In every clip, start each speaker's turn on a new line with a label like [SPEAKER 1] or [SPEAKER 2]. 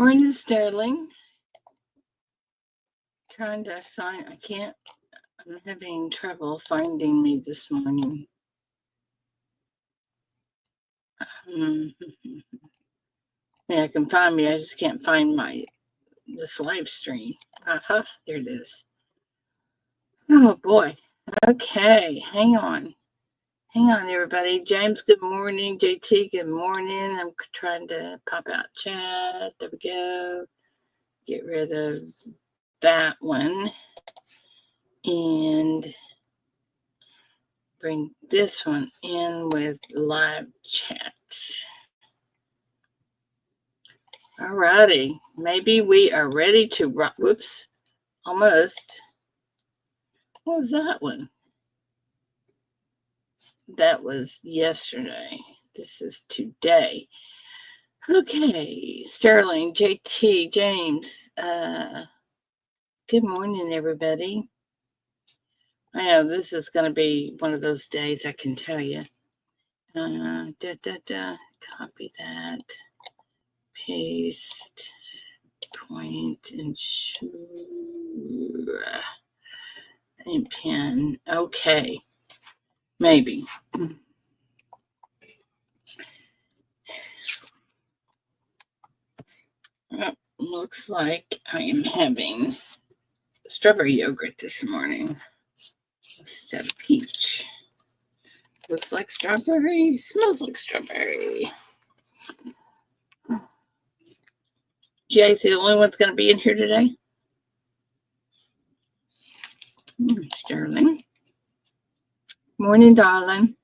[SPEAKER 1] Morning, Sterling. Trying to find, I'm having trouble finding me this morning. Yeah, I can find me. I just can't find this live stream. There it is. Oh boy. Okay, hang on, everybody. James, good morning. JT, good morning. I'm trying to pop out chat. There we go. Get rid of that one and bring this one in with live chat. All righty. Maybe we are ready to rock. Whoops. Almost. What was that one? That was yesterday. This is today. Okay. Sterling, JT, James. Good morning, everybody. I know this is going to be one of those days, I can tell you. Copy that. Paste. Point and shoot. And pin. Okay. Maybe. Looks like I am having strawberry yogurt this morning instead of peach. Looks like strawberry. Smells like strawberry. Jay's the only one that's going to be in here today. Sterling. Morning, darling.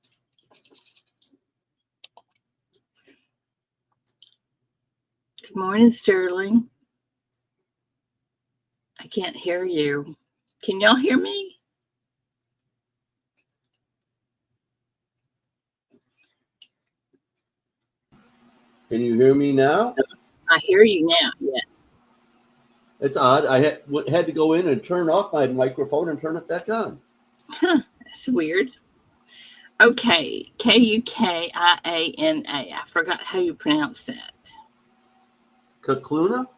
[SPEAKER 1] Good morning, Sterling. I can't hear you. Can y'all hear me?
[SPEAKER 2] Can you hear me now?
[SPEAKER 1] I hear you now, yes.
[SPEAKER 2] It's odd. I had to go in and turn off my microphone and turn it back on.
[SPEAKER 1] Huh, that's weird. Okay, Kukiana. I forgot how you pronounce that.
[SPEAKER 2] Kakluna?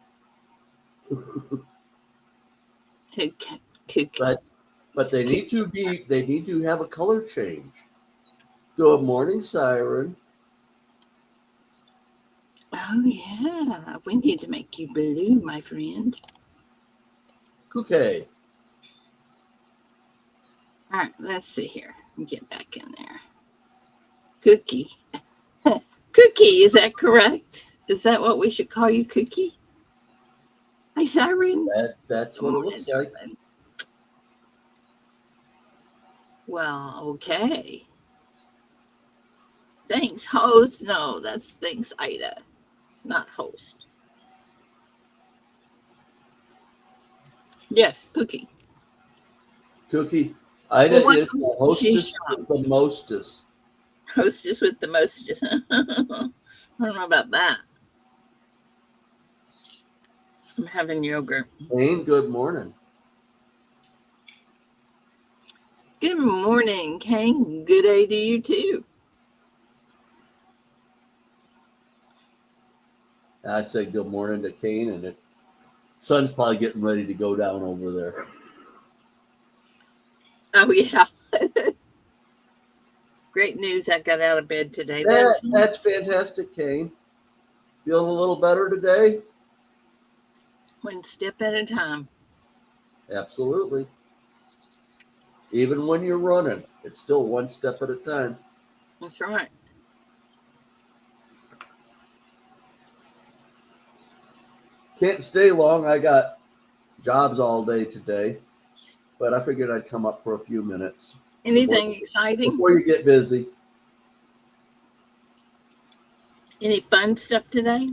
[SPEAKER 2] But they need to have a color change. Good morning, Siren.
[SPEAKER 1] Oh yeah, we need to make you blue, my friend.
[SPEAKER 2] Cookie.
[SPEAKER 1] All right, let's see here. Get back in there. Cookie. Cookie, is that correct? Is that what we should call you, Cookie? Hi, Siren.
[SPEAKER 2] That's what it looks like.
[SPEAKER 1] Well, okay. Thanks, host. No, that's thanks, Ida, not host. Yes, Cookie.
[SPEAKER 2] Cookie. Ida is the hostess with the mostest.
[SPEAKER 1] Hostess with the mostest. I don't know about that. I'm having yogurt.
[SPEAKER 2] Jane, good morning.
[SPEAKER 1] Good morning, Kane. Good day to you, too.
[SPEAKER 2] I said good morning to Kane, and the sun's probably getting ready to go down over there.
[SPEAKER 1] Oh, yeah. Great news. I got out of bed today.
[SPEAKER 2] That's fantastic, Kane. Feeling a little better today?
[SPEAKER 1] One step at a time.
[SPEAKER 2] Absolutely. Even when you're running, it's still one step at a time.
[SPEAKER 1] That's right.
[SPEAKER 2] Can't stay long. I got jobs all day today, but I figured I'd come up for a few minutes.
[SPEAKER 1] Anything exciting?
[SPEAKER 2] Before you get busy.
[SPEAKER 1] Any fun stuff today?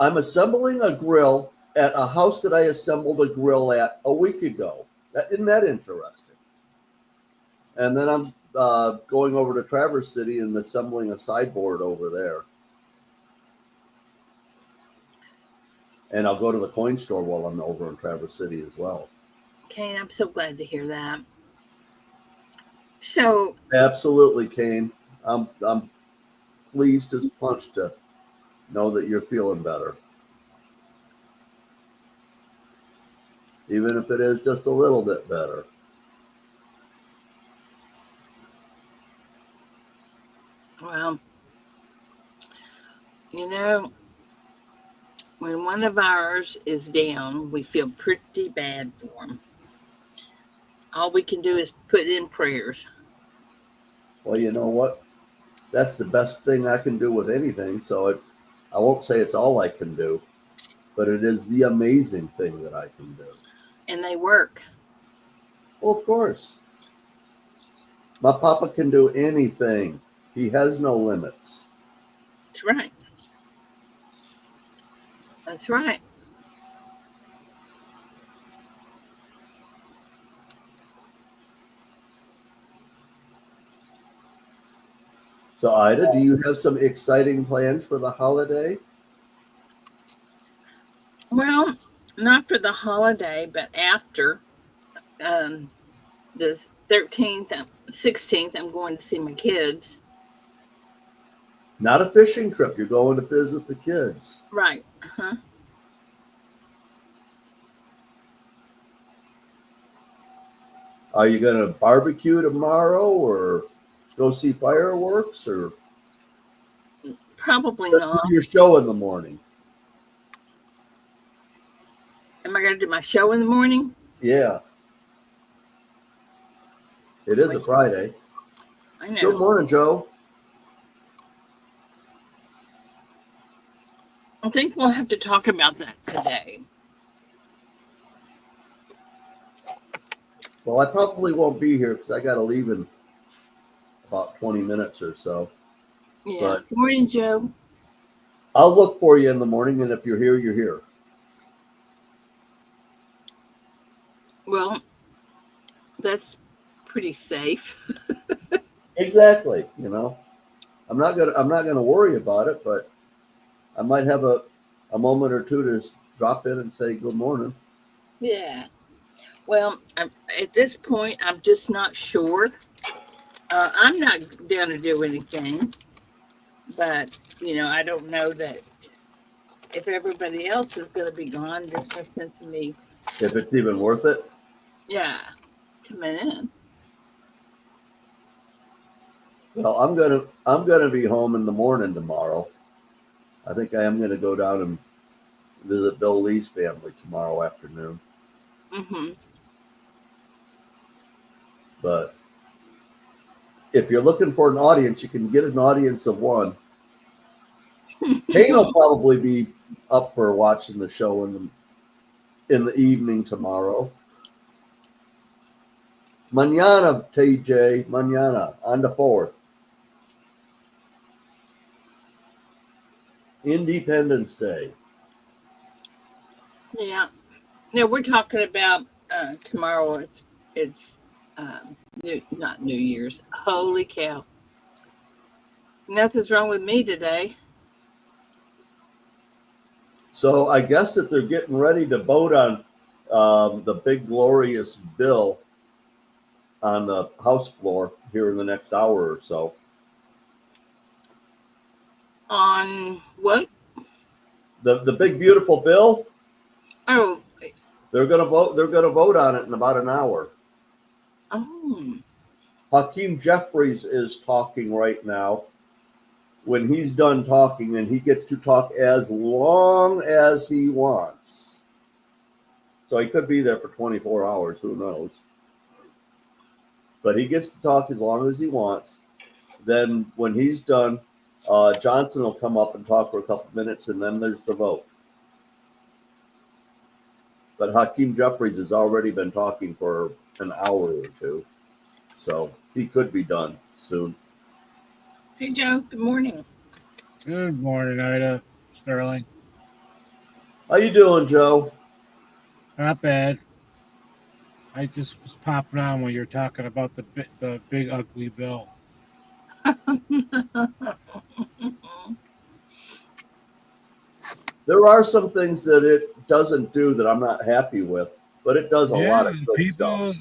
[SPEAKER 2] I'm assembling a grill at a house that I assembled a grill at a week ago. Isn't that interesting? And then I'm going over to Traverse City and assembling a sideboard over there. And I'll go to the coin store while I'm over in Traverse City as well.
[SPEAKER 1] Kane, I'm so glad to hear that. So
[SPEAKER 2] absolutely, Kane. I'm pleased as punch to know that you're feeling better. Even if it is just a little bit better.
[SPEAKER 1] Well, you know, when one of ours is down, we feel pretty bad for them. All we can do is put in prayers.
[SPEAKER 2] Well, you know what? That's the best thing I can do with anything. So I won't say it's all I can do, but it is the amazing thing that I can do.
[SPEAKER 1] And they work.
[SPEAKER 2] Well, of course. My papa can do anything. He has no limits.
[SPEAKER 1] That's right. That's right.
[SPEAKER 2] So, Ida, do you have some exciting plans for the holiday?
[SPEAKER 1] Well, not for the holiday, but after um, the 13th, 16th, I'm going to see my kids.
[SPEAKER 2] Not a fishing trip. You're going to visit the kids.
[SPEAKER 1] Right. Uh-huh.
[SPEAKER 2] Are you going to barbecue tomorrow or go see fireworks or
[SPEAKER 1] Probably
[SPEAKER 2] just do
[SPEAKER 1] not.
[SPEAKER 2] your show in the morning?
[SPEAKER 1] Am I going to do my show in the morning?
[SPEAKER 2] Yeah. It is a Friday.
[SPEAKER 1] I know.
[SPEAKER 2] Good morning, Joe.
[SPEAKER 1] I think we'll have to talk about that today.
[SPEAKER 2] Well, I probably won't be here because I got to leave in about 20 minutes or so.
[SPEAKER 1] Yeah.
[SPEAKER 2] But
[SPEAKER 1] Good morning, Joe.
[SPEAKER 2] I'll look for you in the morning, and if you're here, you're here.
[SPEAKER 1] Well, that's pretty safe.
[SPEAKER 2] Exactly. You know, I'm not gonna worry about it, but I might have a moment or two to drop in and say good morning.
[SPEAKER 1] Yeah. Well, at this point, I'm just not sure. I'm not down to do anything, but I don't know that if everybody else is going to be gone, there's no sense in me.
[SPEAKER 2] If it's even worth it.
[SPEAKER 1] Yeah, coming in.
[SPEAKER 2] Well, I'm gonna be home in the morning tomorrow. I think I am gonna go down and visit Bill Lee's family tomorrow afternoon.
[SPEAKER 1] Mm-hmm.
[SPEAKER 2] But if you're looking for an audience, you can get an audience of one. Kane will probably be up for watching the show in the evening tomorrow. Mañana, TJ, mañana, on the 4th. Independence Day.
[SPEAKER 1] Yeah. No, we're talking about tomorrow. It's not New Year's. Holy cow! Nothing's wrong with me today.
[SPEAKER 2] So I guess that they're getting ready to vote on the big glorious bill on the House floor here in the next hour or so.
[SPEAKER 1] On what?
[SPEAKER 2] The big beautiful bill.
[SPEAKER 1] Oh.
[SPEAKER 2] They're gonna vote. They're gonna vote on it in about an hour.
[SPEAKER 1] Oh.
[SPEAKER 2] Hakeem Jeffries is talking right now. When he's done talking, and he gets to talk as long as he wants. So he could be there for 24 hours. Who knows? But he gets to talk as long as he wants. Then when he's done, Johnson will come up and talk for a couple minutes, and then there's the vote. But Hakeem Jeffries has already been talking for an hour or two, so he could be done soon.
[SPEAKER 1] Hey, Joe. Good morning.
[SPEAKER 3] Good morning, Ida. Sterling.
[SPEAKER 2] How you doing, Joe?
[SPEAKER 3] Not bad. I just was popping on when you're talking about the big ugly bill.
[SPEAKER 2] There are some things that it doesn't do that I'm not happy with, but it does a lot of good stuff.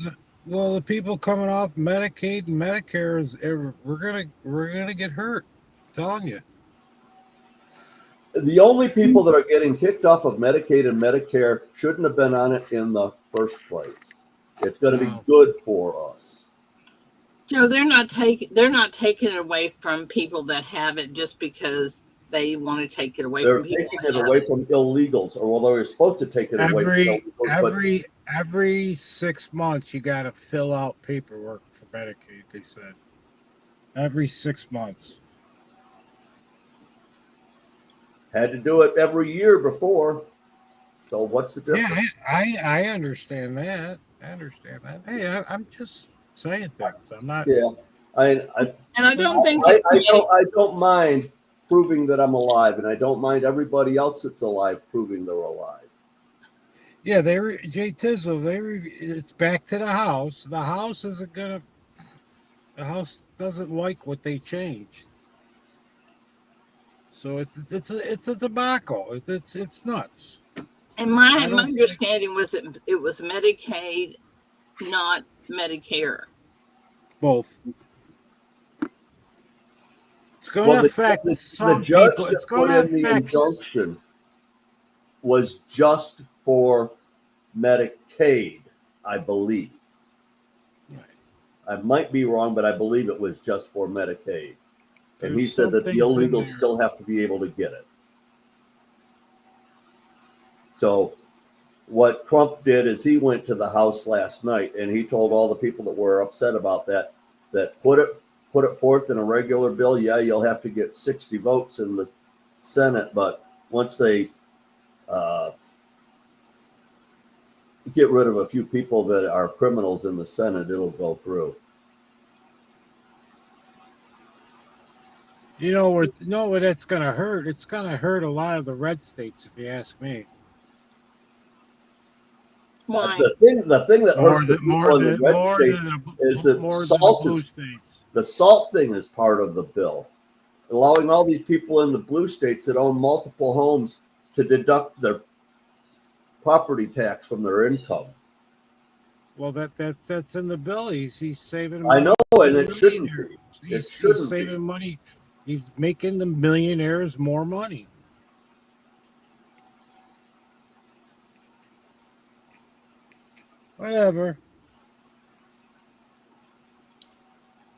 [SPEAKER 3] Well, the people coming off Medicaid and Medicare we're gonna get hurt. I'm telling you.
[SPEAKER 2] The only people that are getting kicked off of Medicaid and Medicare shouldn't have been on it in the first place. It's going to be
[SPEAKER 3] Wow.
[SPEAKER 2] good for us.
[SPEAKER 1] Joe, they're not taking it away from people that have it just because they want to take it away
[SPEAKER 2] They're
[SPEAKER 1] from people
[SPEAKER 2] taking
[SPEAKER 1] that
[SPEAKER 2] it
[SPEAKER 1] have
[SPEAKER 2] away
[SPEAKER 1] it.
[SPEAKER 2] from illegals, or well, they're supposed to take it away from illegals.
[SPEAKER 3] Every 6 months you got to fill out paperwork for Medicaid. They said every 6 months.
[SPEAKER 2] Had to do it every year before. So what's the difference?
[SPEAKER 3] Yeah, I understand that. I understand that. Hey, I'm just saying things. I'm not.
[SPEAKER 2] Yeah,
[SPEAKER 1] And I don't think it's
[SPEAKER 2] I don't mind proving that I'm alive, and I don't mind everybody else that's alive proving they're alive.
[SPEAKER 3] Yeah, Jay Tizzle. It's back to the house. The house isn't gonna. The house doesn't like what they changed. So it's a debacle. It's nuts.
[SPEAKER 1] and my
[SPEAKER 3] I don't.
[SPEAKER 1] understanding was that it was Medicaid, not Medicare.
[SPEAKER 3] Both. It's going
[SPEAKER 2] Well,
[SPEAKER 3] to affect
[SPEAKER 2] the
[SPEAKER 3] some
[SPEAKER 2] judge
[SPEAKER 3] people.
[SPEAKER 2] that
[SPEAKER 3] It's going
[SPEAKER 2] put
[SPEAKER 3] to
[SPEAKER 2] in the
[SPEAKER 3] affect.
[SPEAKER 2] injunction was just for Medicaid, I believe.
[SPEAKER 3] Right.
[SPEAKER 2] I might be wrong, but I believe it was just for Medicaid. And he
[SPEAKER 3] There's
[SPEAKER 2] said
[SPEAKER 3] some
[SPEAKER 2] that the
[SPEAKER 3] things in
[SPEAKER 2] illegals
[SPEAKER 3] there.
[SPEAKER 2] still have to be able to get it. So what Trump did is he went to the House last night and he told all the people that were upset about that put it forth in a regular bill. Yeah, you'll have to get 60 votes in the Senate, but once they get rid of a few people that are criminals in the Senate, it'll go through.
[SPEAKER 3] You know where that's going to hurt? It's going to hurt a lot of the red states, if you ask me.
[SPEAKER 1] Why?
[SPEAKER 2] The thing that hurts the people in the red states is that the salt thing is part of the bill, allowing all these people in the blue states that own multiple homes to deduct their property tax from their income.
[SPEAKER 3] Well, that's in the bill. He's saving money.
[SPEAKER 2] I know, and it shouldn't be.
[SPEAKER 3] He's saving money. He's making the millionaires more money. Whatever.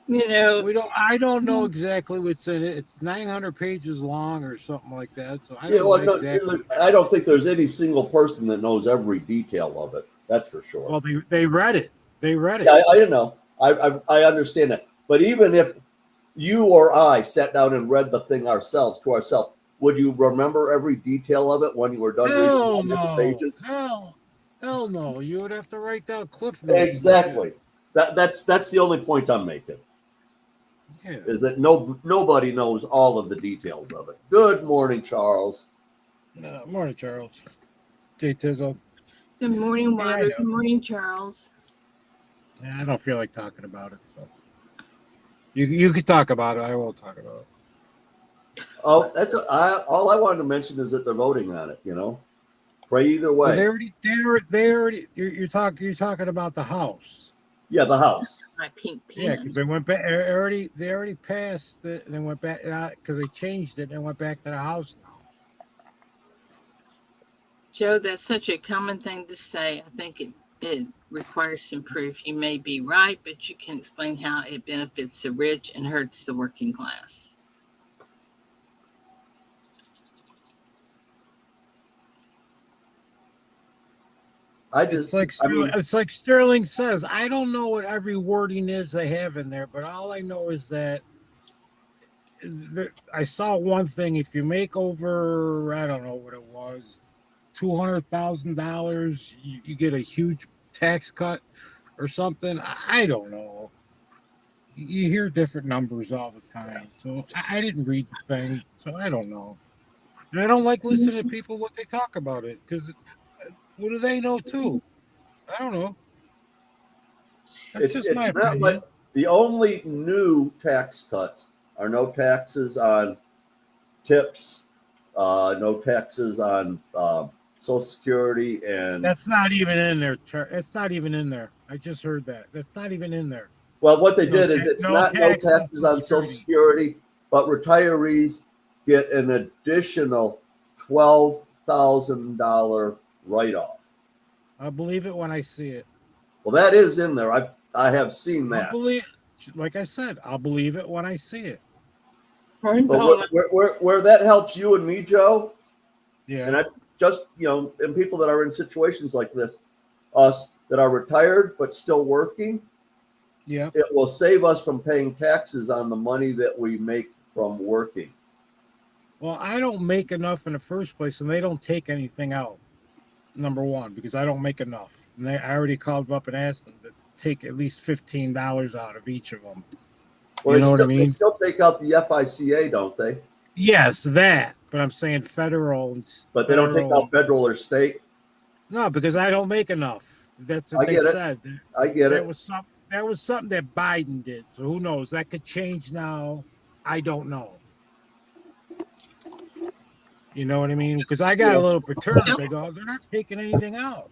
[SPEAKER 1] You know,
[SPEAKER 3] I don't know exactly what's in it. It's 900 pages long or something like that. So I
[SPEAKER 2] Yeah,
[SPEAKER 3] don't know exactly.
[SPEAKER 2] I don't think there's any single person that knows every detail of it. That's for sure.
[SPEAKER 3] Well, they read it. They read it.
[SPEAKER 2] Yeah, I know. I understand that. But even if you or I sat down and read the thing to ourselves, would you remember every detail of it when you were done reading the pages?
[SPEAKER 3] Hell no. You would have to write down cliff notes.
[SPEAKER 2] Exactly. That's the only point I'm making.
[SPEAKER 3] Yeah.
[SPEAKER 2] Is that nobody knows all of the details of it. Good morning, Charles.
[SPEAKER 3] Morning, Charles. Jay Tizzle.
[SPEAKER 1] good morning, Water. Good morning, Charles.
[SPEAKER 3] I don't feel like talking about it. So. You could talk about it. I won't talk about it.
[SPEAKER 2] Oh, all I wanted to mention is that they're voting on it. Pray either way.
[SPEAKER 3] Well, they already. You're talking about the House.
[SPEAKER 2] Yeah, the House.
[SPEAKER 1] My pink pen.
[SPEAKER 3] Yeah, because they went back. They already passed it. And they went back because they changed it and went back to the House now.
[SPEAKER 1] Joe, that's such a common thing to say. I think it requires some proof. You may be right, but you can explain how it benefits the rich and hurts the working class.
[SPEAKER 3] It's like Sterling says. I don't know what every wording is they have in there, but all I know is that I saw one thing. If you make over, I don't know what it was, $200,000, you get a huge tax cut or something. I don't know. You hear different numbers all the time. So I didn't read the thing, so I don't know. And I don't like listening to people what they talk about it because what do they know too? I don't know. That's just my opinion.
[SPEAKER 2] Not like the only new tax cuts are no taxes on tips, no taxes on Social Security, and
[SPEAKER 3] that's not even in there. It's not even in there. I just heard that. That's not even in there.
[SPEAKER 2] Well, what they did is it's no taxes on Social Security, but retirees get an additional $12,000 write-off.
[SPEAKER 3] I'll believe it when I see it.
[SPEAKER 2] Well, that is in there. I have seen
[SPEAKER 3] I'll
[SPEAKER 2] that.
[SPEAKER 3] believe, like I said, I'll believe it when I see it.
[SPEAKER 1] Right,
[SPEAKER 2] But
[SPEAKER 1] Paula.
[SPEAKER 2] where that helps you and me, Joe,
[SPEAKER 3] Yeah.
[SPEAKER 2] and I just, and people that are in situations like this, us that are retired but still working,
[SPEAKER 3] Yep.
[SPEAKER 2] it will save us from paying taxes on the money that we make from working.
[SPEAKER 3] Well, I don't make enough in the first place, and they don't take anything out. Number one, because I don't make enough. And I already called them up and asked them to take at least $15 out of each of them.
[SPEAKER 2] Well,
[SPEAKER 3] You know what I
[SPEAKER 2] they
[SPEAKER 3] mean?
[SPEAKER 2] still take out the FICA, don't they?
[SPEAKER 3] Yes, that. But I'm saying federal.
[SPEAKER 2] But they don't take out federal or state.
[SPEAKER 3] No, because I don't make enough. That's what
[SPEAKER 2] I
[SPEAKER 3] they
[SPEAKER 2] get it.
[SPEAKER 3] said.
[SPEAKER 2] I get
[SPEAKER 3] That
[SPEAKER 2] it.
[SPEAKER 3] was something that Biden did. So who knows? That could change now. I don't know. You know what I mean? Because I got a little perturbed. They go, they're not taking anything out.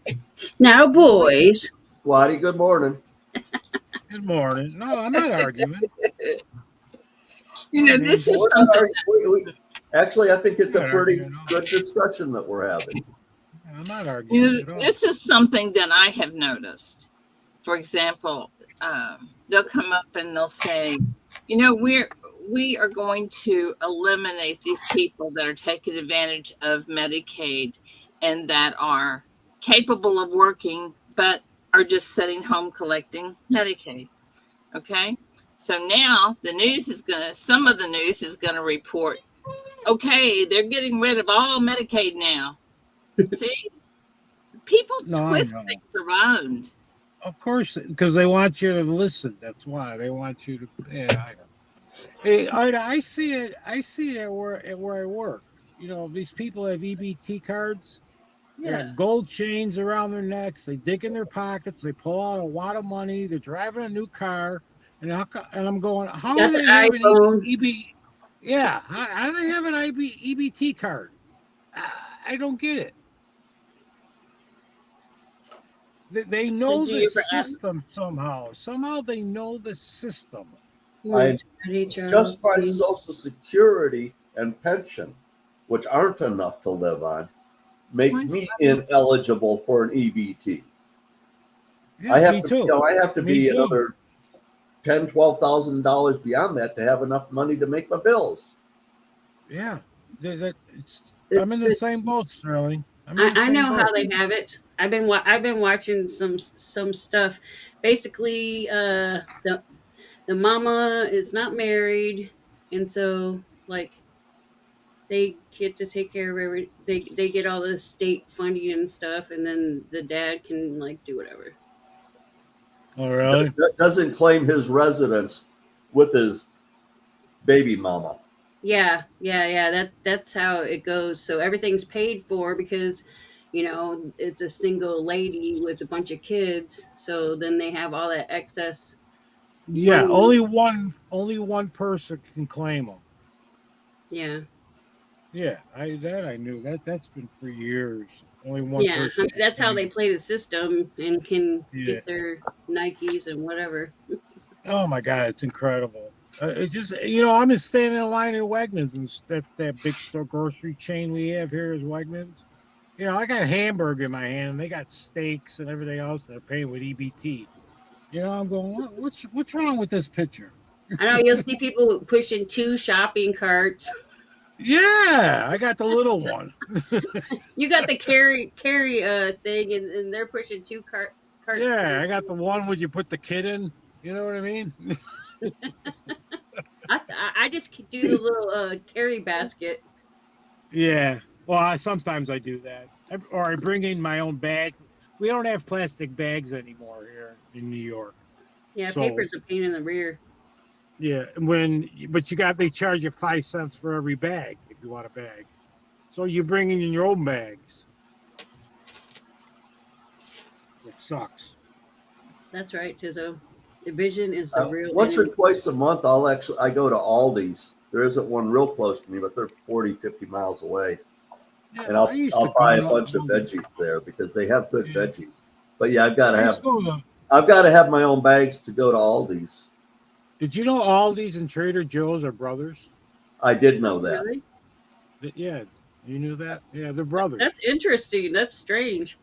[SPEAKER 4] Now, boys.
[SPEAKER 2] Lottie, good morning.
[SPEAKER 3] Good morning. No, I'm not arguing.
[SPEAKER 1] This is
[SPEAKER 2] We're not
[SPEAKER 1] something.
[SPEAKER 2] actually, I think it's a
[SPEAKER 3] Not
[SPEAKER 2] pretty
[SPEAKER 3] arguing at all.
[SPEAKER 2] good discussion that we're having.
[SPEAKER 3] I'm not arguing at all.
[SPEAKER 1] This is something that I have noticed. For example, they'll come up and they'll say, we are going to eliminate these people that are taking advantage of Medicaid and that are capable of working but are just sitting home collecting Medicaid. Okay, so now some of the news is gonna report, okay, they're getting rid of all Medicaid now. See, people twist things around.
[SPEAKER 3] Of course, because they want you to listen. That's why they want you to. Yeah, I know. Hey, I see it. I see it where I work. These people have EBT cards. They
[SPEAKER 1] Yeah.
[SPEAKER 3] have gold chains around their necks. They dig in their pockets. They pull out a wad of money. They're driving a new car, and I'm going, how
[SPEAKER 4] Got
[SPEAKER 3] do
[SPEAKER 4] the
[SPEAKER 3] they have an
[SPEAKER 4] iPhone.
[SPEAKER 3] Yeah, how do they have an EBT card? I don't get it. They know
[SPEAKER 1] Do
[SPEAKER 3] the
[SPEAKER 1] you ever ask?
[SPEAKER 3] system somehow. Somehow they know the system.
[SPEAKER 2] Just by Social Security and pension, which aren't enough to live on, make me ineligible for an EBT.
[SPEAKER 3] Yeah,
[SPEAKER 2] I have
[SPEAKER 3] me
[SPEAKER 2] to,
[SPEAKER 3] too.
[SPEAKER 2] I have to
[SPEAKER 3] Me
[SPEAKER 2] be
[SPEAKER 3] too.
[SPEAKER 2] another $10,000-$12,000 beyond that to have enough money to make my bills.
[SPEAKER 3] Yeah, I'm in the same boat, Sterling.
[SPEAKER 4] I know how they have it. I've been watching some stuff. Basically, the mama is not married, and so like they get to take care of they get all the state funding and stuff, and then the dad can like do whatever.
[SPEAKER 3] Oh, really?
[SPEAKER 2] Doesn't claim his residence with his baby mama.
[SPEAKER 4] Yeah. That's how it goes. So everything's paid for because, it's a single lady with a bunch of kids. So then they have all that excess
[SPEAKER 3] Yeah,
[SPEAKER 4] money.
[SPEAKER 3] only one person can claim them.
[SPEAKER 4] Yeah.
[SPEAKER 3] Yeah, I knew that's been for years. Only one
[SPEAKER 4] Yeah.
[SPEAKER 3] person.
[SPEAKER 4] That's how
[SPEAKER 3] Can
[SPEAKER 4] they
[SPEAKER 3] claim
[SPEAKER 4] play the system and can
[SPEAKER 3] Yeah.
[SPEAKER 4] get their Nikes and whatever.
[SPEAKER 3] Oh my God, it's incredible. It's just I'm just standing in line at Wegmans, and that big store grocery chain we have here is Wegmans. I got a hamburger in my hand, and they got steaks and everything else. They're paying with EBT. I'm going, what's wrong with this picture?
[SPEAKER 4] I know you'll see people pushing 2 shopping carts.
[SPEAKER 3] Yeah, I got the little one.
[SPEAKER 4] You got the carry thing, and they're pushing 2 carts.
[SPEAKER 3] Yeah, I got the one where you put the kid in. You know what I mean?
[SPEAKER 4] I just do the little carry basket.
[SPEAKER 3] Yeah. Well, sometimes I do that, or I bring in my own bag. We don't have plastic bags anymore here in New York.
[SPEAKER 4] Yeah,
[SPEAKER 3] So,
[SPEAKER 4] paper's a pain in the rear.
[SPEAKER 3] Yeah, but they charge you 5 cents for every bag if you want a bag. So you bring in your own bags. It sucks.
[SPEAKER 4] That's right, Tizo. Division is the real
[SPEAKER 2] Once
[SPEAKER 4] enemy.
[SPEAKER 2] or twice a month, I go to Aldi's. There isn't one real close to me, but they're 40, 50 miles away.
[SPEAKER 3] Yeah,
[SPEAKER 2] And I'll buy a bunch of veggies there because they have good veggies. But yeah, I've got to have my own bags to go to Aldi's.
[SPEAKER 3] Did you know Aldi's and Trader Joe's are brothers?
[SPEAKER 2] I did know that.
[SPEAKER 4] Really?
[SPEAKER 3] Yeah, you knew that. Yeah, they're brothers.
[SPEAKER 4] That's interesting. That's strange.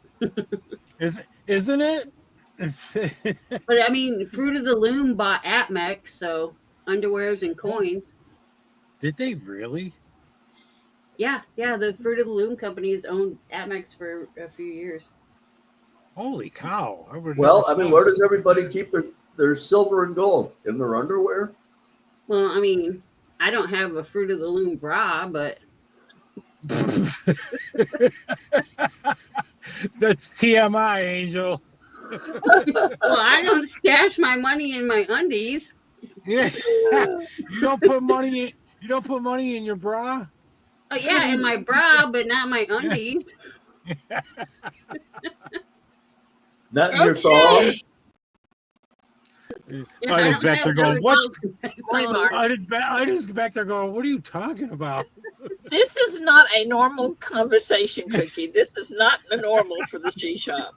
[SPEAKER 3] Isn't it?
[SPEAKER 4] But I mean, Fruit of the Loom bought Atmex, so underwears and
[SPEAKER 3] Oh,
[SPEAKER 4] coins.
[SPEAKER 3] did they really?
[SPEAKER 4] Yeah, yeah. The Fruit of the Loom company has owned Atmex for a few years.
[SPEAKER 3] Holy cow! I would never
[SPEAKER 2] Well, I mean,
[SPEAKER 3] thought.
[SPEAKER 2] where does everybody keep their silver and gold? In their underwear?
[SPEAKER 4] Well, I mean, I don't have a Fruit of the Loom bra, but
[SPEAKER 3] That's TMI, Angel.
[SPEAKER 4] well, I don't stash my money in my undies.
[SPEAKER 3] Yeah, you don't put money. You don't put money in your bra.
[SPEAKER 4] Oh yeah, in my bra, but not my undies.
[SPEAKER 2] Not in your thong?
[SPEAKER 1] Okay.
[SPEAKER 4] Yeah,
[SPEAKER 3] I
[SPEAKER 4] I
[SPEAKER 3] just
[SPEAKER 4] don't
[SPEAKER 3] bet
[SPEAKER 4] have
[SPEAKER 3] they're going.
[SPEAKER 4] those
[SPEAKER 3] What?
[SPEAKER 4] holes in my
[SPEAKER 1] Morning,
[SPEAKER 4] thong.
[SPEAKER 1] Mark.
[SPEAKER 3] I just back there going. What are you talking about?
[SPEAKER 1] This is not a normal conversation, Cookie. This is not the normal for the She Shop.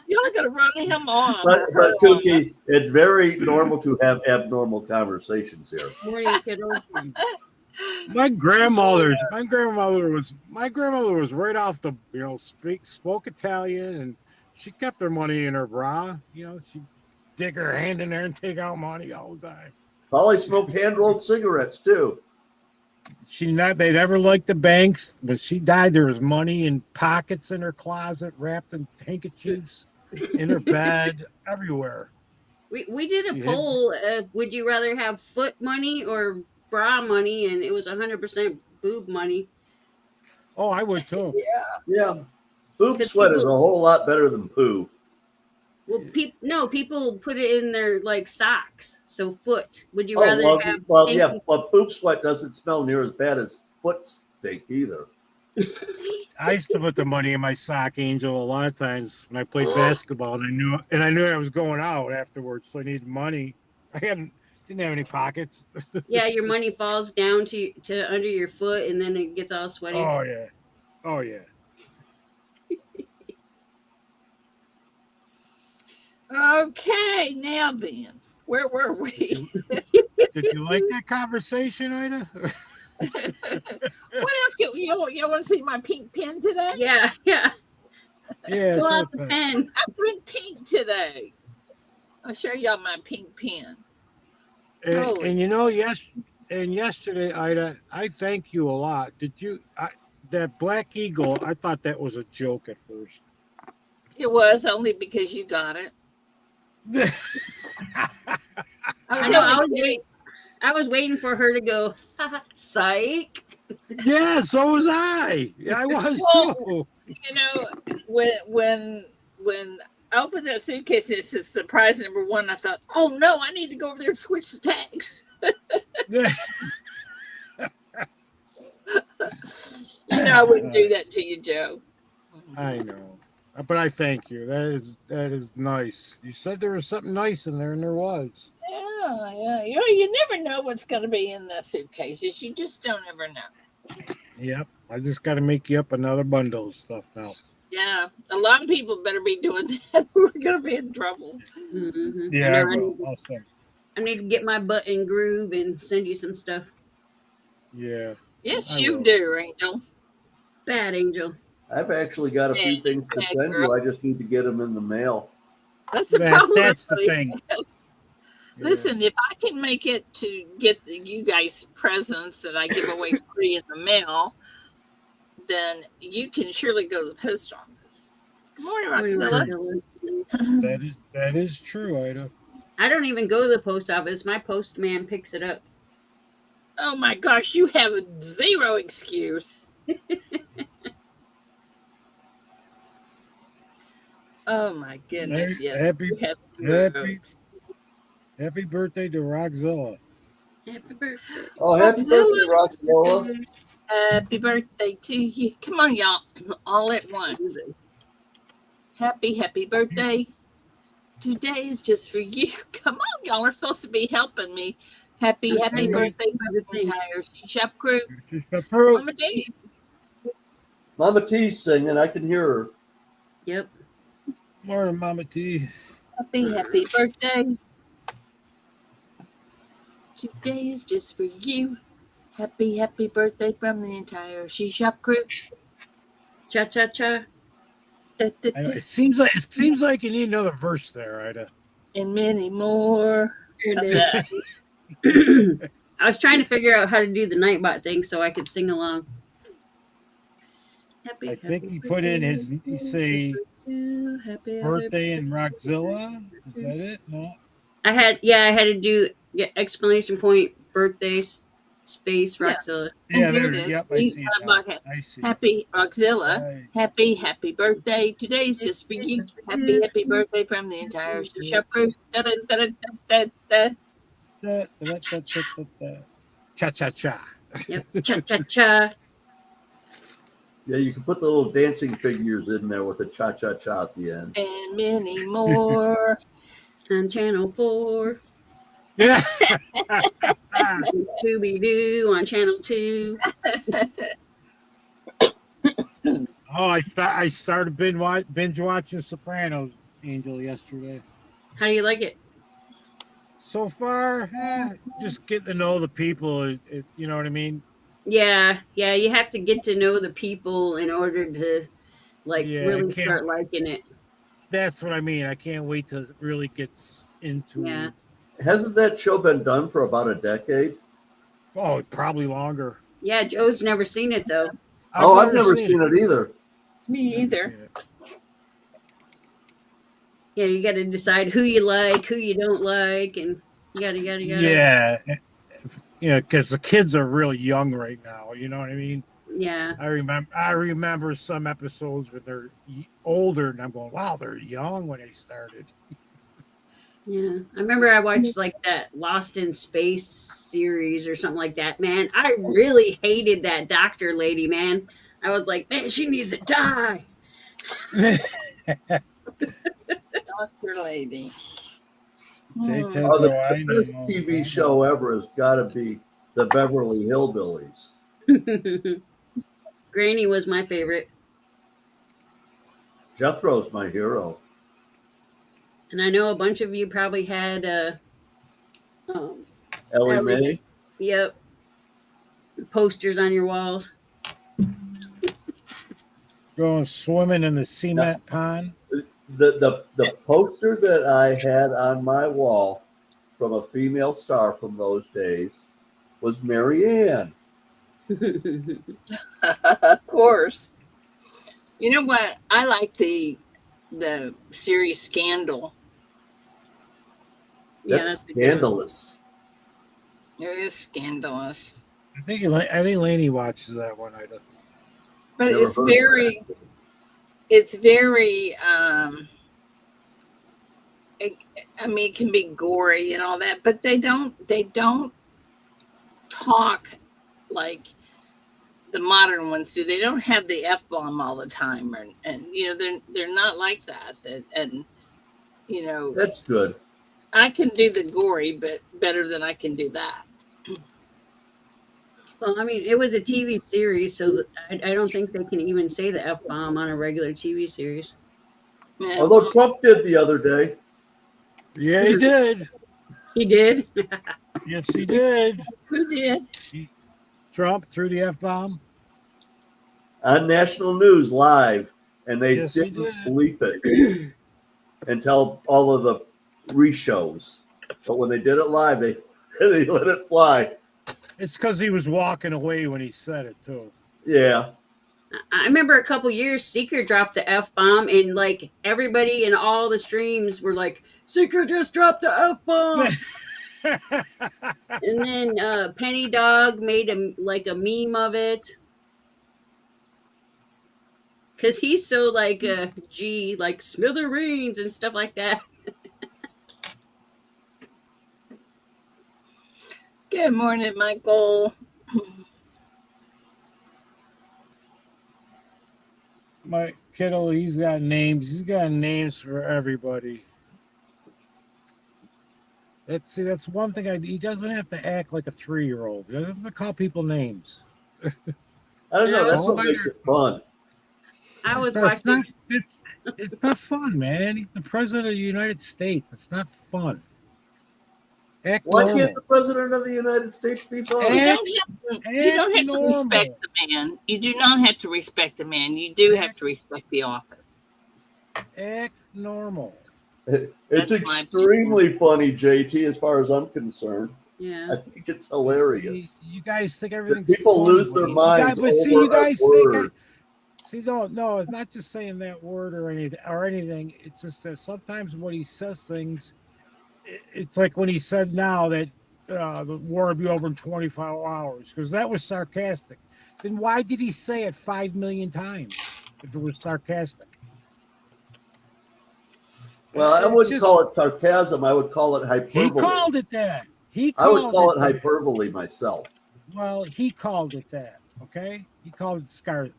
[SPEAKER 1] Y'all are gonna run him off
[SPEAKER 2] But
[SPEAKER 1] or her
[SPEAKER 2] but Cookie,
[SPEAKER 1] off.
[SPEAKER 2] it's very normal to have abnormal conversations here.
[SPEAKER 4] Morning, kiddo.
[SPEAKER 3] My grandmother was right off the spoke Italian, and she kept her money in her bra. She'd dig her hand in there and take out money all the time.
[SPEAKER 2] Polly smoked hand rolled cigarettes too.
[SPEAKER 3] They never liked the banks. When she died, there was money in pockets in her closet, wrapped in handkerchiefs, in her bed, everywhere.
[SPEAKER 4] We did a
[SPEAKER 3] She hid.
[SPEAKER 4] poll. Would you rather have foot money or bra money? And it was 100% boob money.
[SPEAKER 3] Oh, I would too.
[SPEAKER 1] Yeah.
[SPEAKER 2] Yeah. Poop
[SPEAKER 4] Because
[SPEAKER 2] sweat is a
[SPEAKER 4] people,
[SPEAKER 2] whole lot better than poo.
[SPEAKER 4] well, people put it in their like socks. So foot. Would you
[SPEAKER 2] Oh
[SPEAKER 4] rather
[SPEAKER 2] well,
[SPEAKER 4] have
[SPEAKER 2] well yeah,
[SPEAKER 4] stinky?
[SPEAKER 2] but poop sweat doesn't smell near as bad as foot stink either.
[SPEAKER 3] I used to put the money in my sock, Angel, a lot of times when I played basketball, and I knew I was going out afterwards, so I needed money. Didn't have any pockets.
[SPEAKER 4] Yeah, your money falls down to under your foot, and then it gets all sweaty.
[SPEAKER 3] Oh yeah, oh yeah.
[SPEAKER 1] Okay, now then. Where were we?
[SPEAKER 3] Did you like that conversation, Ida?
[SPEAKER 1] What else? You want to see my pink pen today?
[SPEAKER 4] Yeah, yeah.
[SPEAKER 3] Yeah,
[SPEAKER 4] Pull
[SPEAKER 3] sure
[SPEAKER 4] out the
[SPEAKER 3] thing.
[SPEAKER 4] pen.
[SPEAKER 1] I went pink today. I'll show y'all my pink pen. Holy.
[SPEAKER 3] And yesterday, Ida, I thank you a lot. That Black Eagle? I thought that was a joke at first.
[SPEAKER 1] It was only because you got it. I was
[SPEAKER 4] I know.
[SPEAKER 1] only kidding.
[SPEAKER 4] I was waiting for her to go. Psych.
[SPEAKER 3] Yeah, so was I. Yeah, I was
[SPEAKER 1] Well,
[SPEAKER 3] too.
[SPEAKER 1] you know, when I opened that suitcase, it says surprise number one. I thought, oh no, I need to go over there and switch the tags. You know, I wouldn't do that to you, Joe.
[SPEAKER 3] I know, but I thank you. That is nice. You said there was something nice in there, and there was.
[SPEAKER 1] Yeah. You never know what's going to be in the suitcases. You just don't ever know.
[SPEAKER 3] Yep. I just got to make you up another bundle of stuff now.
[SPEAKER 1] Yeah, a lot of people better be doing that. We're going to be in trouble.
[SPEAKER 4] Mm-hmm.
[SPEAKER 3] Yeah, I
[SPEAKER 4] I
[SPEAKER 3] will. I'll start.
[SPEAKER 4] I need to get my butt in groove and send you some stuff.
[SPEAKER 3] Yeah.
[SPEAKER 1] Yes,
[SPEAKER 3] I
[SPEAKER 1] you
[SPEAKER 3] will.
[SPEAKER 1] do, Angel.
[SPEAKER 4] Bad Angel.
[SPEAKER 2] I've actually got a few
[SPEAKER 1] Yeah,
[SPEAKER 2] things to
[SPEAKER 1] yeah,
[SPEAKER 2] send
[SPEAKER 1] girl.
[SPEAKER 2] you. I just need to get them in the mail.
[SPEAKER 1] That's the problem.
[SPEAKER 3] That's the
[SPEAKER 1] everybody
[SPEAKER 3] thing.
[SPEAKER 1] says. Listen, if I can make it to get you guys presents that I give away free in the mail, then you can surely go to the post office. Good morning, Roxilla.
[SPEAKER 3] That is true, Ida.
[SPEAKER 4] I don't even go to the post office. My postman picks it up.
[SPEAKER 1] Oh my gosh, you have zero excuse. Oh my goodness, yes.
[SPEAKER 3] Happy,
[SPEAKER 1] You have zero
[SPEAKER 3] happy,
[SPEAKER 1] excuse.
[SPEAKER 3] happy birthday to Roxzilla.
[SPEAKER 4] Happy birthday.
[SPEAKER 2] Oh, happy birthday, Roxanne.
[SPEAKER 1] Happy birthday to you. Come on, y'all. All at once. Happy birthday. Today is just for you. Come on, y'all are supposed to be helping me. Happy birthday to the entire She Shop crew. Mama D.
[SPEAKER 2] Mama T's singing. I can hear her.
[SPEAKER 4] Yep.
[SPEAKER 3] Morning, Mama T.
[SPEAKER 1] Happy birthday. Today is just for you. Happy birthday from the entire She Shop crew.
[SPEAKER 4] Cha cha cha.
[SPEAKER 3] I know, it seems like you need another verse there, Ida.
[SPEAKER 1] And many more.
[SPEAKER 4] There
[SPEAKER 1] How's
[SPEAKER 4] it
[SPEAKER 1] that?
[SPEAKER 4] is. I was trying to figure out how to do the Nightbot thing so I could sing along.
[SPEAKER 3] I think he put in his, you say, birthday and Rockzilla. Is that it? No.
[SPEAKER 4] I had to do exclamation point birthday space
[SPEAKER 1] Yeah.
[SPEAKER 4] Roxilla.
[SPEAKER 1] And
[SPEAKER 3] Yeah,
[SPEAKER 1] there
[SPEAKER 3] there.
[SPEAKER 1] it is.
[SPEAKER 3] Yep, I
[SPEAKER 1] See,
[SPEAKER 3] see it now. I see.
[SPEAKER 1] Happy Roxilla.
[SPEAKER 3] Right.
[SPEAKER 1] Happy birthday. Today's just for you. Happy birthday from the entire She Shop crew. Da, da, da, da, da, da.
[SPEAKER 3] Cha cha cha.
[SPEAKER 4] Yep. Cha cha cha.
[SPEAKER 2] Yeah, you can put the little dancing figures in there with the cha-cha-cha at the end.
[SPEAKER 1] And many more.
[SPEAKER 4] On channel 4.
[SPEAKER 3] Yeah.
[SPEAKER 4] Scooby Doo on channel 2.
[SPEAKER 3] Oh, I started binge watching Sopranos, Angel, yesterday.
[SPEAKER 4] How do you like it?
[SPEAKER 3] So far, just getting to know the people. You know what I mean?
[SPEAKER 4] Yeah, you have to get to know the people in order to
[SPEAKER 3] Yeah,
[SPEAKER 4] really start liking it.
[SPEAKER 3] That's what I mean. I can't wait to really get into.
[SPEAKER 4] Yeah.
[SPEAKER 2] Hasn't that show been done for about a decade?
[SPEAKER 3] Oh, probably longer.
[SPEAKER 4] Yeah, Joe's never seen it though.
[SPEAKER 2] I've never seen it either.
[SPEAKER 1] Me either.
[SPEAKER 4] Yeah, you got to decide who you like, who you don't like, and yada yada yada.
[SPEAKER 3] Yeah, because the kids are really young right now. You know what I mean?
[SPEAKER 4] Yeah.
[SPEAKER 3] I remember some episodes where they're older, and I'm going, wow, they're young when they started.
[SPEAKER 4] Yeah, I remember I watched like that Lost in Space series or something like that. Man, I really hated that doctor lady. Man, I was like, man, she needs to die.
[SPEAKER 1] Doctor lady.
[SPEAKER 2] The first TV show ever has got to be the Beverly Hillbillies.
[SPEAKER 4] Granny was my favorite.
[SPEAKER 2] Jethro's my hero.
[SPEAKER 4] And I know a bunch of you probably had
[SPEAKER 2] Ellie Mae.
[SPEAKER 4] Yep. Posters on your walls.
[SPEAKER 3] Going swimming in the cement pond.
[SPEAKER 2] The poster that I had on my wall from a female star from those days was Mary Ann.
[SPEAKER 1] Of course. You know what? I like the series Scandal.
[SPEAKER 2] That's scandalous.
[SPEAKER 1] It is scandalous.
[SPEAKER 3] I think Lainey watches that one.
[SPEAKER 1] But it's very I mean, it can be gory and all that, but they don't talk like the modern ones do. They don't have the F-bomb all the time, and you know they're not like that. And you know,
[SPEAKER 2] that's good.
[SPEAKER 1] I can do the gory, but better than I can do that.
[SPEAKER 4] Well, I mean, it was a TV series, so I don't think they can even say the F-bomb on a regular TV series.
[SPEAKER 1] Yeah.
[SPEAKER 2] Although Trump did the other day.
[SPEAKER 3] Yeah, he did.
[SPEAKER 4] He did?
[SPEAKER 3] Yes, he did.
[SPEAKER 1] Who did?
[SPEAKER 3] Trump threw the F-bomb.
[SPEAKER 2] On national news live, and they didn't bleep it until all of the re-shows. But when they did it live, they let it fly.
[SPEAKER 3] It's because he was walking away when he said it, too.
[SPEAKER 2] Yeah.
[SPEAKER 4] I remember a couple years, Seeker dropped the F-bomb, and like everybody in all the streams were like, Seeker just dropped the F-bomb. And then Penny Dog made a meme of it. Because he's so like like smithereens and stuff like that.
[SPEAKER 1] Good morning, Michael.
[SPEAKER 3] My kiddo, he's got names. He's got names for everybody. That's one thing. He doesn't have to act like a 3-year-old. He doesn't have to call people names.
[SPEAKER 2] I don't know. That's what makes it fun.
[SPEAKER 4] I was watching.
[SPEAKER 3] It's not fun, man. He's the president of the United States. It's not fun. Act
[SPEAKER 2] Why
[SPEAKER 3] normal.
[SPEAKER 2] can't the president of the United States be funny?
[SPEAKER 1] You
[SPEAKER 3] Act,
[SPEAKER 1] don't have to respect
[SPEAKER 3] normal.
[SPEAKER 1] the man. You do not have to respect the man. You do have to respect the office.
[SPEAKER 3] Act normal.
[SPEAKER 2] It's
[SPEAKER 1] That's my
[SPEAKER 2] extremely funny, JT, as far as I'm concerned.
[SPEAKER 4] Yeah.
[SPEAKER 2] I think it's hilarious.
[SPEAKER 3] You guys think
[SPEAKER 2] That
[SPEAKER 3] everything's
[SPEAKER 2] people
[SPEAKER 3] funny,
[SPEAKER 2] lose their
[SPEAKER 3] but
[SPEAKER 2] minds
[SPEAKER 3] but see,
[SPEAKER 2] over
[SPEAKER 3] you
[SPEAKER 2] a
[SPEAKER 3] guys think
[SPEAKER 2] word.
[SPEAKER 3] see, no, it's not just saying that word or anything. It's just that sometimes when he says things, it's like when he said now that the war will be over in 24 hours, because that was sarcastic. Then why did he say it 5 million times if it was sarcastic?
[SPEAKER 2] Well, I
[SPEAKER 3] It's
[SPEAKER 2] wouldn't
[SPEAKER 3] just,
[SPEAKER 2] call it sarcasm. I would call it
[SPEAKER 3] he
[SPEAKER 2] hyperbole.
[SPEAKER 3] called it that.
[SPEAKER 2] I would call it hyperbole myself.
[SPEAKER 3] Well, he called it that. Okay, he called it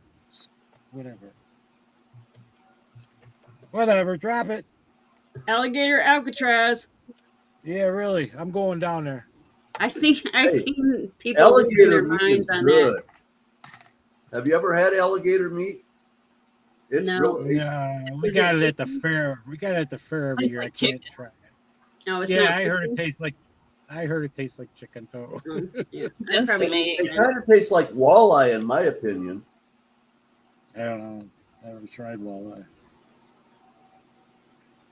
[SPEAKER 3] whatever. Whatever, drop it.
[SPEAKER 4] Alligator Alcatraz.
[SPEAKER 3] Yeah, really, I'm going down there.
[SPEAKER 4] I've seen people losing
[SPEAKER 2] Alligator
[SPEAKER 4] their
[SPEAKER 2] meat
[SPEAKER 4] minds
[SPEAKER 2] is
[SPEAKER 4] on
[SPEAKER 2] good.
[SPEAKER 4] that.
[SPEAKER 2] Have you ever had alligator meat? It's
[SPEAKER 4] No.
[SPEAKER 2] real tasty.
[SPEAKER 3] No, we
[SPEAKER 4] Is
[SPEAKER 3] got
[SPEAKER 4] it
[SPEAKER 3] it at the fair. We got it at the fair every
[SPEAKER 1] Tastes
[SPEAKER 3] year.
[SPEAKER 1] like
[SPEAKER 3] I can't
[SPEAKER 1] chicken.
[SPEAKER 3] try it.
[SPEAKER 4] No, it's
[SPEAKER 3] Yeah,
[SPEAKER 4] not.
[SPEAKER 3] I heard it tastes like. I heard it tastes like chicken too.
[SPEAKER 4] Yeah,
[SPEAKER 1] Just
[SPEAKER 4] probably
[SPEAKER 1] to me.
[SPEAKER 4] eat
[SPEAKER 2] It
[SPEAKER 4] that.
[SPEAKER 2] kind of tastes like walleye, in my opinion.
[SPEAKER 3] I don't know. I never tried walleye.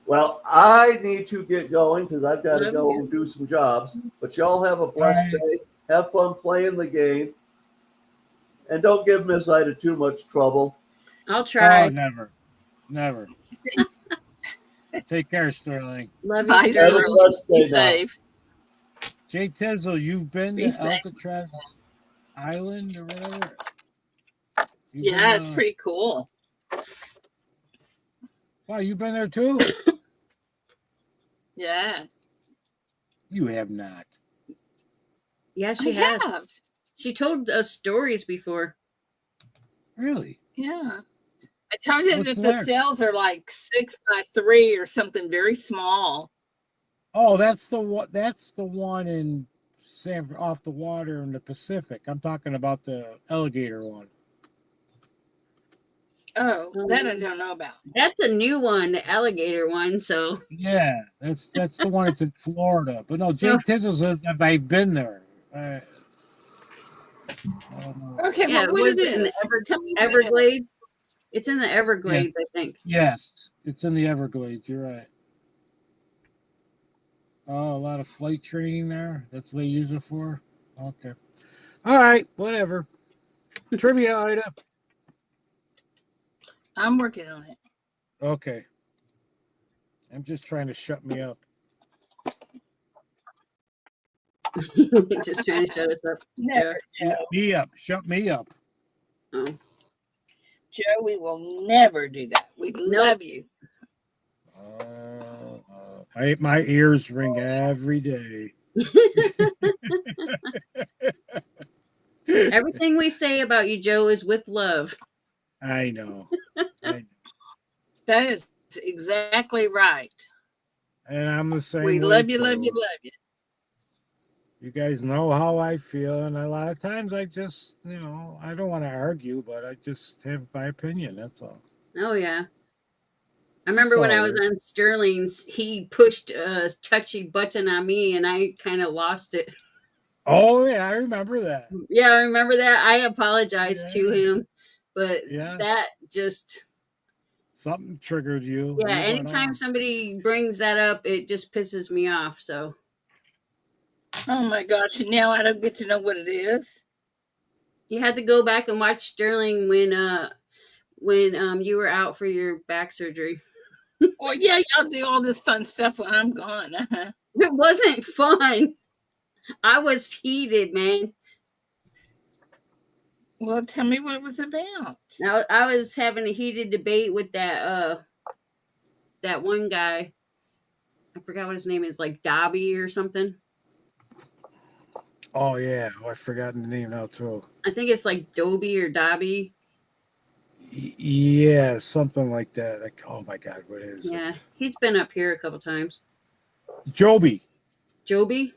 [SPEAKER 2] Well, I need to get going because I've got to
[SPEAKER 4] Love
[SPEAKER 2] go
[SPEAKER 4] you.
[SPEAKER 2] and do some jobs. But y'all have a blessed
[SPEAKER 3] All right.
[SPEAKER 2] day. Have fun playing the game. And don't give Miss Ida too much trouble.
[SPEAKER 4] I'll
[SPEAKER 3] Oh,
[SPEAKER 4] try.
[SPEAKER 3] never. Take care, Sterling.
[SPEAKER 4] Love
[SPEAKER 1] Bye,
[SPEAKER 4] you,
[SPEAKER 2] Have a
[SPEAKER 4] Sterling.
[SPEAKER 1] Sterling.
[SPEAKER 2] blessed
[SPEAKER 1] Be
[SPEAKER 2] day now.
[SPEAKER 1] safe.
[SPEAKER 3] Jay Tizzle, you've been
[SPEAKER 1] Be
[SPEAKER 3] to
[SPEAKER 1] safe.
[SPEAKER 3] Alcatraz Island or whatever? You've
[SPEAKER 1] Yeah,
[SPEAKER 3] been,
[SPEAKER 1] it's pretty cool.
[SPEAKER 3] Wow, you've been there too?
[SPEAKER 1] Yeah,
[SPEAKER 3] You have not.
[SPEAKER 4] Yeah,
[SPEAKER 1] I
[SPEAKER 4] she has.
[SPEAKER 1] have.
[SPEAKER 4] She told us stories before.
[SPEAKER 3] Really?
[SPEAKER 1] Yeah. I told you
[SPEAKER 3] What's
[SPEAKER 1] that the
[SPEAKER 3] there?
[SPEAKER 1] cells are like 6x3 or something very small.
[SPEAKER 3] Oh, that's the one. That's the one in off the water in the Pacific. I'm talking about the alligator one.
[SPEAKER 1] Oh, that I don't know about.
[SPEAKER 4] That's a new one, the alligator one. So
[SPEAKER 3] Yeah, that's the one that's in Florida. But no, Jay
[SPEAKER 4] No.
[SPEAKER 3] Tizzle says have I been there? I don't know.
[SPEAKER 1] Okay,
[SPEAKER 4] yeah,
[SPEAKER 1] well, what
[SPEAKER 4] was
[SPEAKER 1] it
[SPEAKER 4] it in the
[SPEAKER 1] is? Tell me what it is.
[SPEAKER 4] Everglades? It's in the Everglades, I think.
[SPEAKER 3] Yes, it's in the Everglades. You're right. Oh, a lot of flight training there. That's what they use it for. Okay. All right. Whatever. Trivia, Ida.
[SPEAKER 1] I'm working on it.
[SPEAKER 3] Okay. I'm just trying to shut me up.
[SPEAKER 4] Just trying to shut us up.
[SPEAKER 1] Never, Joe.
[SPEAKER 3] Shut me up. Shut me up.
[SPEAKER 4] Oh.
[SPEAKER 1] Joe, we will never do that. We love you.
[SPEAKER 3] My ears ring every day.
[SPEAKER 4] Everything we say about you, Joe, is with love.
[SPEAKER 3] I know.
[SPEAKER 1] That is exactly right.
[SPEAKER 3] And I'm the same
[SPEAKER 1] We
[SPEAKER 3] way.
[SPEAKER 1] love you,
[SPEAKER 3] too.
[SPEAKER 1] love you, love you.
[SPEAKER 3] You guys know how I feel, and a lot of times I just, I don't want to argue, but I just have my opinion. That's all.
[SPEAKER 4] Oh, yeah. I remember when I was
[SPEAKER 3] Sorry.
[SPEAKER 4] on Sterling's, he pushed a touchy button on me and I kind of lost it.
[SPEAKER 3] Oh yeah, I remember that.
[SPEAKER 4] Yeah, I remember that. I apologized to
[SPEAKER 3] Yeah.
[SPEAKER 4] him, but
[SPEAKER 3] Yeah.
[SPEAKER 4] that just,
[SPEAKER 3] Something triggered you.
[SPEAKER 4] yeah,
[SPEAKER 3] You went
[SPEAKER 4] anytime
[SPEAKER 3] off.
[SPEAKER 4] somebody brings that up, it just pisses me off. So,
[SPEAKER 1] Oh my gosh, and now I don't get to know what it is.
[SPEAKER 4] you had to go back and watch Sterling when you were out for your back surgery.
[SPEAKER 1] Well, yeah, y'all do all this fun stuff when I'm gone. Uh-huh.
[SPEAKER 4] It wasn't fun. I was heated, man.
[SPEAKER 1] Well, tell me what it was about.
[SPEAKER 4] Now I was having a heated debate with that one guy. I forgot what his name is, like Dobby or something.
[SPEAKER 3] Oh yeah, I forgot the name now too.
[SPEAKER 4] I think it's like Dobby or Dobby.
[SPEAKER 3] Yeah, something like that. Like, oh my God, what is
[SPEAKER 4] Yeah,
[SPEAKER 3] it?
[SPEAKER 4] he's been up here a couple times.
[SPEAKER 3] Joby.
[SPEAKER 4] Joby?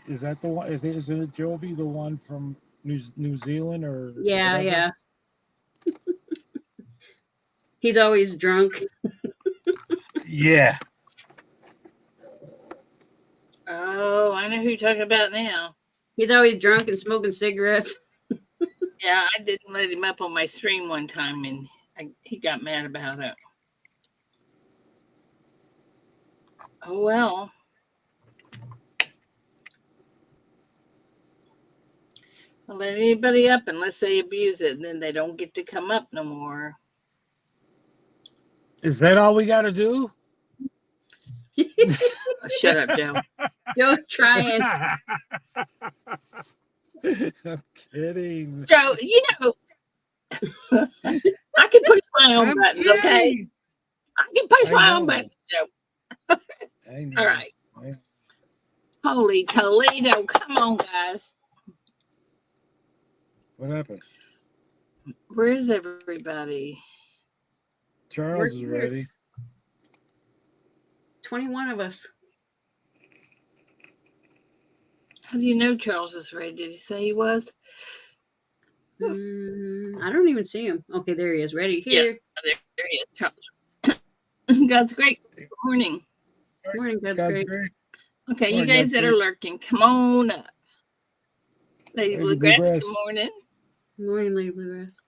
[SPEAKER 3] Is that the one? Isn't it Joby, the one from New Zealand or?
[SPEAKER 4] Yeah,
[SPEAKER 3] whatever?
[SPEAKER 4] yeah. He's always drunk.
[SPEAKER 3] Yeah.
[SPEAKER 1] Oh, I know who you're talking about now.
[SPEAKER 4] He's always drunk and smoking cigarettes.
[SPEAKER 1] Yeah, I didn't let him up on my stream one time, and he got mad about it. Oh, well. I'll let anybody up unless they abuse it, and then they don't get to come up no more.
[SPEAKER 3] Is that all we got to do?
[SPEAKER 1] Oh, shut up, Joe.
[SPEAKER 4] Joe's trying.
[SPEAKER 3] I'm kidding.
[SPEAKER 1] Joe, I can push my own buttons,
[SPEAKER 3] kidding.
[SPEAKER 1] okay? I can push my own
[SPEAKER 3] know.
[SPEAKER 1] buttons, Joe.
[SPEAKER 3] I know.
[SPEAKER 1] All right.
[SPEAKER 3] I-
[SPEAKER 1] Holy Toledo. Come on, guys.
[SPEAKER 3] What happened?
[SPEAKER 1] Where is everybody?
[SPEAKER 3] Charles is ready.
[SPEAKER 4] 21 of us.
[SPEAKER 1] How do you know Charles is ready? Did he say he was?
[SPEAKER 4] I don't even see him. Okay, there he is. Ready here.
[SPEAKER 1] Yeah, there he is, Charles. God's great. Good morning.
[SPEAKER 4] Morning, God's
[SPEAKER 3] God's
[SPEAKER 4] great.
[SPEAKER 3] great.
[SPEAKER 1] Okay,
[SPEAKER 3] Morning,
[SPEAKER 1] you guys
[SPEAKER 3] God's
[SPEAKER 1] that are
[SPEAKER 3] great.
[SPEAKER 1] lurking, come on up. Lady
[SPEAKER 3] Lady
[SPEAKER 1] Bluegrass,
[SPEAKER 3] Bluegrass.
[SPEAKER 1] good morning.
[SPEAKER 4] Morning, Lady Bluegrass.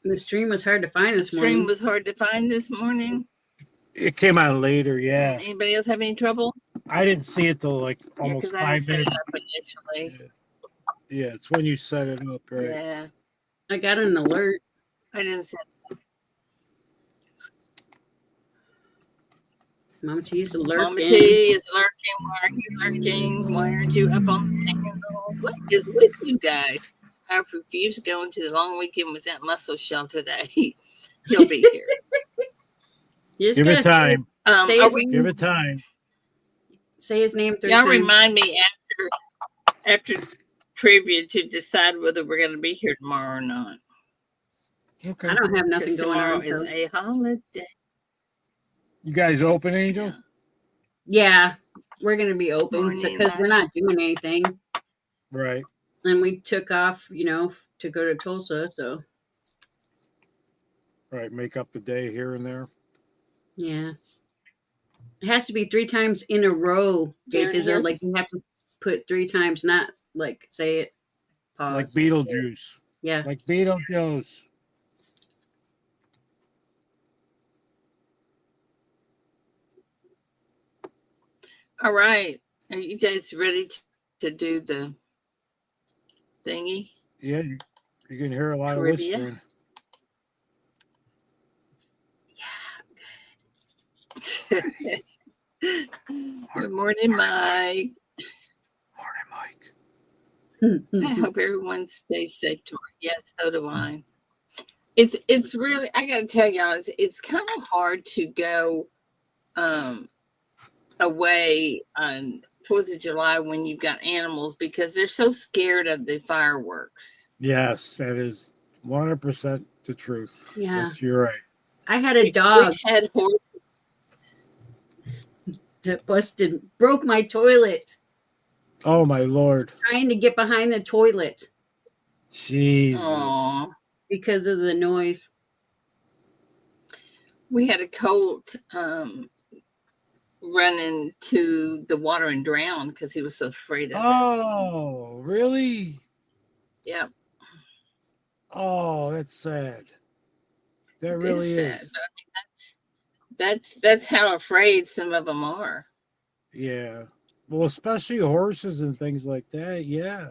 [SPEAKER 4] The stream was hard to find
[SPEAKER 1] The
[SPEAKER 4] this
[SPEAKER 1] stream
[SPEAKER 4] morning.
[SPEAKER 1] was hard to find this morning.
[SPEAKER 3] It came on later, yeah.
[SPEAKER 1] Anybody else have any trouble?
[SPEAKER 3] I didn't see it till like
[SPEAKER 1] Yeah,
[SPEAKER 3] almost
[SPEAKER 1] because I didn't
[SPEAKER 3] 5
[SPEAKER 1] set it
[SPEAKER 3] minutes.
[SPEAKER 1] up initially.
[SPEAKER 3] Yeah, it's when you set it up, right?
[SPEAKER 1] Yeah,
[SPEAKER 4] I got an alert.
[SPEAKER 1] I didn't set it up.
[SPEAKER 4] Mama T is lurking.
[SPEAKER 1] Mama T is lurking. Why are you lurking? Why aren't you up on the panel? What is with you guys? I refuse to go into the long weekend with that muscle shell today. He'll be here.
[SPEAKER 4] You just
[SPEAKER 3] Give it
[SPEAKER 4] gotta
[SPEAKER 3] time.
[SPEAKER 4] say
[SPEAKER 1] Are
[SPEAKER 4] his
[SPEAKER 1] we,
[SPEAKER 4] name.
[SPEAKER 3] Give it time.
[SPEAKER 4] Say his name 3
[SPEAKER 1] y'all
[SPEAKER 4] times.
[SPEAKER 1] remind me after trivia to decide whether we're going to be here tomorrow or not.
[SPEAKER 3] Okay.
[SPEAKER 4] I don't have nothing
[SPEAKER 1] Because
[SPEAKER 4] going
[SPEAKER 1] tomorrow
[SPEAKER 4] on.
[SPEAKER 1] is
[SPEAKER 4] so-
[SPEAKER 1] a holiday.
[SPEAKER 3] You guys open, Angel?
[SPEAKER 4] Yeah, we're gonna be open
[SPEAKER 1] Morning,
[SPEAKER 4] because we're not doing anything,
[SPEAKER 3] Right.
[SPEAKER 4] and we took off, to go to Tulsa. So
[SPEAKER 3] Right. Make up the day here and there.
[SPEAKER 4] yeah, it has to be 3 times in a row, Gates.
[SPEAKER 1] Here.
[SPEAKER 4] Or like you have to put 3 times, not like say it. Pause.
[SPEAKER 3] Like Beetlejuice.
[SPEAKER 4] Yeah.
[SPEAKER 3] Like Beetlejuice.
[SPEAKER 1] All right. Are you guys ready to do the thingy?
[SPEAKER 3] Yeah, you can hear a lot
[SPEAKER 1] Trivia.
[SPEAKER 3] of whispering.
[SPEAKER 1] Good morning, Mike.
[SPEAKER 3] Morning, Mike.
[SPEAKER 1] I hope everyone stays safe tomorrow. Yes, so do I. It's really, I gotta tell y'all, it's kind of hard to go away on 4th of July when you've got animals because they're so scared of the fireworks.
[SPEAKER 3] Yes, that is 100% the truth.
[SPEAKER 4] Yeah.
[SPEAKER 3] Yes, you're right.
[SPEAKER 4] I had a dog
[SPEAKER 1] We've had horses.
[SPEAKER 4] that broke my toilet
[SPEAKER 3] Oh, my Lord.
[SPEAKER 4] trying to get behind the toilet
[SPEAKER 3] Jesus.
[SPEAKER 1] Aw.
[SPEAKER 4] because of the noise.
[SPEAKER 1] We had a colt run into the water and drown because he was so afraid of it.
[SPEAKER 3] Oh, really?
[SPEAKER 1] Yeah,
[SPEAKER 3] Oh, that's sad. That
[SPEAKER 1] it
[SPEAKER 3] really
[SPEAKER 1] is
[SPEAKER 3] is.
[SPEAKER 1] sad. But I mean, that's how afraid some of them are.
[SPEAKER 3] Yeah. Well, especially horses and things like that. Yeah.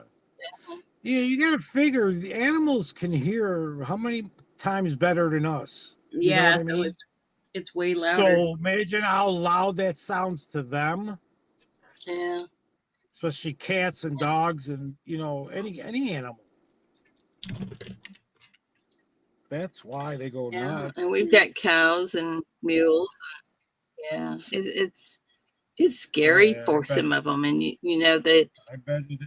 [SPEAKER 3] Yeah, you got to figure the animals can hear how many times better than us. You know
[SPEAKER 4] Yeah,
[SPEAKER 3] what I
[SPEAKER 4] so
[SPEAKER 3] mean?
[SPEAKER 4] it's way louder.
[SPEAKER 3] So imagine how loud that sounds to them,
[SPEAKER 1] Yeah.
[SPEAKER 3] especially cats and dogs and any animal. That's why they go
[SPEAKER 1] Yeah,
[SPEAKER 3] nuts.
[SPEAKER 1] and we've got cows and mules. Yeah, it's scary
[SPEAKER 3] yeah, I
[SPEAKER 1] for
[SPEAKER 3] bet.
[SPEAKER 1] some of them, and
[SPEAKER 3] I bet it is.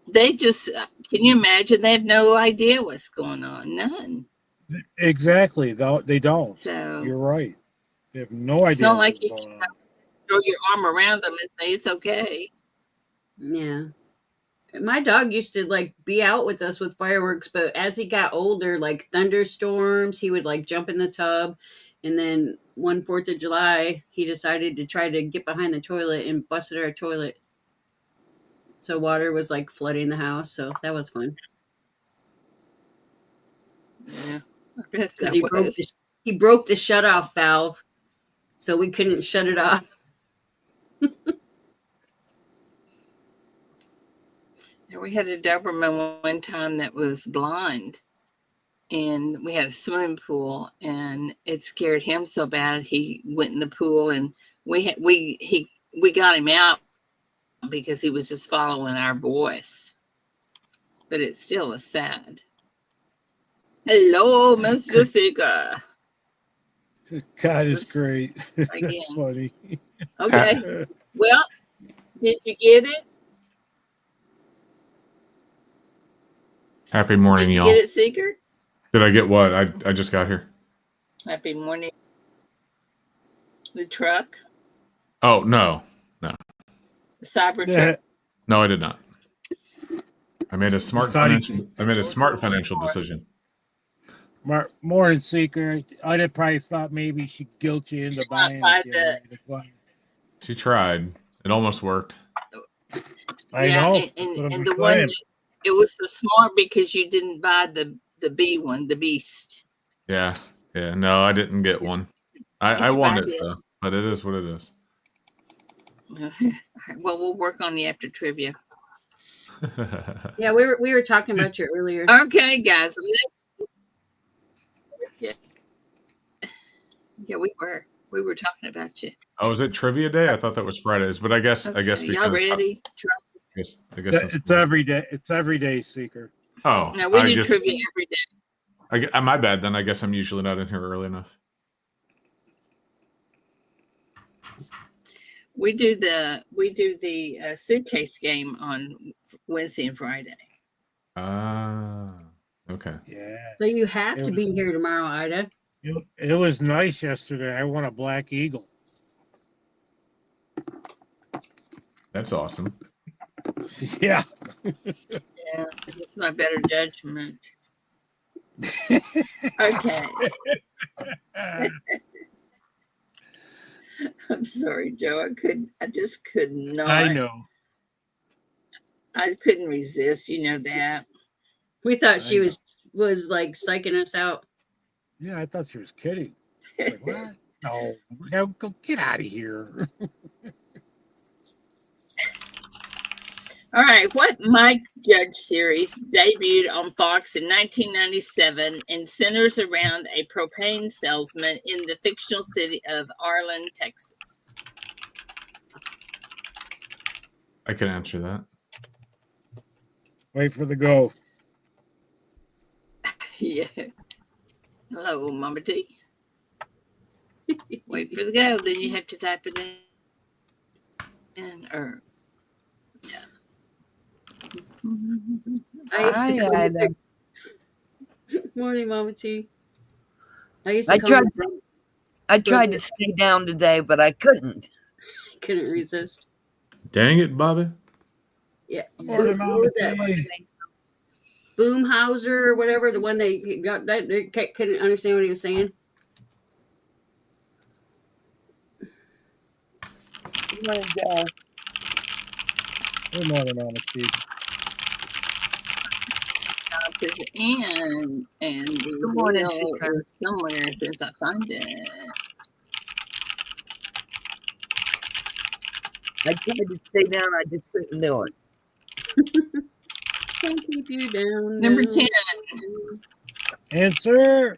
[SPEAKER 1] they just can you imagine? They have no idea what's going on, none.
[SPEAKER 3] Exactly. They don't.
[SPEAKER 1] So
[SPEAKER 3] You're right. They have no
[SPEAKER 1] it's
[SPEAKER 3] idea
[SPEAKER 1] not like
[SPEAKER 3] what's
[SPEAKER 1] you
[SPEAKER 3] going
[SPEAKER 1] can
[SPEAKER 3] on.
[SPEAKER 1] throw your arm around them and say it's okay.
[SPEAKER 4] Yeah. My dog used to like be out with us with fireworks, but as he got older, like thunderstorms, he would like jump in the tub And then one 4th of July, he decided to try to get behind the toilet and busted our toilet. So water was like flooding the house. So that was fun.
[SPEAKER 1] Yeah. I guess
[SPEAKER 4] Because
[SPEAKER 1] that
[SPEAKER 4] he broke the shutoff valve, so we couldn't shut it off.
[SPEAKER 1] Yeah, we had a Doberman one time that was blind, and we had a swimming pool, and it scared him so bad he went in the pool, and we got him out because he was just following our voice. But it still was sad. Hello, Miss Jessica.
[SPEAKER 3] God is
[SPEAKER 1] Oops,
[SPEAKER 3] great. That's
[SPEAKER 1] again.
[SPEAKER 3] funny.
[SPEAKER 1] Okay. Well, did you get it?
[SPEAKER 5] Happy morning,
[SPEAKER 1] Did you
[SPEAKER 5] y'all.
[SPEAKER 1] get it, Seeker?
[SPEAKER 5] Did I get what? I just got here.
[SPEAKER 1] Happy morning. The truck,
[SPEAKER 5] Oh, no.
[SPEAKER 1] the Cybertruck.
[SPEAKER 5] No, I did not. I made a smart
[SPEAKER 3] thought he-
[SPEAKER 5] financial decision.
[SPEAKER 3] Morning, Seeker. I'd probably thought maybe she'd guilt you into buying
[SPEAKER 1] buy
[SPEAKER 3] it.
[SPEAKER 5] She tried. It almost worked.
[SPEAKER 3] I know.
[SPEAKER 1] And the one that, it was the smart because you didn't buy the B one, the Beast.
[SPEAKER 5] Yeah. Yeah. No, I didn't get one. I want it though, but it is what it is.
[SPEAKER 1] Well, we'll work on the after trivia.
[SPEAKER 4] Yeah, we were talking about you earlier.
[SPEAKER 1] Okay, guys. Yeah, we were talking about you.
[SPEAKER 5] Oh, is it trivia day? I thought that was Fridays, but I guess because
[SPEAKER 1] y'all ready?
[SPEAKER 5] I guess
[SPEAKER 3] it's every day. It's every day, Seeker.
[SPEAKER 5] Oh,
[SPEAKER 1] no, we do trivia every day.
[SPEAKER 5] My bad then. I guess I'm usually not in here early enough.
[SPEAKER 1] We do the suitcase game on Wednesday and Friday.
[SPEAKER 5] Ah, okay.
[SPEAKER 3] Yeah.
[SPEAKER 4] So you have to be here tomorrow, Ida.
[SPEAKER 3] It was nice yesterday. I won a Black Eagle.
[SPEAKER 5] That's awesome.
[SPEAKER 3] Yeah.
[SPEAKER 1] Yeah, it's my better judgment. Okay. I'm sorry, Joe. I just could not.
[SPEAKER 3] I know.
[SPEAKER 1] I couldn't resist. You know that.
[SPEAKER 4] We thought she was like psyching us out.
[SPEAKER 3] Yeah, I thought she was kidding. Like, what? No, go get out of here.
[SPEAKER 1] All right. What Mike Judge series debuted on Fox in 1997 and centers around a propane salesman in the fictional city of Arlen, Texas?
[SPEAKER 5] I can answer that.
[SPEAKER 3] Wait for the go.
[SPEAKER 1] Yeah. Hello, Mama T. Wait for the go. Then you have to type it in. Or yeah.
[SPEAKER 4] Morning, Mama T. I
[SPEAKER 6] tried to stay down today, but I couldn't.
[SPEAKER 4] Couldn't resist.
[SPEAKER 5] Dang it, Bobby.
[SPEAKER 4] Yeah.
[SPEAKER 3] Morning, Mama T.
[SPEAKER 4] Boomhauser or whatever, the one they got that they couldn't understand what he was saying.
[SPEAKER 6] Good morning, Joe.
[SPEAKER 3] Good morning, Mama T.
[SPEAKER 1] And the
[SPEAKER 6] Good morning,
[SPEAKER 1] wheel
[SPEAKER 6] Seeker.
[SPEAKER 1] is somewhere since I find it.
[SPEAKER 6] I tried to stay down. I just couldn't do it.
[SPEAKER 4] Can't keep you down.
[SPEAKER 1] Number 10.
[SPEAKER 3] Answer.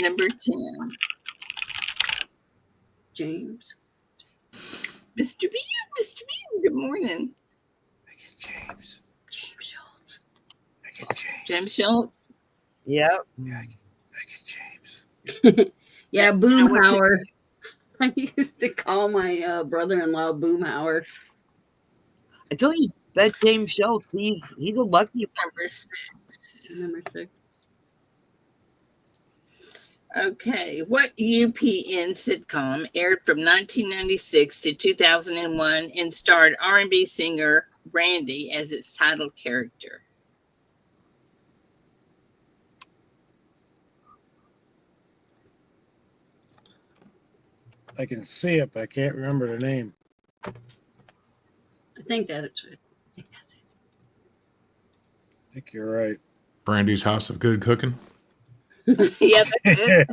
[SPEAKER 1] Number 10.
[SPEAKER 4] James.
[SPEAKER 1] Mr. B. Mr. B. Good morning.
[SPEAKER 3] I get James.
[SPEAKER 4] James Schultz.
[SPEAKER 3] I get James.
[SPEAKER 1] James Schultz.
[SPEAKER 6] Yep.
[SPEAKER 3] Yeah, I get James.
[SPEAKER 4] Yeah, Boomhauer. I used to call my brother-in-law Boomhauer.
[SPEAKER 6] I told you that James Schultz. He's a lucky.
[SPEAKER 1] Number 6.
[SPEAKER 4] Number 6.
[SPEAKER 1] Okay. What UPN sitcom aired from 1996 to 2001 and starred R&B singer Brandy as its title character?
[SPEAKER 3] I can see it, but I can't remember the name.
[SPEAKER 4] I think that's it.
[SPEAKER 3] I think you're right.
[SPEAKER 5] Brandy's House of Good Cooking.
[SPEAKER 1] Yeah, that's it.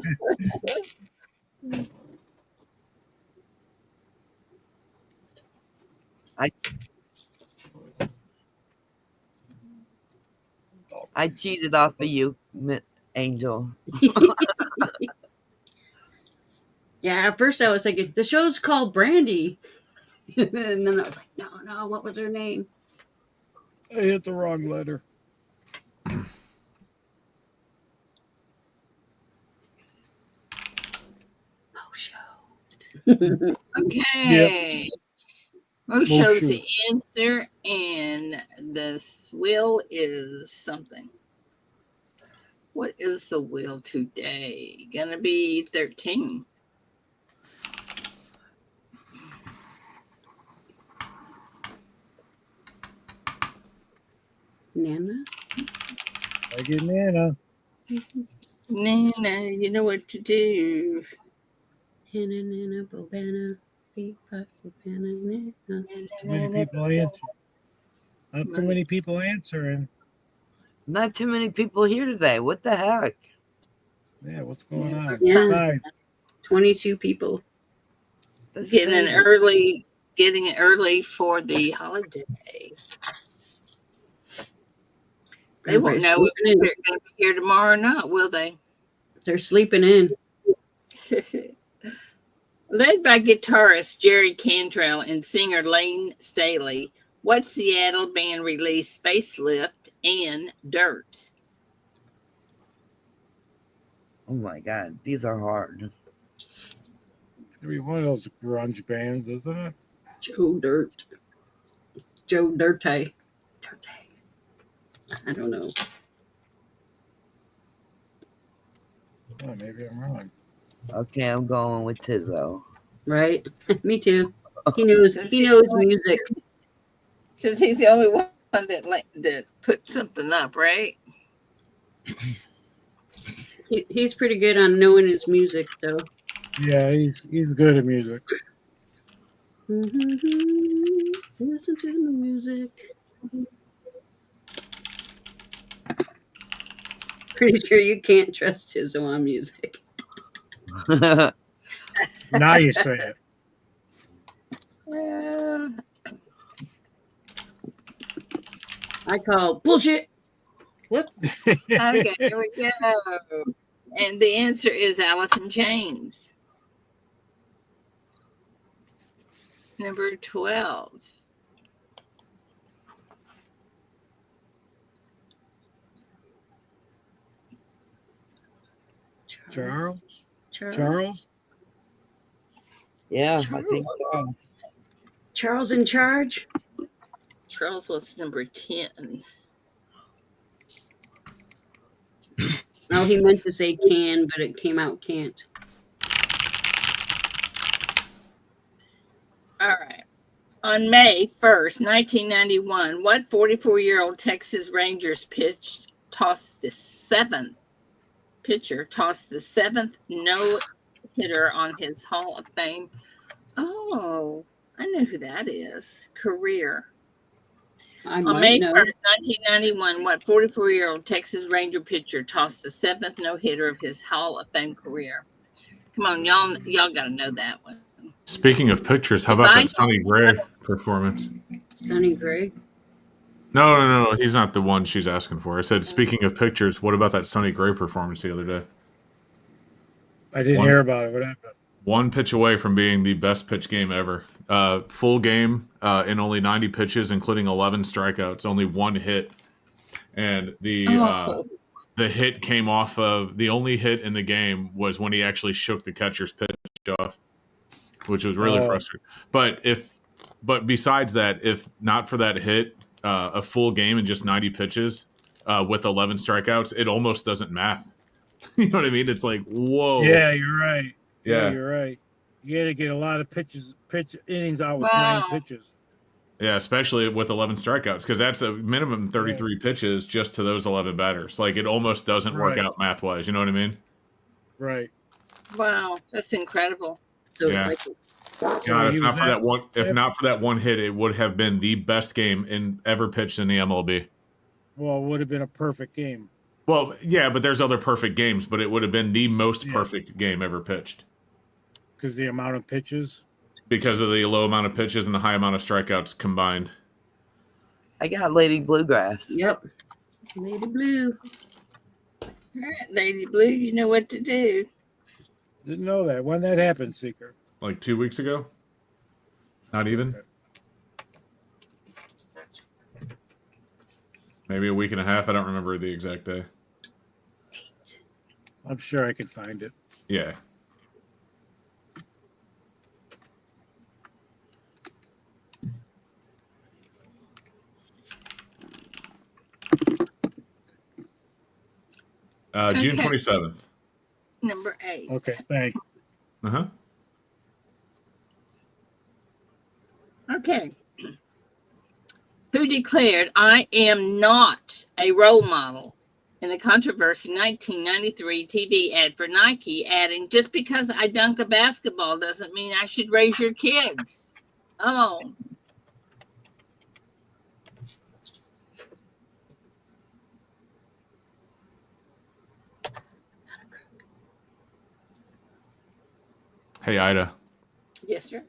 [SPEAKER 6] I cheated off of you, Angel.
[SPEAKER 4] Yeah, at first I was thinking the show's called Brandy, and then I was like, no, what was her name?
[SPEAKER 3] I hit the wrong letter.
[SPEAKER 4] Oh, show.
[SPEAKER 1] Okay. Most
[SPEAKER 3] Most
[SPEAKER 1] shows the
[SPEAKER 3] shows.
[SPEAKER 1] answer, and this wheel is something. What is the wheel today? Gonna be 13.
[SPEAKER 4] Nana.
[SPEAKER 3] I get Nana.
[SPEAKER 1] Nana, you know what to do.
[SPEAKER 4] Nana, Bobana, feet, pot, Bobana, Nana.
[SPEAKER 3] Too many people answer. Not too many people answering.
[SPEAKER 6] Not too many people here today. What the heck?
[SPEAKER 3] Yeah, what's going on?
[SPEAKER 4] Yeah.
[SPEAKER 3] 5.
[SPEAKER 4] 22 people.
[SPEAKER 6] That's
[SPEAKER 1] Getting
[SPEAKER 6] crazy.
[SPEAKER 1] it early for the holiday. They won't know if they're going to be here tomorrow or not, will they?
[SPEAKER 4] They're sleeping in.
[SPEAKER 1] Led by guitarist Jerry Cantrell and singer Lane Staley, what Seattle band released Facelift and Dirt?
[SPEAKER 6] Oh my God, these are hard.
[SPEAKER 3] It's gonna be one of those grunge bands, isn't it?
[SPEAKER 4] Joe Dirt. Joe Dirte. I don't know.
[SPEAKER 3] Oh, maybe I'm wrong.
[SPEAKER 6] Okay, I'm going with Tizzo.
[SPEAKER 4] Right? Me too. He knows music.
[SPEAKER 1] Since he's the only one that put something up, right?
[SPEAKER 4] He's pretty good on knowing his music, though.
[SPEAKER 3] Yeah, he's good at music.
[SPEAKER 4] Listen to the music. Pretty sure you can't trust Tizzo on music.
[SPEAKER 3] Now you say it.
[SPEAKER 4] I call bullshit. Whoop.
[SPEAKER 1] Okay, here we go. And the answer is Alice in Chains. Number 12.
[SPEAKER 3] Charles?
[SPEAKER 6] Yeah, I think so.
[SPEAKER 4] Charles in charge?
[SPEAKER 1] Charles was number 10.
[SPEAKER 4] No, he meant to say can, but it came out can't.
[SPEAKER 1] All right. On May 1st, 1991, what 44-year-old Texas Rangers pitcher tossed the seventh no-hitter on his Hall of Fame? Oh, I know who that is. Career. On May 1st, 1991, what 44-year-old Texas Ranger pitcher tossed the seventh no-hitter of his Hall of Fame career? Come on, y'all got to know that one.
[SPEAKER 5] Speaking of pictures, how about that Sonny Gray performance?
[SPEAKER 4] Sonny Gray?
[SPEAKER 5] No. He's not the one she's asking for. I said, speaking of pictures, what about that Sonny Gray performance the other day?
[SPEAKER 3] I didn't hear about it. What happened?
[SPEAKER 5] One pitch away from being the best pitch game ever. Full game in only 90 pitches, including 11 strikeouts, only one hit. And the hit came off of the only hit in the game was when he actually shook the catcher's pitch off, which was really frustrating. But besides that, if not for that hit, a full game in just 90 pitches with 11 strikeouts, it almost doesn't math. You know what I mean? It's like, whoa.
[SPEAKER 3] Yeah, you're right.
[SPEAKER 5] Yeah,
[SPEAKER 3] you're right. You got to get a lot of pitch innings out with 9 pitches.
[SPEAKER 5] Yeah, especially with 11 strikeouts, because that's a minimum 33 pitches just to those 11 batters. Like, it almost doesn't work out math-wise. You know what I mean?
[SPEAKER 3] Right.
[SPEAKER 1] Wow, that's incredible.
[SPEAKER 4] So
[SPEAKER 5] Yeah.
[SPEAKER 4] it's like,
[SPEAKER 5] God,
[SPEAKER 3] he
[SPEAKER 5] if
[SPEAKER 3] was
[SPEAKER 5] not for that one hit, it would have been the best game ever pitched in the MLB.
[SPEAKER 3] Well, it would have been a perfect game.
[SPEAKER 5] Well, yeah, but there's other perfect games, but it would have been the most
[SPEAKER 3] Yeah.
[SPEAKER 5] perfect game ever pitched
[SPEAKER 3] Because the amount of pitches.
[SPEAKER 5] because of the low amount of pitches and the high amount of strikeouts combined.
[SPEAKER 6] I got Lady Bluegrass.
[SPEAKER 4] yep. Lady Blue.
[SPEAKER 1] All right, Lady Blue, you know what to do.
[SPEAKER 3] Didn't know that. When that happened, Seeker?
[SPEAKER 5] Like 2 weeks ago? Not even?
[SPEAKER 3] Okay.
[SPEAKER 5] Maybe a week and a half. I don't remember the exact day.
[SPEAKER 4] 8.
[SPEAKER 3] I'm sure I can find it.
[SPEAKER 5] Yeah. June
[SPEAKER 1] Okay.
[SPEAKER 5] 27th.
[SPEAKER 1] Number 8.
[SPEAKER 3] Okay, thanks.
[SPEAKER 5] Uh-huh.
[SPEAKER 1] Okay. Who declared, "I am not a role model" in the controversial 1993 TV ad for Nike, adding, "Just because I dunk a basketball doesn't mean I should raise your kids." Oh,
[SPEAKER 5] Hey, Ida.
[SPEAKER 1] yes, sir.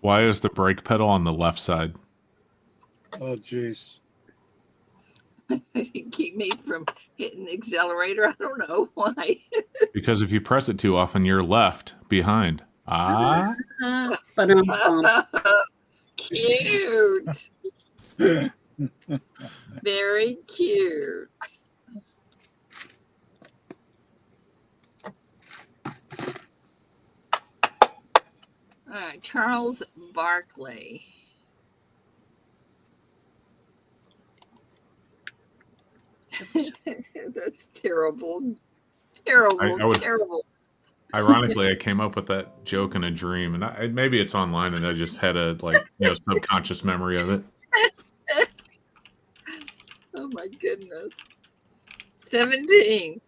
[SPEAKER 5] Why is the brake pedal on the left side?
[SPEAKER 3] Oh, jeez.
[SPEAKER 1] Keep me from hitting the accelerator. I don't know why.
[SPEAKER 5] Because if you press it too often, you're left behind. Ah.
[SPEAKER 4] But
[SPEAKER 1] Cute. Very cute. All right, Charles Barkley. That's terrible. Terrible.
[SPEAKER 5] Ironically, I came up with that joke in a dream, and maybe it's online, and I just had a subconscious memory of it.
[SPEAKER 1] Oh my goodness. 17.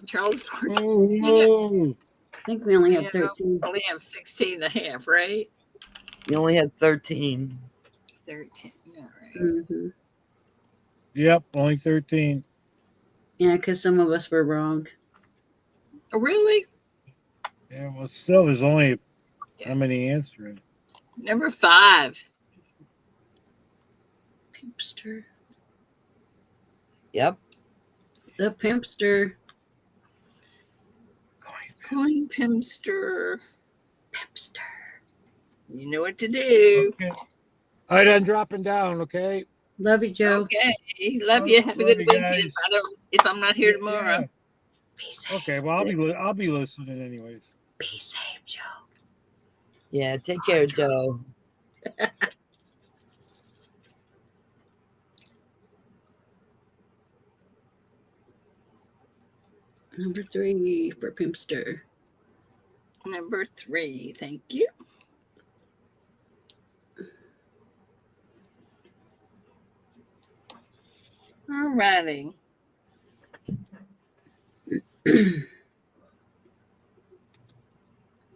[SPEAKER 1] Charles Barkley.
[SPEAKER 3] Oh, no.
[SPEAKER 4] I think we only have
[SPEAKER 1] Yeah,
[SPEAKER 4] 13.
[SPEAKER 1] only have 16 and a half, right?
[SPEAKER 6] You only had 13.
[SPEAKER 1] 13. All right.
[SPEAKER 4] Mm-hmm.
[SPEAKER 3] Yep, only 13.
[SPEAKER 4] Yeah, because some of us were wrong.
[SPEAKER 1] Oh, really?
[SPEAKER 3] Yeah, well, still, there's only how many answering?
[SPEAKER 1] Number 5.
[SPEAKER 4] Pimpster.
[SPEAKER 6] Yep.
[SPEAKER 4] The Pimpster.
[SPEAKER 1] Coin Pimpster.
[SPEAKER 4] Pimpster.
[SPEAKER 1] You know what to do.
[SPEAKER 3] Okay. All right, I'm dropping down, okay?
[SPEAKER 4] Love you, Joe.
[SPEAKER 1] Okay. Love you. Have a
[SPEAKER 3] Love
[SPEAKER 1] good
[SPEAKER 3] you
[SPEAKER 1] weekend.
[SPEAKER 3] guys.
[SPEAKER 1] If I'm not here tomorrow.
[SPEAKER 3] Yeah.
[SPEAKER 4] Be safe.
[SPEAKER 3] Okay, well, I'll be listening anyways.
[SPEAKER 4] Be safe, Joe.
[SPEAKER 6] Yeah, take care, Joe.
[SPEAKER 4] Number 3 for Pimpster.
[SPEAKER 1] Number 3. Thank you. All righty.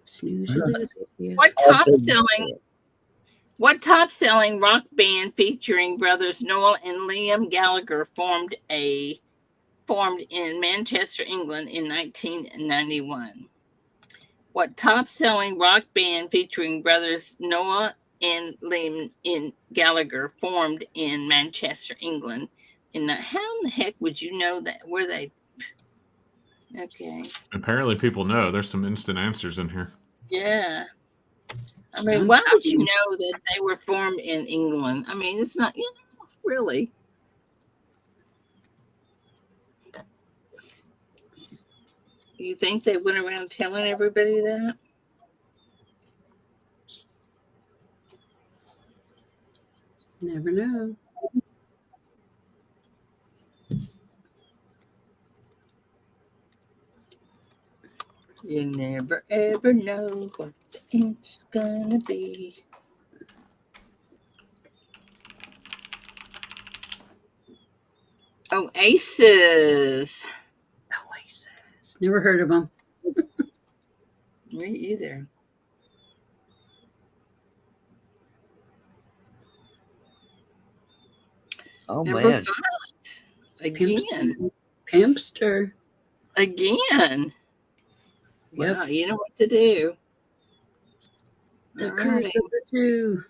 [SPEAKER 4] Snooze, you lose it. Yeah.
[SPEAKER 1] What top-selling rock band featuring brothers Noel and Liam Gallagher formed in Manchester, England in 1991? What top-selling rock band featuring brothers Noel and Liam Gallagher formed in Manchester, England? How in the heck would you know that? Were they? Okay.
[SPEAKER 5] Apparently, people know. There's some instant answers in here.
[SPEAKER 1] Yeah. I mean, why would you know that they were formed in England? I mean, it's not, really. You think they went around telling everybody that?
[SPEAKER 4] Never know.
[SPEAKER 1] You never ever know what the answer's gonna be. Oasis.
[SPEAKER 4] Oasis. Never heard of them.
[SPEAKER 1] Me either.
[SPEAKER 6] Oh
[SPEAKER 1] Number
[SPEAKER 6] man.
[SPEAKER 1] 5. Again.
[SPEAKER 4] Pimpster.
[SPEAKER 1] Again.
[SPEAKER 4] Yep.
[SPEAKER 1] Wow, you know what to do.
[SPEAKER 4] The
[SPEAKER 1] Alrighty.
[SPEAKER 4] curse of the two.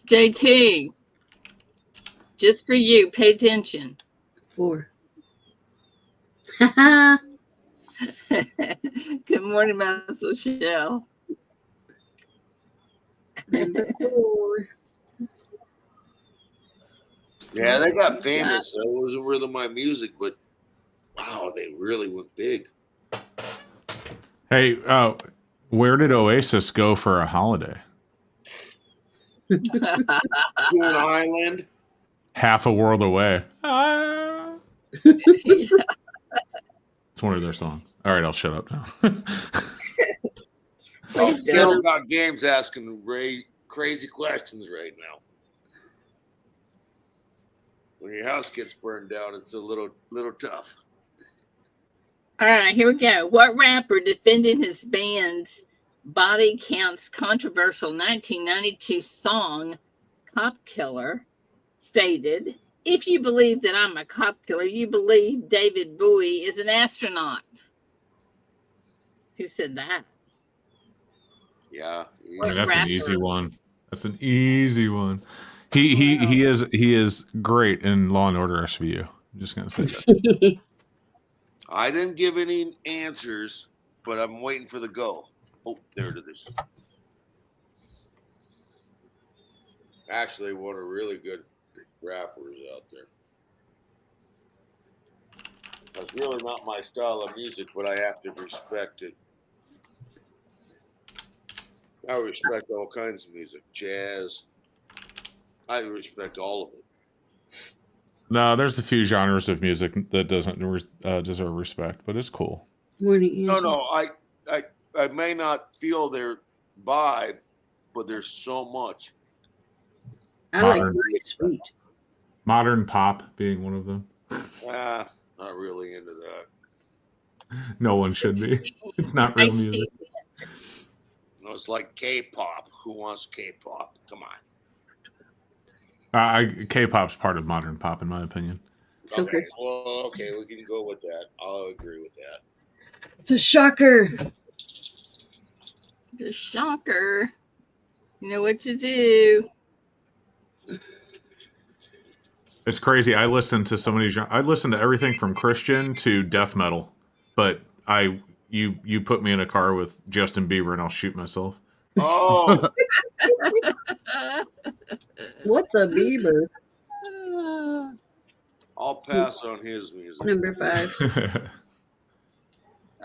[SPEAKER 1] JT, just for you, pay attention.
[SPEAKER 4] 4.
[SPEAKER 1] Good morning, Master Shell.
[SPEAKER 4] Number 4.
[SPEAKER 7] Yeah, they got famous. So it wasn't really my music, but wow, they really went big.
[SPEAKER 5] Hey, where did Oasis go for a holiday?
[SPEAKER 7] To an island.
[SPEAKER 5] Half a world away.
[SPEAKER 1] Yeah.
[SPEAKER 5] It's one of their songs. All right, I'll shut up now.
[SPEAKER 7] Oh, Phil got games asking Ray crazy questions right now. When your house gets burned down, it's a little tough.
[SPEAKER 1] All right, here we go. What rapper defended his band's Body Count's controversial 1992 song, Cop Killer, stated, "If you believe that I'm a cop killer, you believe David Bowie is an astronaut." Who said that?
[SPEAKER 7] Yeah.
[SPEAKER 5] I mean, that's an easy one. That's an easy one. He is great in Law and Order SVU. I'm just gonna say that.
[SPEAKER 7] I didn't give any answers, but I'm waiting for the go. Oh, there it is. Actually, one of really good rappers out there. That's really not my style of music, but I have to respect it. I respect all kinds of music, jazz. I respect all of it.
[SPEAKER 5] No, there's a few genres of music that doesn't deserve respect, but it's cool.
[SPEAKER 7] No, I may not feel their vibe, but there's so much.
[SPEAKER 4] I like very sweet.
[SPEAKER 5] Modern pop being one of them.
[SPEAKER 7] Not really into that.
[SPEAKER 5] No one should be. It's not real music.
[SPEAKER 7] No, it's like K-pop. Who wants K-pop? Come on.
[SPEAKER 5] K-pop's part of modern pop, in my opinion.
[SPEAKER 7] Okay, well, okay, we can go with that. I'll agree with that.
[SPEAKER 4] The shocker.
[SPEAKER 1] The shocker. You know what to do.
[SPEAKER 5] It's crazy. I listen to so many. I listen to everything from Christian to death metal, but you put me in a car with Justin Bieber and I'll shoot myself.
[SPEAKER 7] Oh,
[SPEAKER 4] What's a Bieber?
[SPEAKER 7] I'll pass on his music.
[SPEAKER 4] Number 5.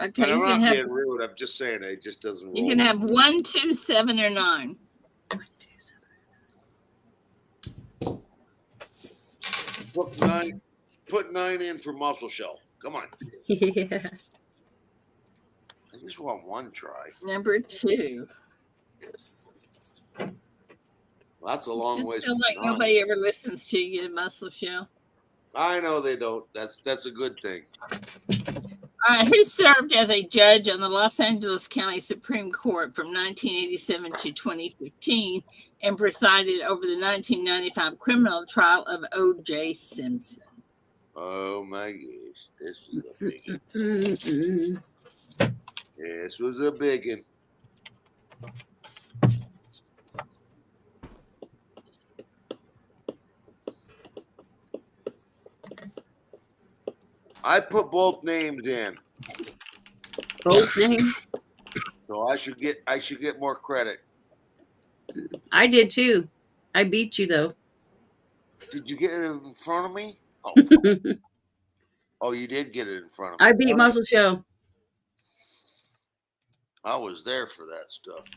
[SPEAKER 1] Okay,
[SPEAKER 7] And I'm
[SPEAKER 1] you
[SPEAKER 7] not
[SPEAKER 1] can have.
[SPEAKER 7] being rude. I'm just saying it just doesn't roll.
[SPEAKER 1] You can have 1, 2, 7, or 9.
[SPEAKER 7] Put 9 in for Muscle Shell. Come on.
[SPEAKER 4] Yeah.
[SPEAKER 7] I just want one try.
[SPEAKER 1] Number 2.
[SPEAKER 7] Well, that's a long
[SPEAKER 1] Just
[SPEAKER 7] way.
[SPEAKER 1] feel like nobody ever listens to you, Muscle Shell.
[SPEAKER 7] I know they don't. That's a good thing.
[SPEAKER 1] All right, who served as a judge on the Los Angeles County Supreme Court from 1987 to 2015 and presided over the 1995 criminal trial of O.J. Simpson?
[SPEAKER 7] Oh my gosh, this was a big one. This was a big one. I put both names in.
[SPEAKER 4] Both names?
[SPEAKER 7] So I should get more credit.
[SPEAKER 4] I did too. I beat you though.
[SPEAKER 7] Did you get it in front of me? Oh, oh, you did get it in front of me.
[SPEAKER 4] I beat Muscle Show.
[SPEAKER 7] I was there for that stuff.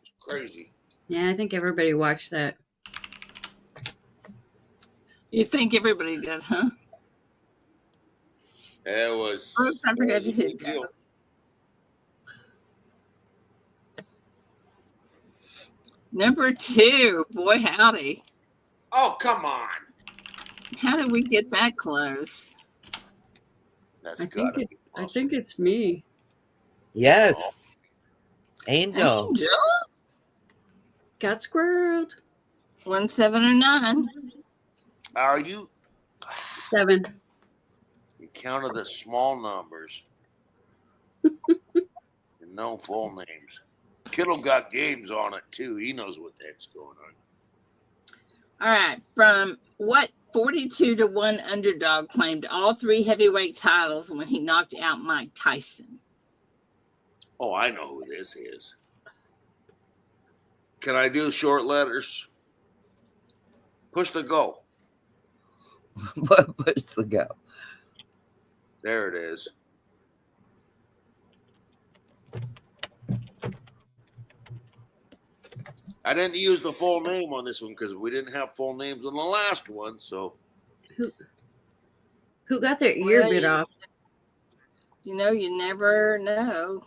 [SPEAKER 7] It's crazy.
[SPEAKER 4] Yeah, I think everybody watched that.
[SPEAKER 1] You think everybody did, huh?
[SPEAKER 7] It was.
[SPEAKER 1] Oops, I forgot to hit go. Number 2, boy howdy.
[SPEAKER 7] Oh, come on.
[SPEAKER 1] How did we get that close?
[SPEAKER 7] That's
[SPEAKER 4] I
[SPEAKER 7] gotta be
[SPEAKER 4] think it's me.
[SPEAKER 6] Yes. Angel.
[SPEAKER 1] Angel?
[SPEAKER 4] Got squirreled.
[SPEAKER 1] 1, 7, or 9.
[SPEAKER 7] Are you?
[SPEAKER 4] 7.
[SPEAKER 7] You counted the small numbers and no full names. Kittle got games on it too. He knows what the heck's going on.
[SPEAKER 1] All right. From what 42 to 1 underdog claimed all 3 heavyweight titles when he knocked out Mike Tyson?
[SPEAKER 7] Oh, I know who this is. Can I do short letters? Push the go.
[SPEAKER 6] Push the go.
[SPEAKER 7] There it is. I didn't use the full name on this one because we didn't have full names on the last one. So
[SPEAKER 4] Who got their ear
[SPEAKER 1] Well,
[SPEAKER 4] bit off?
[SPEAKER 1] You know, you never know.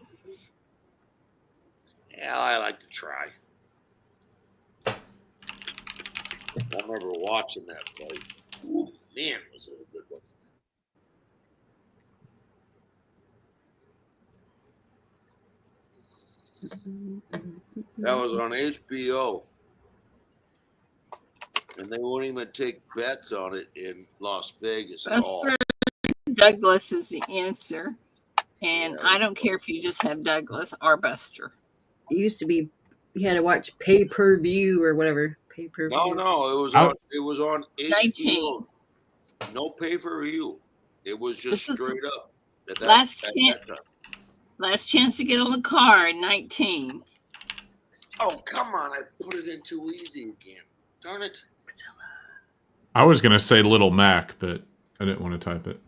[SPEAKER 7] yeah, I like to try. I remember watching that fight. Man, was it a good one. That was on HBO. And they won't even take bets on it in Las Vegas at all.
[SPEAKER 1] Buster Douglas is the answer. And
[SPEAKER 7] Yeah.
[SPEAKER 1] I don't care if you just have Douglas or Buster.
[SPEAKER 4] It used to be you had to watch pay-per-view or whatever. Pay-per-view.
[SPEAKER 7] No, it was on HBO.
[SPEAKER 1] 19.
[SPEAKER 7] No pay per view. It was just
[SPEAKER 1] This is
[SPEAKER 7] straight up. At that-
[SPEAKER 1] last
[SPEAKER 7] at
[SPEAKER 1] chance.
[SPEAKER 7] that time.
[SPEAKER 1] Last chance to get on the card, 19.
[SPEAKER 7] Oh, come on. I put it in too easy again. Darn it.
[SPEAKER 5] I was going to say Little Mac, but I didn't want to type it.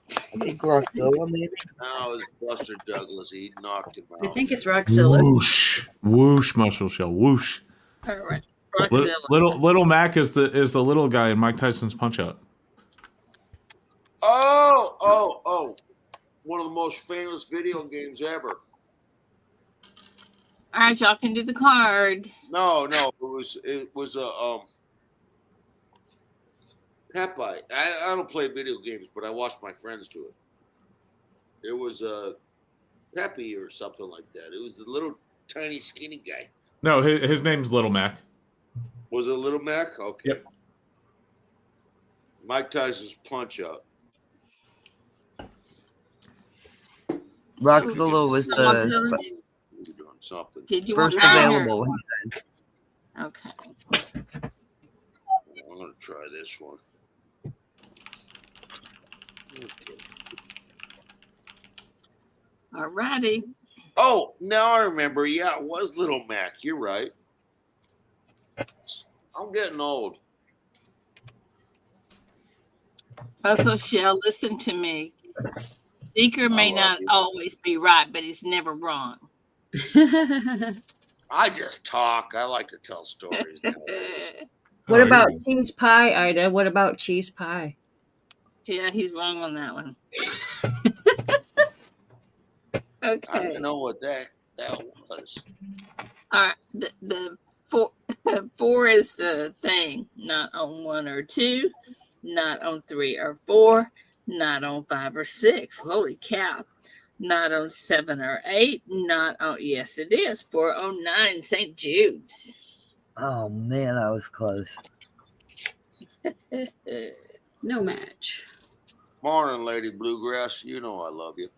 [SPEAKER 6] I think Roxella, maybe.
[SPEAKER 7] No, it was Buster Douglas. He knocked him
[SPEAKER 4] I
[SPEAKER 7] out.
[SPEAKER 4] think it's Roxilla.
[SPEAKER 5] Whoosh. Whoosh, muscle shell. Whoosh.
[SPEAKER 1] All right.
[SPEAKER 5] Li-
[SPEAKER 1] Roxilla.
[SPEAKER 5] Little Mac is the little guy in Mike Tyson's Punch Out.
[SPEAKER 7] Oh. One of the most famous video games ever.
[SPEAKER 1] All right, y'all can do the card.
[SPEAKER 7] No, it was a Popeye. I don't play video games, but I watched my friends do it. It was a Peppy or something like that. It was the little tiny skinny guy.
[SPEAKER 5] No, his name's Little Mac.
[SPEAKER 7] Was it Little Mac? Okay.
[SPEAKER 5] Yep.
[SPEAKER 7] Mike Tyson's Punch Out.
[SPEAKER 6] Roxella was the
[SPEAKER 1] Roxilla,
[SPEAKER 7] You're doing something.
[SPEAKER 1] did you
[SPEAKER 6] first
[SPEAKER 1] want mine or-
[SPEAKER 6] available.
[SPEAKER 1] Okay.
[SPEAKER 7] I'm gonna try this one. Okay.
[SPEAKER 1] All righty.
[SPEAKER 7] Oh, now I remember. Yeah, it was Little Mac. You're right. I'm getting old.
[SPEAKER 1] Also, Shell, listen to me. Seeker may not always be right, but he's never wrong.
[SPEAKER 7] I just talk. I like to tell stories.
[SPEAKER 4] What
[SPEAKER 5] Oh,
[SPEAKER 4] about
[SPEAKER 5] you're-
[SPEAKER 4] cheese pie, Ida? What about cheese pie?
[SPEAKER 1] Yeah, he's wrong on that one.
[SPEAKER 7] I
[SPEAKER 1] Okay.
[SPEAKER 7] don't know what that was.
[SPEAKER 1] All right. The four is the thing. Not on 1 or 2, not on 3 or 4, not on 5 or 6. Holy cow. Not on 7 or 8, not on, yes, it is, 409 St. Jude's.
[SPEAKER 6] Oh man, I was close.
[SPEAKER 4] No match.
[SPEAKER 7] Morning, Lady Bluegrass. You know I love you.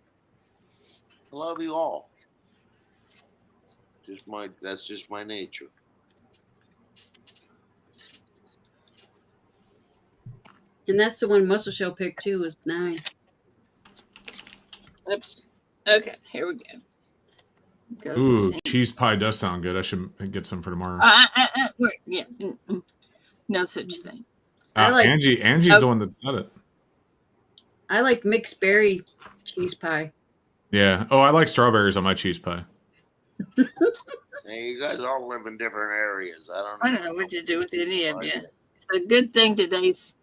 [SPEAKER 7] I love you all. That's just my nature.
[SPEAKER 4] And that's the one Muscle Show picked too, was 9.
[SPEAKER 1] Oops. Okay, here we go. Go
[SPEAKER 5] Ooh,
[SPEAKER 1] see.
[SPEAKER 5] cheese pie does sound good. I should get some for tomorrow.
[SPEAKER 1] Yeah, no such thing.
[SPEAKER 4] I like-
[SPEAKER 5] Angie's the one that said it.
[SPEAKER 4] I like mixed berry cheese pie.
[SPEAKER 5] Yeah. Oh, I like strawberries on my cheese pie.
[SPEAKER 7] Hey, you guys all live in different areas.
[SPEAKER 1] I don't know what to do with any of you. It's a good thing today's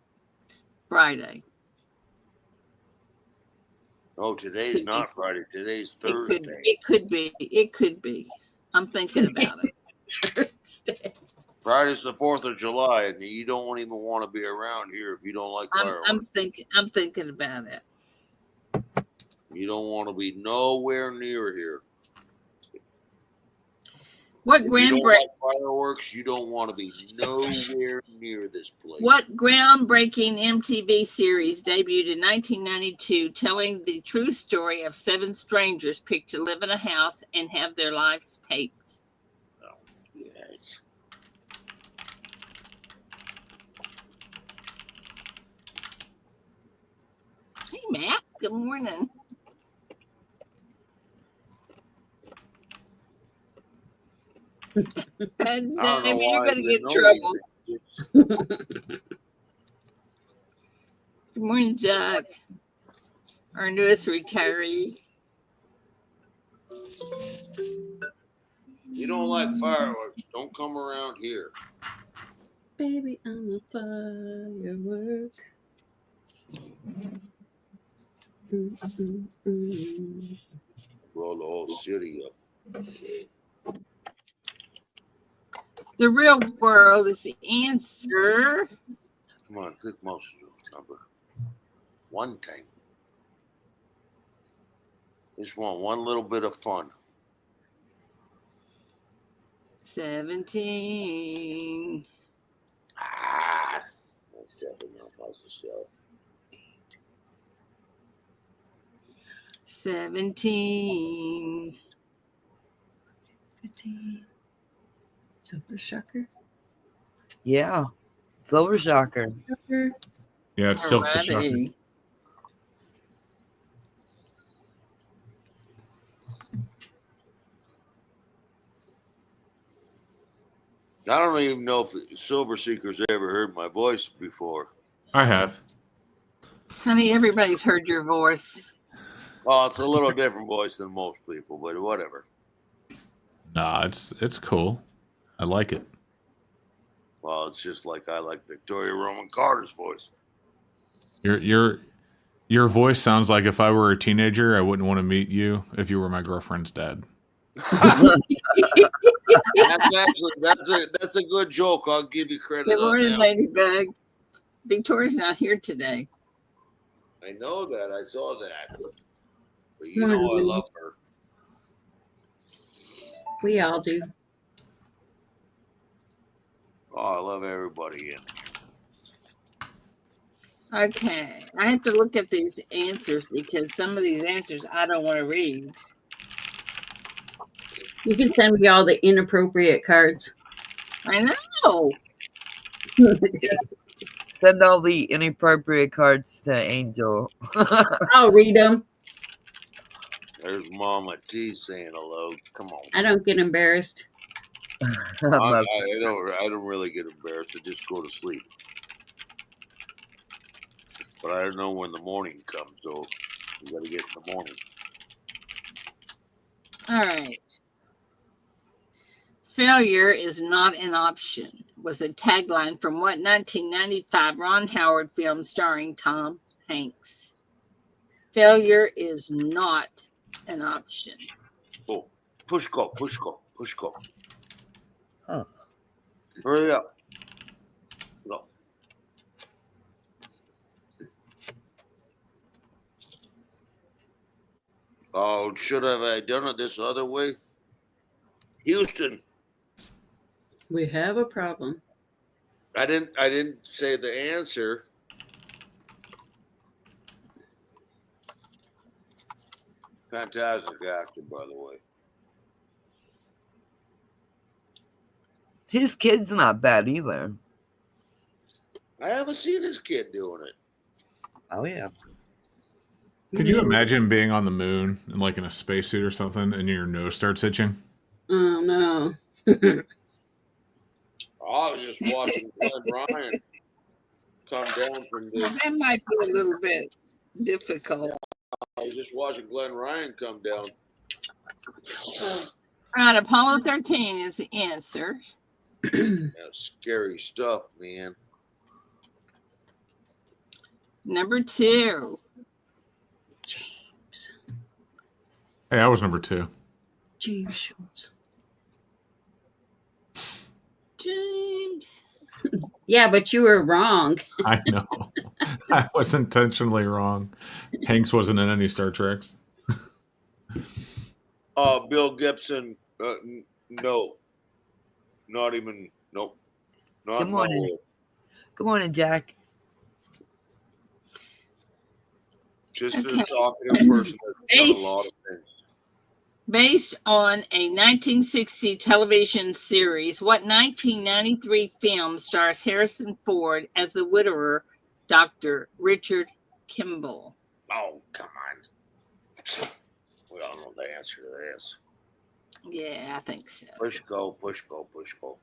[SPEAKER 1] Friday.
[SPEAKER 7] Oh, today's not Friday. Today's Thursday.
[SPEAKER 1] It could be. It could be. I'm thinking about it.
[SPEAKER 7] Friday's the 4th of July, and you don't even want to be around here if you don't like fireworks.
[SPEAKER 1] I'm thinking about it.
[SPEAKER 7] You don't want to be nowhere near here.
[SPEAKER 1] What
[SPEAKER 7] If you don't
[SPEAKER 1] groundbreak?
[SPEAKER 7] like fireworks, you don't want to be nowhere near this place.
[SPEAKER 1] What groundbreaking MTV series debuted in 1992, telling the true story of 7 strangers picked to live in a house and have their lives taped?
[SPEAKER 7] Oh, yes.
[SPEAKER 1] Hey, Matt. Good morning. And
[SPEAKER 7] I don't know
[SPEAKER 1] Dave, you're
[SPEAKER 7] why
[SPEAKER 1] going to
[SPEAKER 7] you
[SPEAKER 1] get in
[SPEAKER 7] know
[SPEAKER 1] trouble.
[SPEAKER 7] these things.
[SPEAKER 1] Good morning, Jack. Our newest retiree.
[SPEAKER 7] You don't like fireworks, don't come around here.
[SPEAKER 4] Baby, I'm a firework.
[SPEAKER 7] Blow the whole city up.
[SPEAKER 1] The real world is the answer.
[SPEAKER 7] Come on, pick most of those number. One time. Just want one little bit of fun.
[SPEAKER 1] 17.
[SPEAKER 7] Ah, that's definitely not puzzle show.
[SPEAKER 1] 17.
[SPEAKER 4] 15. Super Shocker.
[SPEAKER 6] Yeah. Silver Shocker.
[SPEAKER 4] Shocker.
[SPEAKER 5] Yeah, it's Silk the Shocker.
[SPEAKER 1] Alrighty.
[SPEAKER 7] I don't even know if Silver Seeker's ever heard my voice before.
[SPEAKER 5] I have.
[SPEAKER 1] Honey, everybody's heard your voice.
[SPEAKER 7] Well, it's a little different voice than most people, but whatever.
[SPEAKER 5] Nah, it's cool. I like it.
[SPEAKER 7] Well, it's just like I like Victoria Roman Carter's voice.
[SPEAKER 5] Your voice sounds like if I were a teenager, I wouldn't want to meet you if you were my girlfriend's dad.
[SPEAKER 7] That's a good joke. I'll give you credit
[SPEAKER 1] Good
[SPEAKER 7] on
[SPEAKER 1] morning,
[SPEAKER 7] that.
[SPEAKER 1] Ladybug. Victoria's not here today.
[SPEAKER 7] I know that. I saw that. But you know I love her.
[SPEAKER 4] We all do.
[SPEAKER 7] Oh, I love everybody in.
[SPEAKER 1] Okay. I have to look at these answers because some of these answers I don't want to read.
[SPEAKER 4] You can send me all the inappropriate cards.
[SPEAKER 1] I know.
[SPEAKER 6] Send all the inappropriate cards to Angel.
[SPEAKER 4] I'll read them.
[SPEAKER 7] There's Mama T saying hello. Come on.
[SPEAKER 4] I don't get embarrassed.
[SPEAKER 7] I don't really get embarrassed. I just go to sleep. But I don't know when the morning comes, so you got to get in the morning.
[SPEAKER 1] All right. Failure is not an option was a tagline from what 1995 Ron Howard film starring Tom Hanks. Failure is not an option.
[SPEAKER 7] Oh, push go.
[SPEAKER 6] Huh.
[SPEAKER 7] Hurry up. No. Oh, should have I done it this other way? Houston.
[SPEAKER 4] We have a problem.
[SPEAKER 7] I didn't say the answer. Fantastic actor, by the way.
[SPEAKER 6] His kid's not bad either.
[SPEAKER 7] I haven't seen this kid doing it.
[SPEAKER 6] Oh, yeah.
[SPEAKER 5] Could you imagine being on the moon and like in a spacesuit or something and your nose starts itching?
[SPEAKER 4] Oh, no.
[SPEAKER 7] I was just watching Glenn Ryan come down from
[SPEAKER 1] Well,
[SPEAKER 7] the.
[SPEAKER 1] that might be a little bit difficult.
[SPEAKER 7] I was just watching Glenn Ryan come down.
[SPEAKER 1] All right, Apollo 13 is the answer.
[SPEAKER 7] That's scary stuff, man.
[SPEAKER 1] Number 2.
[SPEAKER 4] James.
[SPEAKER 5] Hey, I was number 2.
[SPEAKER 4] James Schultz.
[SPEAKER 1] James.
[SPEAKER 4] Yeah, but you were wrong.
[SPEAKER 5] I know. I was intentionally wrong. Hanks wasn't in any Star Treks.
[SPEAKER 7] Bill Gibson. No, not even. Nope. Not
[SPEAKER 6] Good
[SPEAKER 7] in my
[SPEAKER 6] morning.
[SPEAKER 7] world.
[SPEAKER 6] Good morning, Jack.
[SPEAKER 7] Just
[SPEAKER 1] Okay.
[SPEAKER 7] a talkative person that's done a lot of things.
[SPEAKER 1] Based on a 1960 television series, what 1993 film stars Harrison Ford as the widower, Dr. Richard Kimball?
[SPEAKER 7] Oh, come on. We all know the answer to this.
[SPEAKER 1] Yeah, I think so.
[SPEAKER 7] Push go, push go, push go.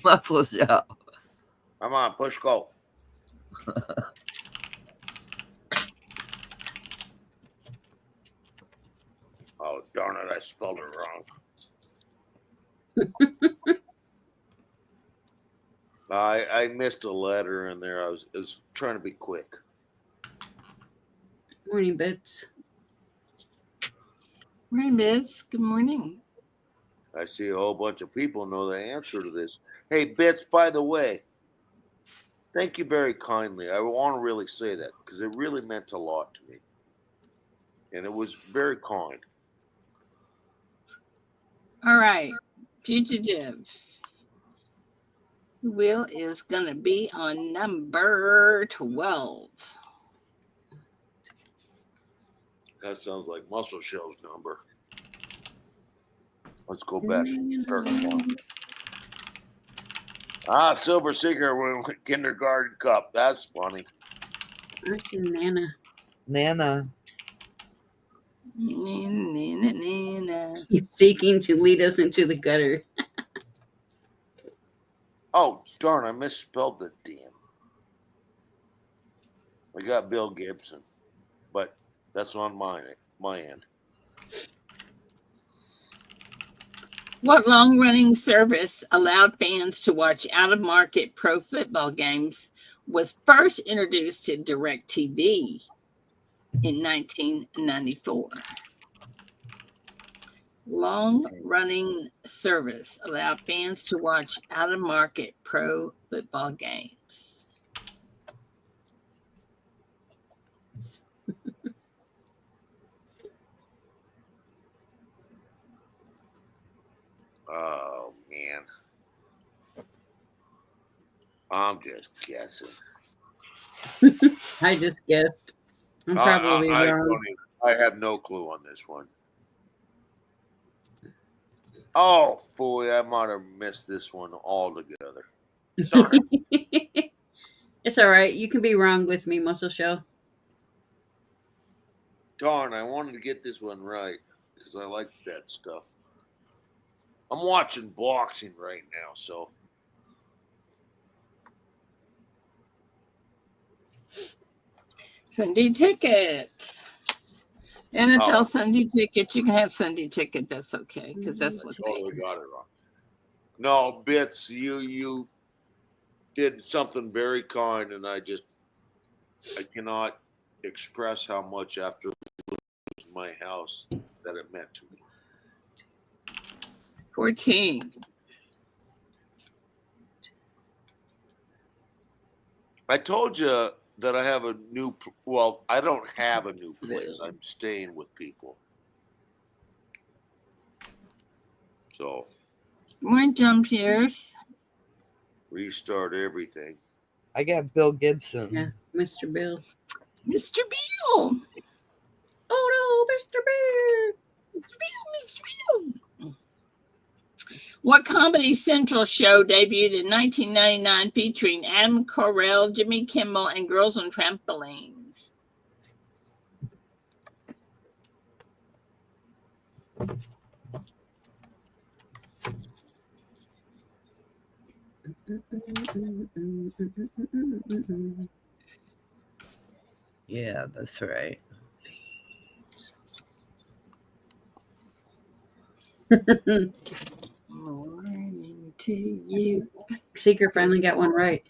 [SPEAKER 6] Muscle Show.
[SPEAKER 7] Come on, push go. Oh, darn it, I spelled it wrong. I missed a letter in there. I was trying to be quick.
[SPEAKER 4] Morning, Bits.
[SPEAKER 1] Morning, Biz. Good morning.
[SPEAKER 7] I see a whole bunch of people know the answer to this. Hey, Bits, by the way, thank you very kindly. I want to really say that because it really meant a lot to me. And it was very kind.
[SPEAKER 1] All right, Fugitive. Will is going to be on number 12.
[SPEAKER 7] That sounds like Muscle Show's number. Let's go back and start again. Silver Seeker won Kindergarten Cup. That's funny.
[SPEAKER 4] I see Nana.
[SPEAKER 6] Nana.
[SPEAKER 1] Nana.
[SPEAKER 4] He's seeking to lead us into the gutter.
[SPEAKER 7] Oh, darn, I misspelled the damn. I got Bill Gibson, but that's on my end.
[SPEAKER 1] What long-running service allowed fans to watch out-of-market pro football games was first introduced to DirecTV in 1994? Long-running service allowed fans to watch out-of-market pro football games.
[SPEAKER 7] Oh, man. I'm just guessing.
[SPEAKER 4] I just guessed. I'm probably wrong.
[SPEAKER 7] I have no clue on this one. Oh, boy, I might have missed this one altogether. Darn it.
[SPEAKER 4] It's all right. You can be wrong with me, Muscle Show.
[SPEAKER 7] Darn, I wanted to get this one right because I like that stuff. I'm watching boxing right now, so.
[SPEAKER 1] Sunday Ticket. NFL Sunday Ticket. You can have Sunday Ticket. That's okay because that's what
[SPEAKER 7] I totally got it wrong. No, Bits, you did something very kind, and I cannot express how much after losing my house that it meant to me.
[SPEAKER 1] 14.
[SPEAKER 7] I told you that I have a new. Well, I don't have a new place. I'm staying with people. So.
[SPEAKER 1] Morning, John Pierce.
[SPEAKER 7] Restart everything.
[SPEAKER 6] I got Bill Gibson.
[SPEAKER 4] Yeah, Mr. Bill.
[SPEAKER 1] Mr. Bill.
[SPEAKER 4] Oh no, Mr. Bill.
[SPEAKER 1] Mr. Bill, Mr. Bill. What Comedy Central show debuted in 1999 featuring Adam Carell, Jimmy Kimmel, and Girls on Trampolines?
[SPEAKER 6] Yeah, that's right.
[SPEAKER 1] Morning to you.
[SPEAKER 4] Seeker finally got one right.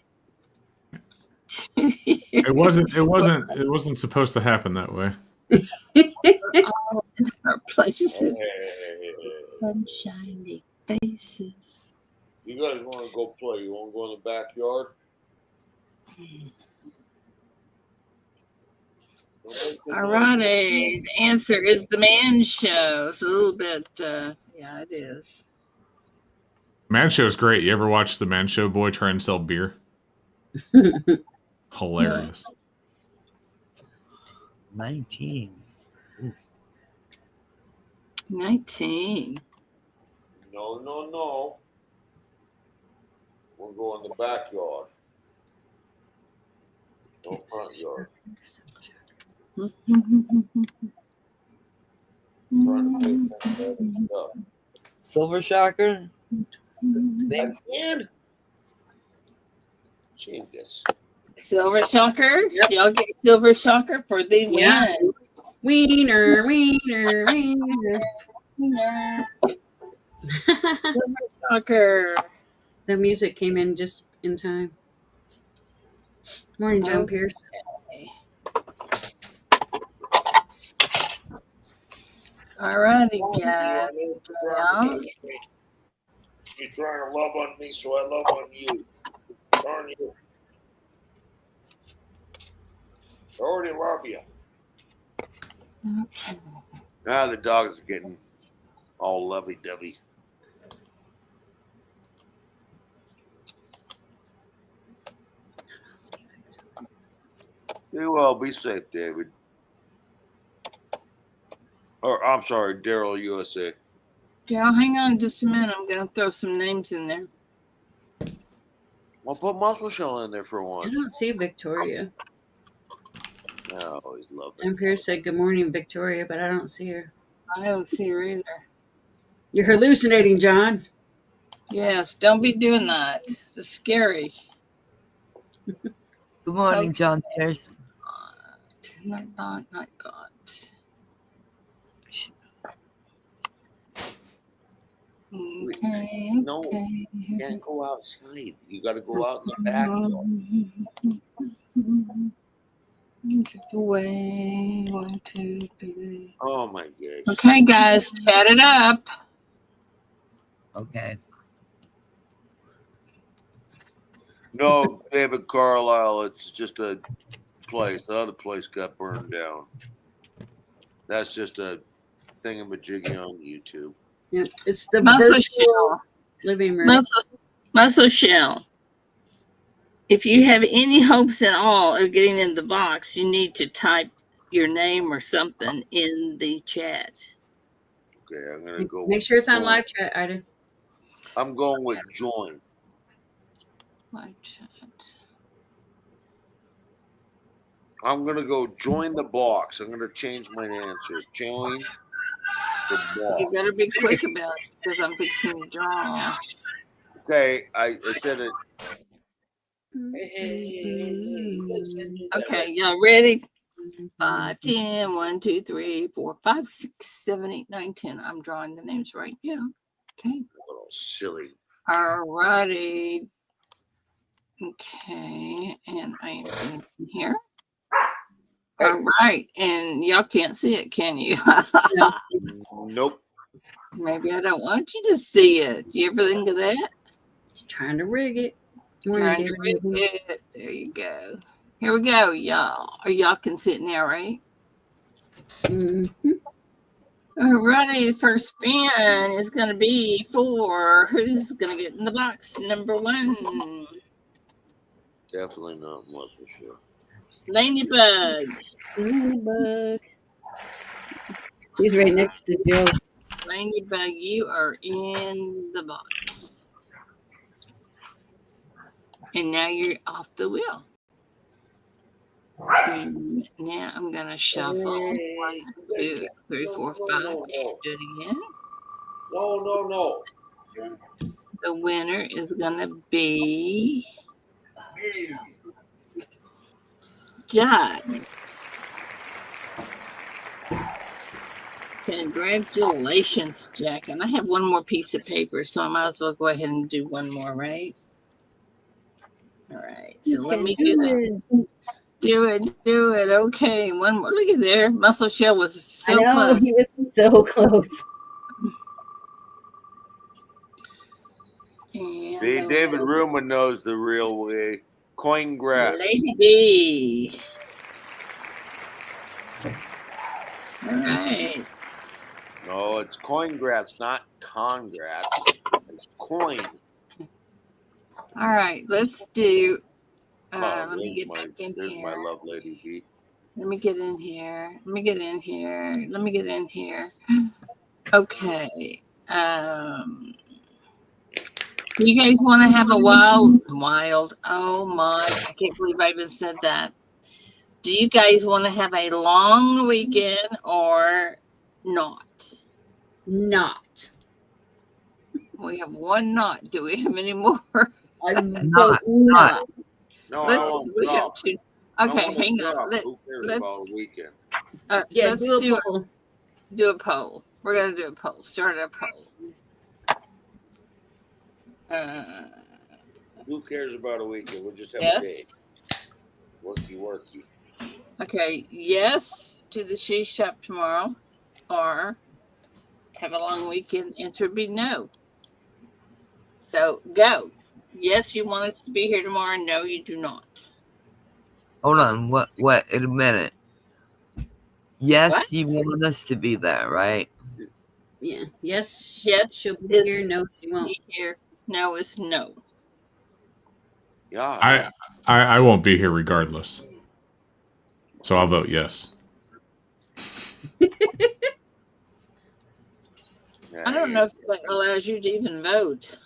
[SPEAKER 5] It wasn't supposed to happen that way.
[SPEAKER 1] All in our places. Sunshiny faces.
[SPEAKER 7] You guys want to go play? You want to go in the backyard?
[SPEAKER 1] All righty. The answer is The Man Show. It's a little bit, yeah, it is.
[SPEAKER 5] Man Show's great. You ever watch the Man Show boy try and sell beer? Hilarious.
[SPEAKER 6] 19.
[SPEAKER 1] 19.
[SPEAKER 7] No. We'll go in the backyard. No front yard. Trying to make stuff.
[SPEAKER 6] Silver Shocker?
[SPEAKER 7] Again? Jingus.
[SPEAKER 1] Silver Shocker. Yep. Y'all get Silver Shocker for the
[SPEAKER 4] Yeah.
[SPEAKER 1] win.
[SPEAKER 4] Wiener.
[SPEAKER 1] Silver Shocker.
[SPEAKER 4] The music came in just in time. Morning, John Pierce.
[SPEAKER 1] All righty, guys.
[SPEAKER 7] You're trying to love on me, so I love on you. Darn you. I already love you.
[SPEAKER 1] Okay.
[SPEAKER 7] Now the dogs are getting all lovey-dovey. You well, be safe, David. Or I'm sorry, Daryl USA.
[SPEAKER 1] Yeah, hang on just a minute. I'm gonna throw some names in there.
[SPEAKER 7] Well, put Muscle Shell in there for
[SPEAKER 4] I
[SPEAKER 7] once.
[SPEAKER 4] don't see Victoria.
[SPEAKER 7] I always love it.
[SPEAKER 4] John Pierce said, "Good morning, Victoria," but I don't see her.
[SPEAKER 1] I don't see her either.
[SPEAKER 4] You're hallucinating, John.
[SPEAKER 1] Yes, don't be doing that. It's scary.
[SPEAKER 6] Good morning,
[SPEAKER 1] Okay.
[SPEAKER 6] John Pierce.
[SPEAKER 1] Nightbot. Okay.
[SPEAKER 7] No, you can't go outside. You got to go out in the backyard.
[SPEAKER 1] Get away. 1, 2, 3.
[SPEAKER 7] Oh my gosh.
[SPEAKER 1] Okay, guys, chat it up.
[SPEAKER 6] Okay.
[SPEAKER 7] No, David Carlisle, it's just a place. The other place got burned down. That's just a thingamajiggy on YouTube.
[SPEAKER 4] Yep, it's the
[SPEAKER 1] Muscle
[SPEAKER 4] virtual
[SPEAKER 1] Shell.
[SPEAKER 4] living room.
[SPEAKER 1] Muscle Shell. If you have any hopes at all of getting in the box, you need to type your name or something in the chat.
[SPEAKER 7] Okay, I'm gonna go.
[SPEAKER 4] Make sure it's on live chat, Ida.
[SPEAKER 7] I'm going with join.
[SPEAKER 1] Live chat.
[SPEAKER 7] I'm gonna go join the box. I'm gonna change my answer. Join the box.
[SPEAKER 1] You better be quick about it because I'm fixing to draw.
[SPEAKER 7] Okay, I said it.
[SPEAKER 1] Okay, y'all ready? 5, 10, 1, 2, 3, 4, 5, 6, 7, 8, 9, 10. I'm drawing the names right now. Okay.
[SPEAKER 7] A little silly.
[SPEAKER 1] All righty. Okay, and I am going here. All right, and y'all can't see it, can you?
[SPEAKER 7] Nope.
[SPEAKER 1] Maybe I don't want you to see it. Do you ever think of that?
[SPEAKER 4] Just trying to rig it.
[SPEAKER 1] Trying to rig it. There you go. Here we go, y'all. Or y'all can sit now, right?
[SPEAKER 4] Mm-hmm.
[SPEAKER 1] All righty, first spin is going to be for who's going to get in the box. Number 1.
[SPEAKER 7] Definitely not Muscle Shell.
[SPEAKER 1] Ladybug.
[SPEAKER 4] Ladybug. He's right next to Joe.
[SPEAKER 1] Ladybug, you are in the box. And now you're off the wheel. And now I'm going to shuffle. 1, 2, 3, 4, 5. And do it again.
[SPEAKER 7] No.
[SPEAKER 1] The winner is going to be Jack. Congratulations, Jack. And I have one more piece of paper, so I might as well go ahead and do one more, right? All right. So let me do that. Do it. Okay. One more. Look at there. Muscle Shell was so close.
[SPEAKER 4] He was so close.
[SPEAKER 1] And
[SPEAKER 7] David Ruman knows the real way. Coin grass.
[SPEAKER 1] Lady B. All right.
[SPEAKER 7] No, it's Coingrats, not Congrats. It's coin.
[SPEAKER 1] All right. Let's do.
[SPEAKER 7] Oh,
[SPEAKER 1] Let me get back in
[SPEAKER 7] there's
[SPEAKER 1] here.
[SPEAKER 7] my love lady B.
[SPEAKER 1] Let me get in here. Let me get in here. Let me get in here. Okay. You guys want to have a wild? Oh my! I can't believe I even said that. Do you guys want to have a long weekend or not?
[SPEAKER 4] Not.
[SPEAKER 1] We have one not. Do we have any more?
[SPEAKER 4] I
[SPEAKER 6] Not.
[SPEAKER 4] vote not.
[SPEAKER 7] No, I
[SPEAKER 1] Let's.
[SPEAKER 7] won't
[SPEAKER 1] We have
[SPEAKER 7] drop.
[SPEAKER 1] two.
[SPEAKER 7] I
[SPEAKER 1] Okay,
[SPEAKER 7] won't
[SPEAKER 1] hang
[SPEAKER 7] drop.
[SPEAKER 1] on.
[SPEAKER 7] Who cares
[SPEAKER 1] Let's
[SPEAKER 7] about a weekend?
[SPEAKER 4] Yeah,
[SPEAKER 1] let's
[SPEAKER 4] do a poll.
[SPEAKER 1] do a poll. We're gonna do a poll. Start a poll.
[SPEAKER 7] Who cares about a weekend? We'll just have a day.
[SPEAKER 1] Yes.
[SPEAKER 7] Worky.
[SPEAKER 1] Okay. Yes to the She Shop tomorrow, or have a long weekend. Answer would be no. So go. Yes, you want us to be here tomorrow. No, you do not.
[SPEAKER 6] Hold on. What? In a minute. Yes,
[SPEAKER 1] What?
[SPEAKER 6] you want us to be there, right?
[SPEAKER 4] Yeah. Yes.
[SPEAKER 1] Yes
[SPEAKER 4] She'll be
[SPEAKER 1] is
[SPEAKER 4] here. No, she won't.
[SPEAKER 1] be here. No is no.
[SPEAKER 7] Yeah.
[SPEAKER 5] I won't be here regardless. So I'll vote yes.
[SPEAKER 1] I don't know if that allows you to even vote.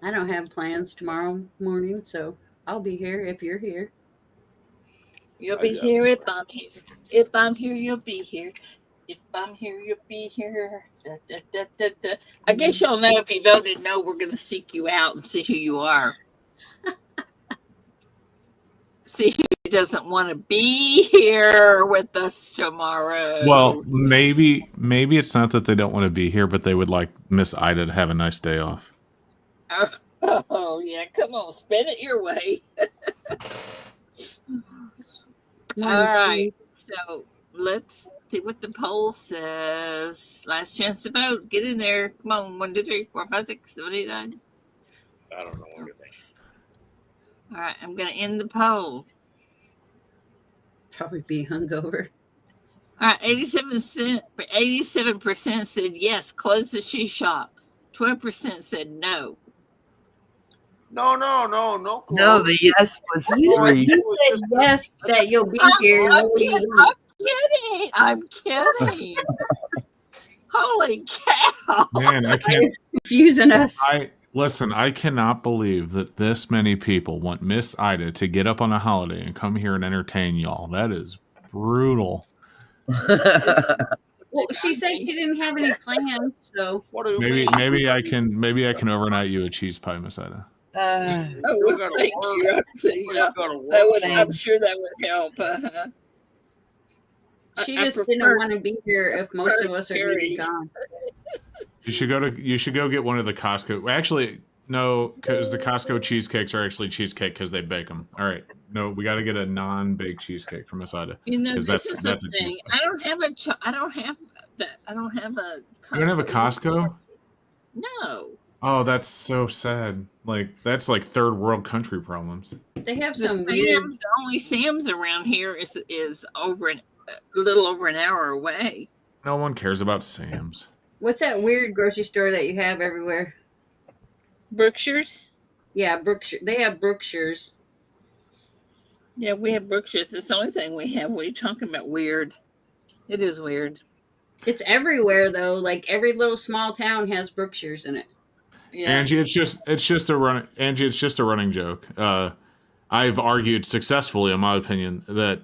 [SPEAKER 4] I don't have plans tomorrow morning, so I'll be here if you're here.
[SPEAKER 1] You'll be here if I'm here. If I'm here, you'll be here. If I'm here, you'll be here. Da, da, da, da, da. I guess you'll know if you voted no, we're going to seek you out and see who you are. See who doesn't want to be here with us tomorrow.
[SPEAKER 5] Well, maybe it's not that they don't want to be here, but they would like Miss Ida to have a nice day off.
[SPEAKER 1] Oh yeah, come on, spin it your way. All right, so let's see what the poll says. Last chance to vote. Get in there. Come on, 1, 2, 3, 4, 5, 6, 7, 8, 9.
[SPEAKER 7] I don't know anything.
[SPEAKER 1] All right, I'm gonna end the poll.
[SPEAKER 4] Probably be hungover.
[SPEAKER 1] All right, 87% said yes, close the She Shop. 12% said no.
[SPEAKER 7] No.
[SPEAKER 6] No, the yes was
[SPEAKER 4] You
[SPEAKER 6] 3.
[SPEAKER 4] said yes that you'll be here.
[SPEAKER 1] I'm kidding. Holy cow!
[SPEAKER 5] Man, I can't.
[SPEAKER 4] It's confusing us.
[SPEAKER 5] Listen, I cannot believe that this many people want Miss Ida to get up on a holiday and come here and entertain y'all. That is brutal.
[SPEAKER 4] Well, she said she didn't have any plans, so
[SPEAKER 7] What do you
[SPEAKER 5] Maybe
[SPEAKER 7] mean?
[SPEAKER 5] maybe I can overnight you a cheese pie, Miss Ida.
[SPEAKER 1] Oh, thank you. I'm sure that would help.
[SPEAKER 4] she just didn't want to be here if most of us are going to be gone.
[SPEAKER 5] You should go get one of the Costco. Actually, no, because the Costco cheesecakes are actually cheesecake because they bake them. All right, no, we got to get a non-baked cheesecake from Miss Ida.
[SPEAKER 1] You know, this is the thing. I don't have a. I don't have a.
[SPEAKER 5] You don't have a Costco?
[SPEAKER 1] No.
[SPEAKER 5] Oh, that's so sad. Like that's like third world country problems.
[SPEAKER 4] They have
[SPEAKER 1] The
[SPEAKER 4] some weird.
[SPEAKER 1] Sam's, the only Sam's around here is over a little over an hour away.
[SPEAKER 5] No one cares about Sam's.
[SPEAKER 4] What's that weird grocery store that you have everywhere?
[SPEAKER 1] Brookshire's?
[SPEAKER 4] Yeah, Brookshire. They have Brookshire's.
[SPEAKER 1] Yeah, we have Brookshire's. That's the only thing we have. What are you talking about? Weird. It is weird.
[SPEAKER 4] It's everywhere though. Like every little small town has Brookshire's in it.
[SPEAKER 1] Yeah.
[SPEAKER 5] Angie, it's just a running joke. I've argued successfully, in my opinion, that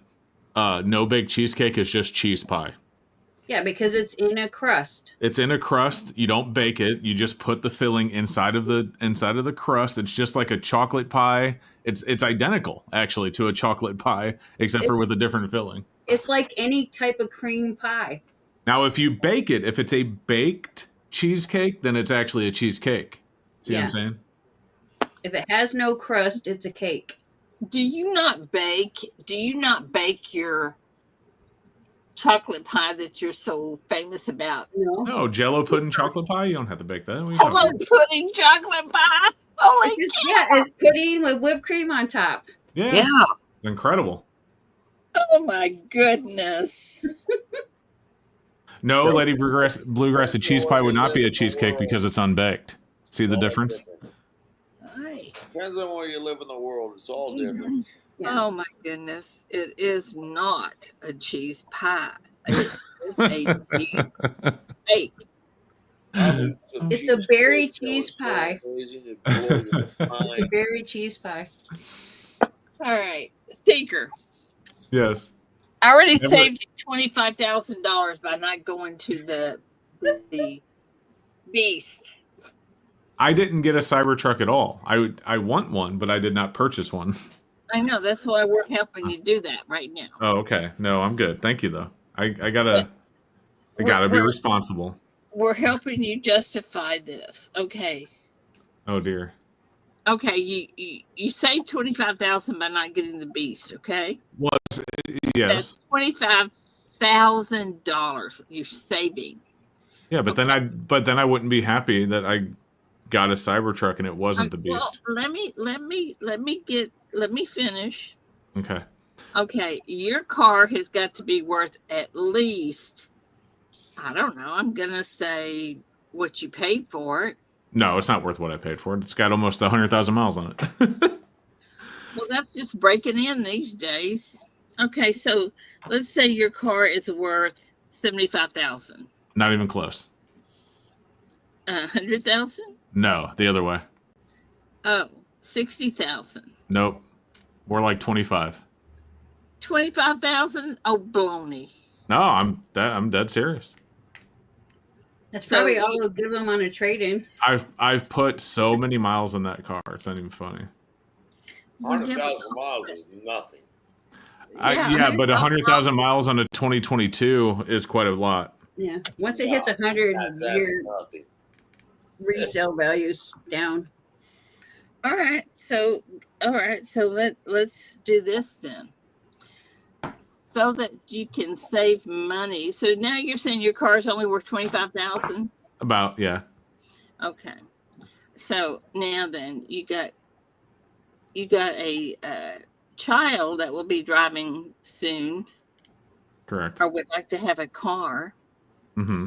[SPEAKER 5] no baked cheesecake is just cheese pie.
[SPEAKER 4] Yeah, because it's in a crust.
[SPEAKER 5] It's in a crust. You don't bake it. You just put the filling inside of the crust. It's just like a chocolate pie. It's identical actually to a chocolate pie, except for with a different filling.
[SPEAKER 4] It's like any type of cream pie.
[SPEAKER 5] Now, if you bake it, if it's a baked cheesecake, then it's actually a cheesecake. See what I'm saying?
[SPEAKER 4] If it has no crust, it's a cake.
[SPEAKER 1] Do you not bake your chocolate pie that you're so famous about?
[SPEAKER 5] No, Jello pudding chocolate pie. You don't have to bake that.
[SPEAKER 1] Jello pudding chocolate pie. Holy cow!
[SPEAKER 4] Yeah, it's pudding with whipped cream on top.
[SPEAKER 5] Yeah. It's incredible.
[SPEAKER 1] Oh my goodness.
[SPEAKER 5] No, Lady Bluegrass, a cheese pie would not be a cheesecake because it's unbaked. See the difference?
[SPEAKER 1] Hi.
[SPEAKER 7] Depends on where you live in the world. It's all different.
[SPEAKER 4] Yeah.
[SPEAKER 1] Oh my goodness. It is not a cheese pie. It is a cheese cake.
[SPEAKER 4] It's a berry cheese pie.
[SPEAKER 7] It's
[SPEAKER 4] A berry cheese pie.
[SPEAKER 1] All right. Thinker.
[SPEAKER 5] Yes.
[SPEAKER 1] I already
[SPEAKER 5] Never-
[SPEAKER 1] saved $25,000 by not going to the Beast.
[SPEAKER 5] I didn't get a Cybertruck at all. I want one, but I did not purchase one.
[SPEAKER 1] I know. That's why we're helping you do that right now.
[SPEAKER 5] Oh, okay. No, I'm good. Thank you though. I gotta be
[SPEAKER 1] We're-
[SPEAKER 5] responsible.
[SPEAKER 1] We're helping you justify this. Okay.
[SPEAKER 5] Oh dear.
[SPEAKER 1] Okay, you saved 25,000 by not getting the Beast, okay?
[SPEAKER 5] Yes.
[SPEAKER 1] That's $25,000 you're saving.
[SPEAKER 5] Yeah, but then I wouldn't be happy that I got a Cybertruck and it wasn't the Beast.
[SPEAKER 1] Well, let me finish.
[SPEAKER 5] Okay.
[SPEAKER 1] Okay, your car has got to be worth at least, I don't know, I'm gonna say what you paid for it.
[SPEAKER 5] No, it's not worth what I paid for it. It's got almost 100,000 miles on it.
[SPEAKER 1] Well, that's just breaking in these days. Okay, so let's say your car is worth 75,000.
[SPEAKER 5] Not even close.
[SPEAKER 1] 100,000?
[SPEAKER 5] No, the other way.
[SPEAKER 1] Oh, 60,000.
[SPEAKER 5] Nope. More like 25.
[SPEAKER 1] 25,000? Oh, baloney.
[SPEAKER 5] No, I'm dead serious.
[SPEAKER 4] That's
[SPEAKER 1] So
[SPEAKER 4] probably all they'll give them on a trade-in.
[SPEAKER 5] I've put so many miles on that car. It's not even funny.
[SPEAKER 7] 100,000 miles is nothing.
[SPEAKER 5] Yeah, but 100,000 miles on a 2022 is quite a lot.
[SPEAKER 4] Yeah. Once it hits 100,
[SPEAKER 7] That's
[SPEAKER 4] your
[SPEAKER 7] nothing.
[SPEAKER 4] resale value's down.
[SPEAKER 1] All right, so let's do this then. So that you can save money. So now you're saying your car is only worth 25,000?
[SPEAKER 5] About, yeah.
[SPEAKER 1] Okay. So now then you got a child that will be driving soon
[SPEAKER 5] Correct.
[SPEAKER 1] or would like to have a car.
[SPEAKER 5] Mm-hmm.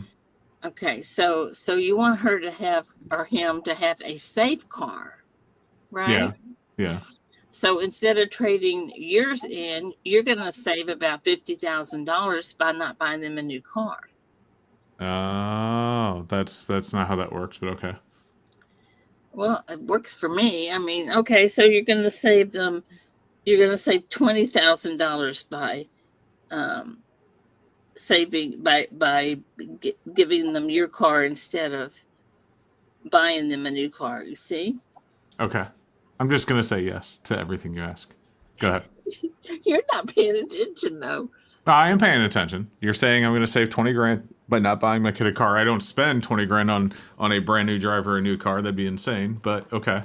[SPEAKER 1] Okay, so you want her to have or him to have a safe car, right?
[SPEAKER 5] Yeah. Yeah.
[SPEAKER 1] So instead of trading yours in, you're going to save about $50,000 by not buying them a new car.
[SPEAKER 5] Oh, that's not how that works, but okay.
[SPEAKER 1] Well, it works for me. I mean, okay, so you're going to save them. You're going to save $20,000 by saving by giving them your car instead of buying them a new car. You see?
[SPEAKER 5] Okay. I'm just gonna say yes to everything you ask. Go ahead.
[SPEAKER 1] You're not paying attention though.
[SPEAKER 5] No, I am paying attention. You're saying I'm gonna save 20 grand by not buying my kid a car. I don't spend 20 grand on a brand new driver, a new car. That'd be insane, but okay.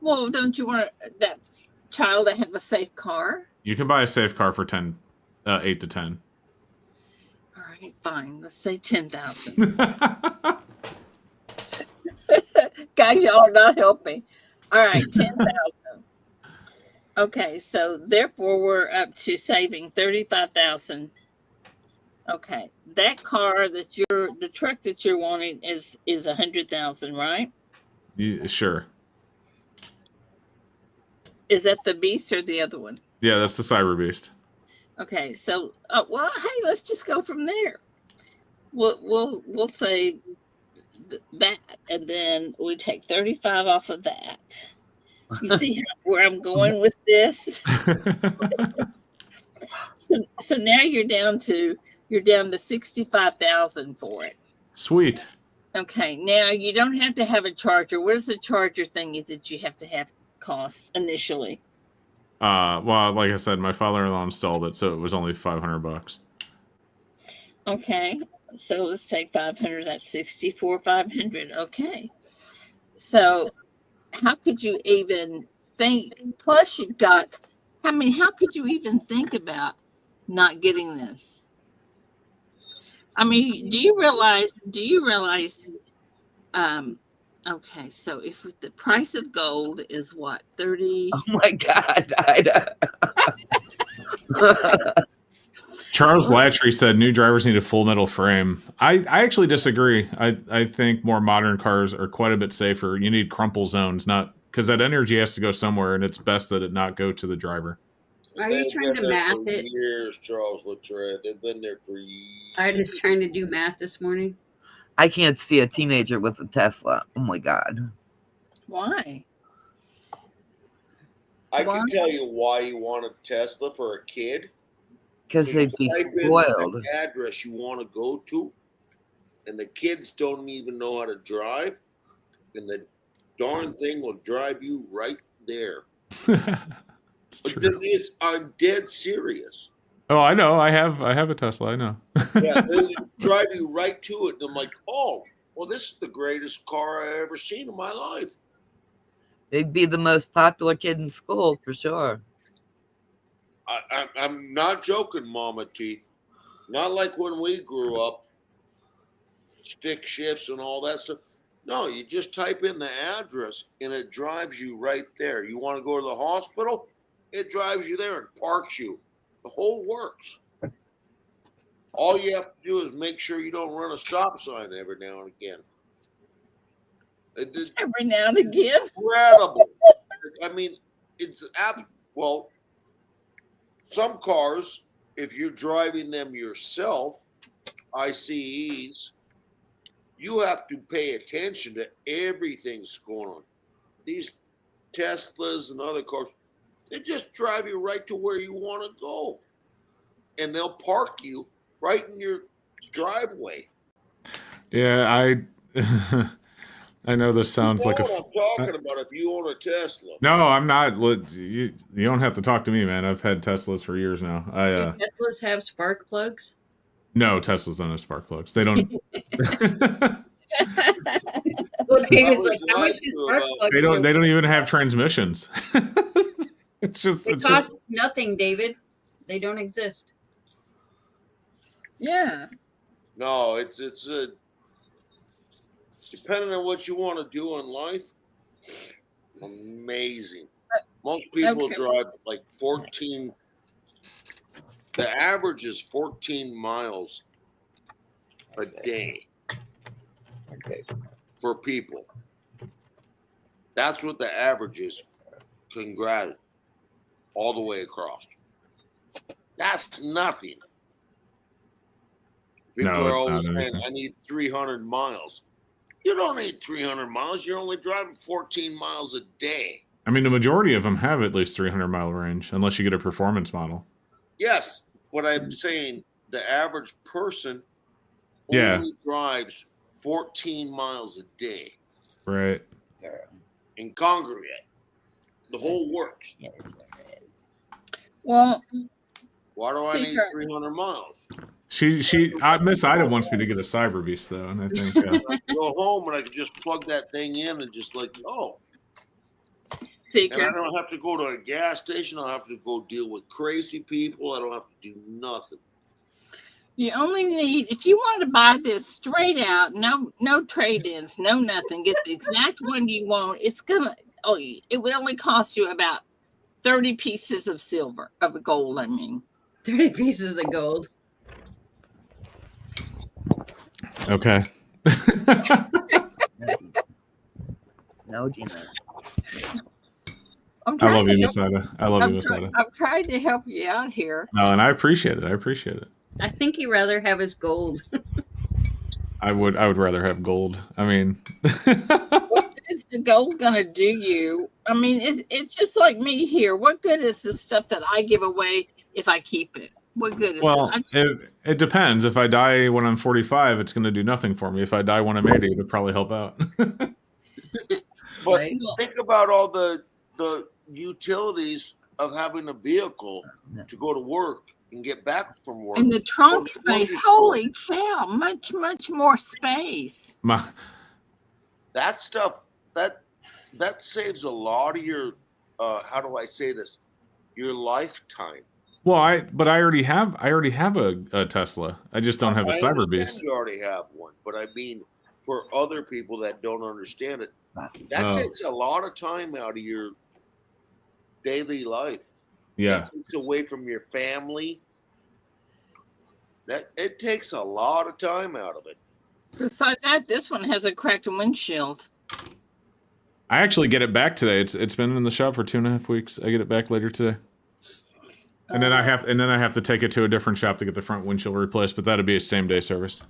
[SPEAKER 1] Well, don't you want that child to have a safe car?
[SPEAKER 5] You can buy a safe car for 8 to 10.
[SPEAKER 1] All right, fine. Let's say 10,000. Guys, y'all are not helping. All right, 10,000. Okay, so therefore we're up to saving 35,000. Okay, that car the truck that you're wanting is 100,000, right?
[SPEAKER 5] Sure.
[SPEAKER 1] Is that the Beast or the other one?
[SPEAKER 5] Yeah, that's the Cyber Beast.
[SPEAKER 1] Okay, so well, hey, let's just go from there. We'll say that, and then we take 35 off of that. You see where I'm going with this? So now you're down to 65,000 for it.
[SPEAKER 5] Sweet.
[SPEAKER 1] Okay, now you don't have to have a charger. What is the charger thing that you have to have cost initially?
[SPEAKER 5] Well, like I said, my father-in-law installed it, so it was only $500.
[SPEAKER 1] Okay, so let's take 500. That's 64,500. Okay, so how could you even think? Plus, you've got. I mean, how could you even think about not getting this? I mean, do you realize? Okay, so if the price of gold is what 30?
[SPEAKER 6] Oh my God!
[SPEAKER 5] Charles Latry said new drivers need a full metal frame. I actually disagree. I think more modern cars are quite a bit safer. You need crumple zones, not because that energy has to go somewhere, and it's best that it not go to the driver.
[SPEAKER 4] Are you
[SPEAKER 7] They've
[SPEAKER 4] trying
[SPEAKER 7] been
[SPEAKER 4] to
[SPEAKER 7] there
[SPEAKER 4] math
[SPEAKER 7] for
[SPEAKER 4] it?
[SPEAKER 7] years, Charles Luttrell. They've been there for years.
[SPEAKER 4] I was trying to do math this morning.
[SPEAKER 6] I can't see a teenager with a Tesla. Oh my God.
[SPEAKER 1] Why?
[SPEAKER 7] I
[SPEAKER 1] Why?
[SPEAKER 7] can tell you why you want a Tesla for a kid.
[SPEAKER 6] Because they'd be
[SPEAKER 7] Type in
[SPEAKER 6] spoiled.
[SPEAKER 7] the address you want to go to, and the kids don't even know how to drive, and the darn thing will drive you right there.
[SPEAKER 5] It's true.
[SPEAKER 7] I'm dead serious.
[SPEAKER 5] Oh, I know. I have a Tesla. I know.
[SPEAKER 7] Yeah, they drive you right to it, and I'm like, oh, well, this is the greatest car I ever seen in my life.
[SPEAKER 6] They'd be the most popular kid in school for sure.
[SPEAKER 7] I'm not joking, Mama T. Not like when we grew up, stick shifts and all that stuff. No, you just type in the address and it drives you right there. You want to go to the hospital? It drives you there and parks you. The whole works. All you have to do is make sure you don't run a stop sign every now and again. It's
[SPEAKER 1] Every now and again.
[SPEAKER 7] incredible. I mean, well, some cars, if you're driving them yourself, ICEs, you have to pay attention to everything that's going on. These Teslas and other cars, they just drive you right to where you want to go. And they'll park you right in your driveway.
[SPEAKER 5] Yeah, I know this sounds like
[SPEAKER 7] what I'm talking about if you own a Tesla.
[SPEAKER 5] No, I'm not. You don't have to talk to me, man. I've had Teslas for years now.
[SPEAKER 4] Do Teslas have spark plugs?
[SPEAKER 5] No, Teslas don't have spark plugs. They don't.
[SPEAKER 4] Well, David's like, how much is spark plugs?
[SPEAKER 5] They don't even have transmissions. It
[SPEAKER 4] cost nothing, David. They don't exist.
[SPEAKER 1] Yeah.
[SPEAKER 7] No, it's depending on what you want to do in life. Amazing. Most people drive like 14. The average is 14 miles a day for people. That's what the average is. Congrats. All the way across. That's nothing. People are always saying, I need 300 miles. You don't need 300 miles. You're only driving 14 miles a day.
[SPEAKER 5] I mean, the majority of them have at least 300-mile range, unless you get a performance model.
[SPEAKER 7] Yes. What I'm saying, the average person only drives 14 miles a day.
[SPEAKER 5] Right.
[SPEAKER 7] In congregate. The whole works.
[SPEAKER 1] Well,
[SPEAKER 7] why do I need 300 miles?
[SPEAKER 5] Miss Ida wants me to get a Cyber Beast though, and I think
[SPEAKER 7] I go home and I can just plug that thing in and just like,
[SPEAKER 1] Seeker.
[SPEAKER 7] And I don't have to go to a gas station. I don't have to go deal with crazy people. I don't have to do nothing.
[SPEAKER 1] You only need, if you want to buy this straight out, no trade-ins, no nothing, get the exact one you want. It will only cost you about 30 pieces of silver, of gold, I mean.
[SPEAKER 4] 30 pieces of gold.
[SPEAKER 5] Okay.
[SPEAKER 6] No, Gina.
[SPEAKER 5] I love you, Miss Ida. I love you, Miss Ida.
[SPEAKER 1] I'm trying to help you out here.
[SPEAKER 5] No, and I appreciate it.
[SPEAKER 4] I think he'd rather have his gold.
[SPEAKER 5] I would rather have gold. I mean,
[SPEAKER 1] what is the gold gonna do you? I mean, it's just like me here. What good is the stuff that I give away if I keep it? What good is it?
[SPEAKER 5] It depends. If I die when I'm 45, it's going to do nothing for me. If I die when I'm 80, it'll probably help out.
[SPEAKER 7] But think about all the utilities of having a vehicle to go to work and get back from work.
[SPEAKER 1] And the trunk space, holy cow, much more space.
[SPEAKER 7] That stuff that saves a lot of your how do I say this? Your lifetime.
[SPEAKER 5] Well, I already have a Tesla. I just don't have a Cyber Beast.
[SPEAKER 7] You already have one, but I mean, for other people that don't understand it, that takes a lot of time out of your daily life.
[SPEAKER 5] Yeah.
[SPEAKER 7] It takes away from your family. That it takes a lot of time out of it.
[SPEAKER 1] Besides that, this one has a cracked windshield.
[SPEAKER 5] I actually get it back today. It's been in the shop for 2.5 weeks. I get it back later today. And then I have to take it to a different shop to get the front windshield replaced, but that'd be a same day service.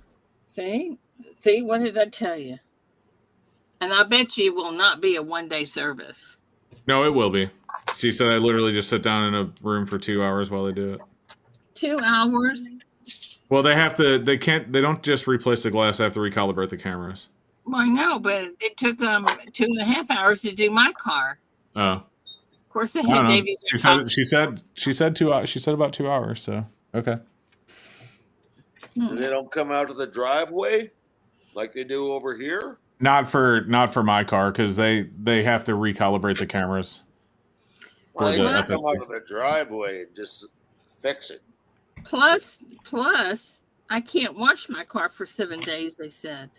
[SPEAKER 1] See, what did I tell you? And I bet you it will not be a 1-day service.
[SPEAKER 5] No, it will be. She said I literally just sit down in a room for 2 hours while they do it.
[SPEAKER 1] 2 hours?
[SPEAKER 5] Well, they don't just replace the glass, they have to recalibrate the cameras.
[SPEAKER 1] Well, I know, but it took them 2.5 hours to do my car.
[SPEAKER 5] Oh.
[SPEAKER 1] Of course, they
[SPEAKER 5] I
[SPEAKER 1] had
[SPEAKER 5] don't know.
[SPEAKER 1] Davies.
[SPEAKER 5] She said 2 hours. She said about 2 hours, so okay.
[SPEAKER 7] They don't come out to the driveway like they do over here.
[SPEAKER 5] Not for my car, because they have to recalibrate the cameras.
[SPEAKER 7] Well, they come out of the driveway and just fix it.
[SPEAKER 1] Plus, I can't wash my car for 7 days, they said.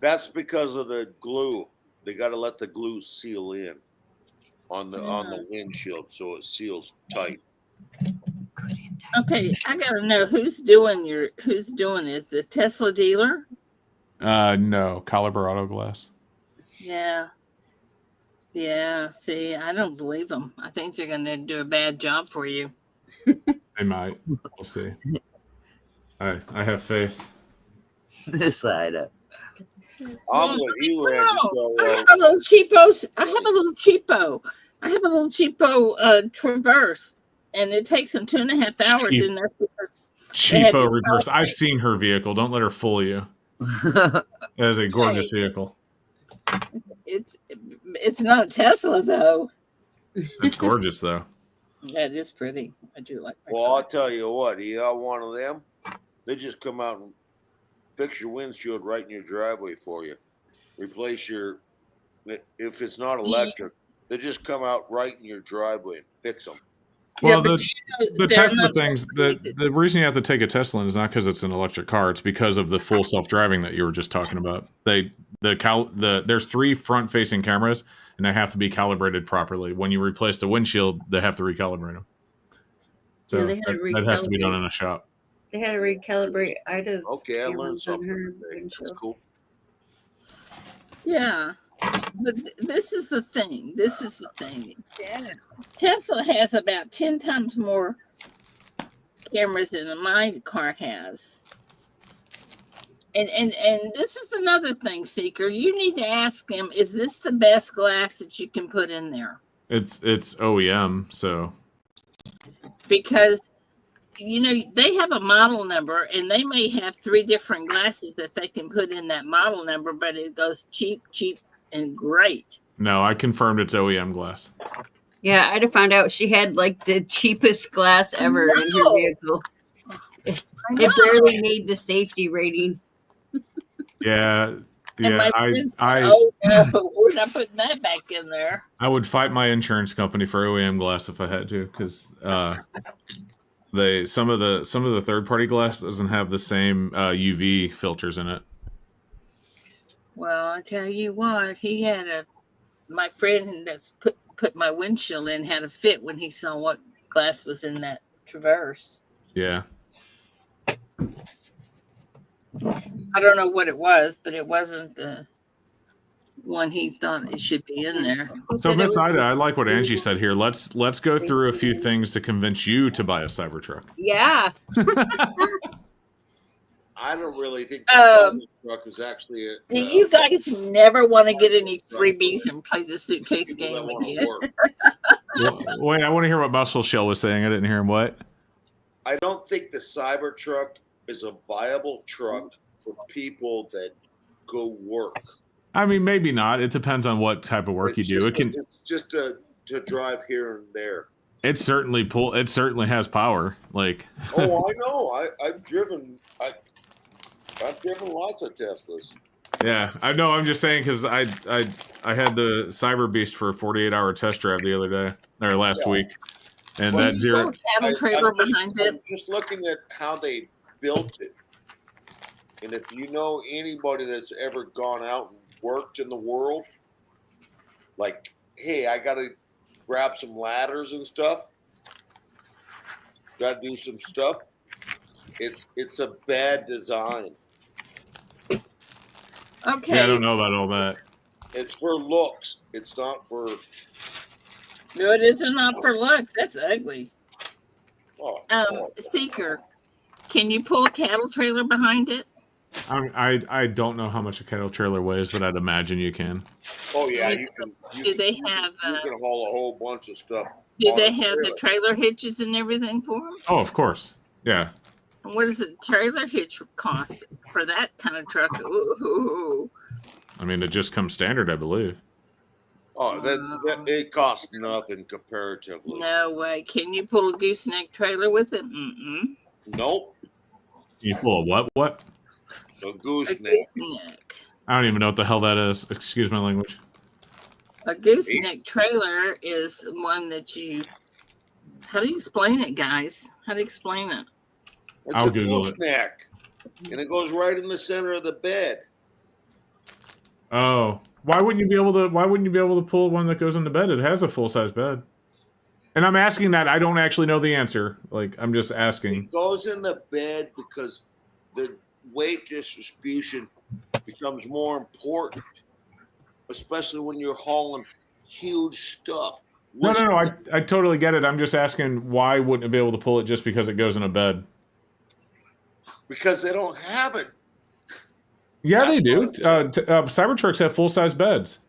[SPEAKER 7] That's because of the glue. They got to let the glue seal in on the windshield so it seals tight.
[SPEAKER 1] Okay, I gotta know who's doing it. The Tesla dealer?
[SPEAKER 5] No, Caliber Auto Glass.
[SPEAKER 1] Yeah. See, I don't believe them. I think they're gonna do a bad job for you.
[SPEAKER 5] They might. We'll see. I have faith.
[SPEAKER 6] Decide it.
[SPEAKER 7] I'm with you, Randy.
[SPEAKER 1] I have a little cheapo. I have a little cheapo Traverse, and it takes them 2.5 hours. And that's because
[SPEAKER 5] cheapo reverse. I've seen her vehicle. Don't let her fool you. It is a gorgeous vehicle.
[SPEAKER 1] It's not a Tesla though.
[SPEAKER 5] It's gorgeous though.
[SPEAKER 1] Yeah, it is pretty. I do like.
[SPEAKER 7] Well, car. I'll tell you what. You got one of them. They just come out and fix your windshield right in your driveway for you. Replace your. If it's not electric, they just come out right in your driveway and fix them.
[SPEAKER 5] Well, the Tesla things, the reason you have to take a Tesla is not because it's an electric car. It's because of the full self-driving that you were just talking about. There's 3 front-facing cameras, and they have to be calibrated properly. When you replace the windshield, they have to recalibrate them. So that has to be done in a shop.
[SPEAKER 4] They had to recalibrate Ida's.
[SPEAKER 7] Okay, I learned something. That's cool.
[SPEAKER 1] Yeah. But this is the thing. Tesla has about 10 times more cameras than my car has. And this is another thing, Seeker. You need to ask them, is this the best glass that you can put in there?
[SPEAKER 5] It's OEM, so.
[SPEAKER 1] Because, they have a model number, and they may have 3 different glasses that they can put in that model number, but it goes cheap, and great.
[SPEAKER 5] No, I confirmed it's OEM glass.
[SPEAKER 4] Yeah, I'd have found out she had like the cheapest glass ever in her vehicle. It barely made the safety rating.
[SPEAKER 5] Yeah.
[SPEAKER 1] And my friends said, no, we're not putting that back in there.
[SPEAKER 5] I would fight my insurance company for OEM glass if I had to, because some of the third-party glass doesn't have the same UV filters in it.
[SPEAKER 1] Well, I tell you what, he had my friend that's put my windshield in had a fit when he saw what glass was in that Traverse.
[SPEAKER 5] Yeah.
[SPEAKER 1] I don't know what it was, but it wasn't the one he thought it should be in there.
[SPEAKER 5] So, Miss Ida, I like what Angie said here. Let's go through a few things to convince you to buy a Cybertruck.
[SPEAKER 4] Yeah.
[SPEAKER 7] I don't really think the Cybertruck is actually a...
[SPEAKER 1] Do you guys never want to get any freebies and play the suitcase game again?
[SPEAKER 5] Wait, I want to hear what Muscle Shell was saying. I didn't hear him. What?
[SPEAKER 7] I don't think the Cybertruck is a viable truck for people that go work.
[SPEAKER 5] I mean, maybe not. It depends on what type of work you do.
[SPEAKER 7] It's just to drive here and there.
[SPEAKER 5] It certainly has power. Like.
[SPEAKER 7] Oh, I know. I've driven lots of Teslas.
[SPEAKER 5] Yeah, I know. I'm just saying because I had the Cyber Beast for a 48-hour test drive the other day or last week, and that zero
[SPEAKER 1] trailer behind it.
[SPEAKER 7] I'm just looking at how they built it, and if you know anybody that's ever gone out and worked in the world, like hey, I gotta grab some ladders and stuff. Gotta do some stuff. It's a bad design.
[SPEAKER 1] Okay.
[SPEAKER 5] Yeah, I don't know about all that.
[SPEAKER 7] It's for looks. It's not for.
[SPEAKER 1] No, it isn't not for looks. That's ugly.
[SPEAKER 7] Oh,
[SPEAKER 1] Seeker, can you pull a cattle trailer behind it?
[SPEAKER 5] I don't know how much a cattle trailer weighs, but I'd imagine you can.
[SPEAKER 7] Oh yeah, you can.
[SPEAKER 1] Do they have?
[SPEAKER 7] You can haul a whole bunch of stuff.
[SPEAKER 1] Do they have the trailer hitches and everything for them?
[SPEAKER 5] Oh, of course. Yeah.
[SPEAKER 1] And what does a trailer hitch cost for that kind of truck? Ooh.
[SPEAKER 5] I mean, it just comes standard, I believe.
[SPEAKER 7] Oh, that it costs nothing comparatively.
[SPEAKER 1] No way. Can you pull a gooseneck trailer with it?
[SPEAKER 7] Nope.
[SPEAKER 5] You pull a what? What?
[SPEAKER 7] A gooseneck.
[SPEAKER 1] A gooseneck.
[SPEAKER 5] I don't even know what the hell that is. Excuse my language.
[SPEAKER 1] A gooseneck trailer is one that you. How do you explain it, guys? How do you explain it?
[SPEAKER 7] It's
[SPEAKER 5] I'll
[SPEAKER 7] a
[SPEAKER 5] Google
[SPEAKER 7] gooseneck, and it goes right in the center of the bed.
[SPEAKER 5] Oh, why wouldn't you be able to pull one that goes in the bed? It has a full size bed. And I'm asking that. I don't actually know the answer. Like, I'm just asking.
[SPEAKER 7] It goes in the bed because the weight distribution becomes more important, especially when you're hauling huge stuff.
[SPEAKER 5] No. I totally get it. I'm just asking, why wouldn't it be able to pull it just because it goes in a bed?
[SPEAKER 7] Because they don't have it.
[SPEAKER 5] Yeah, they do. Cybertrucks have full size beds.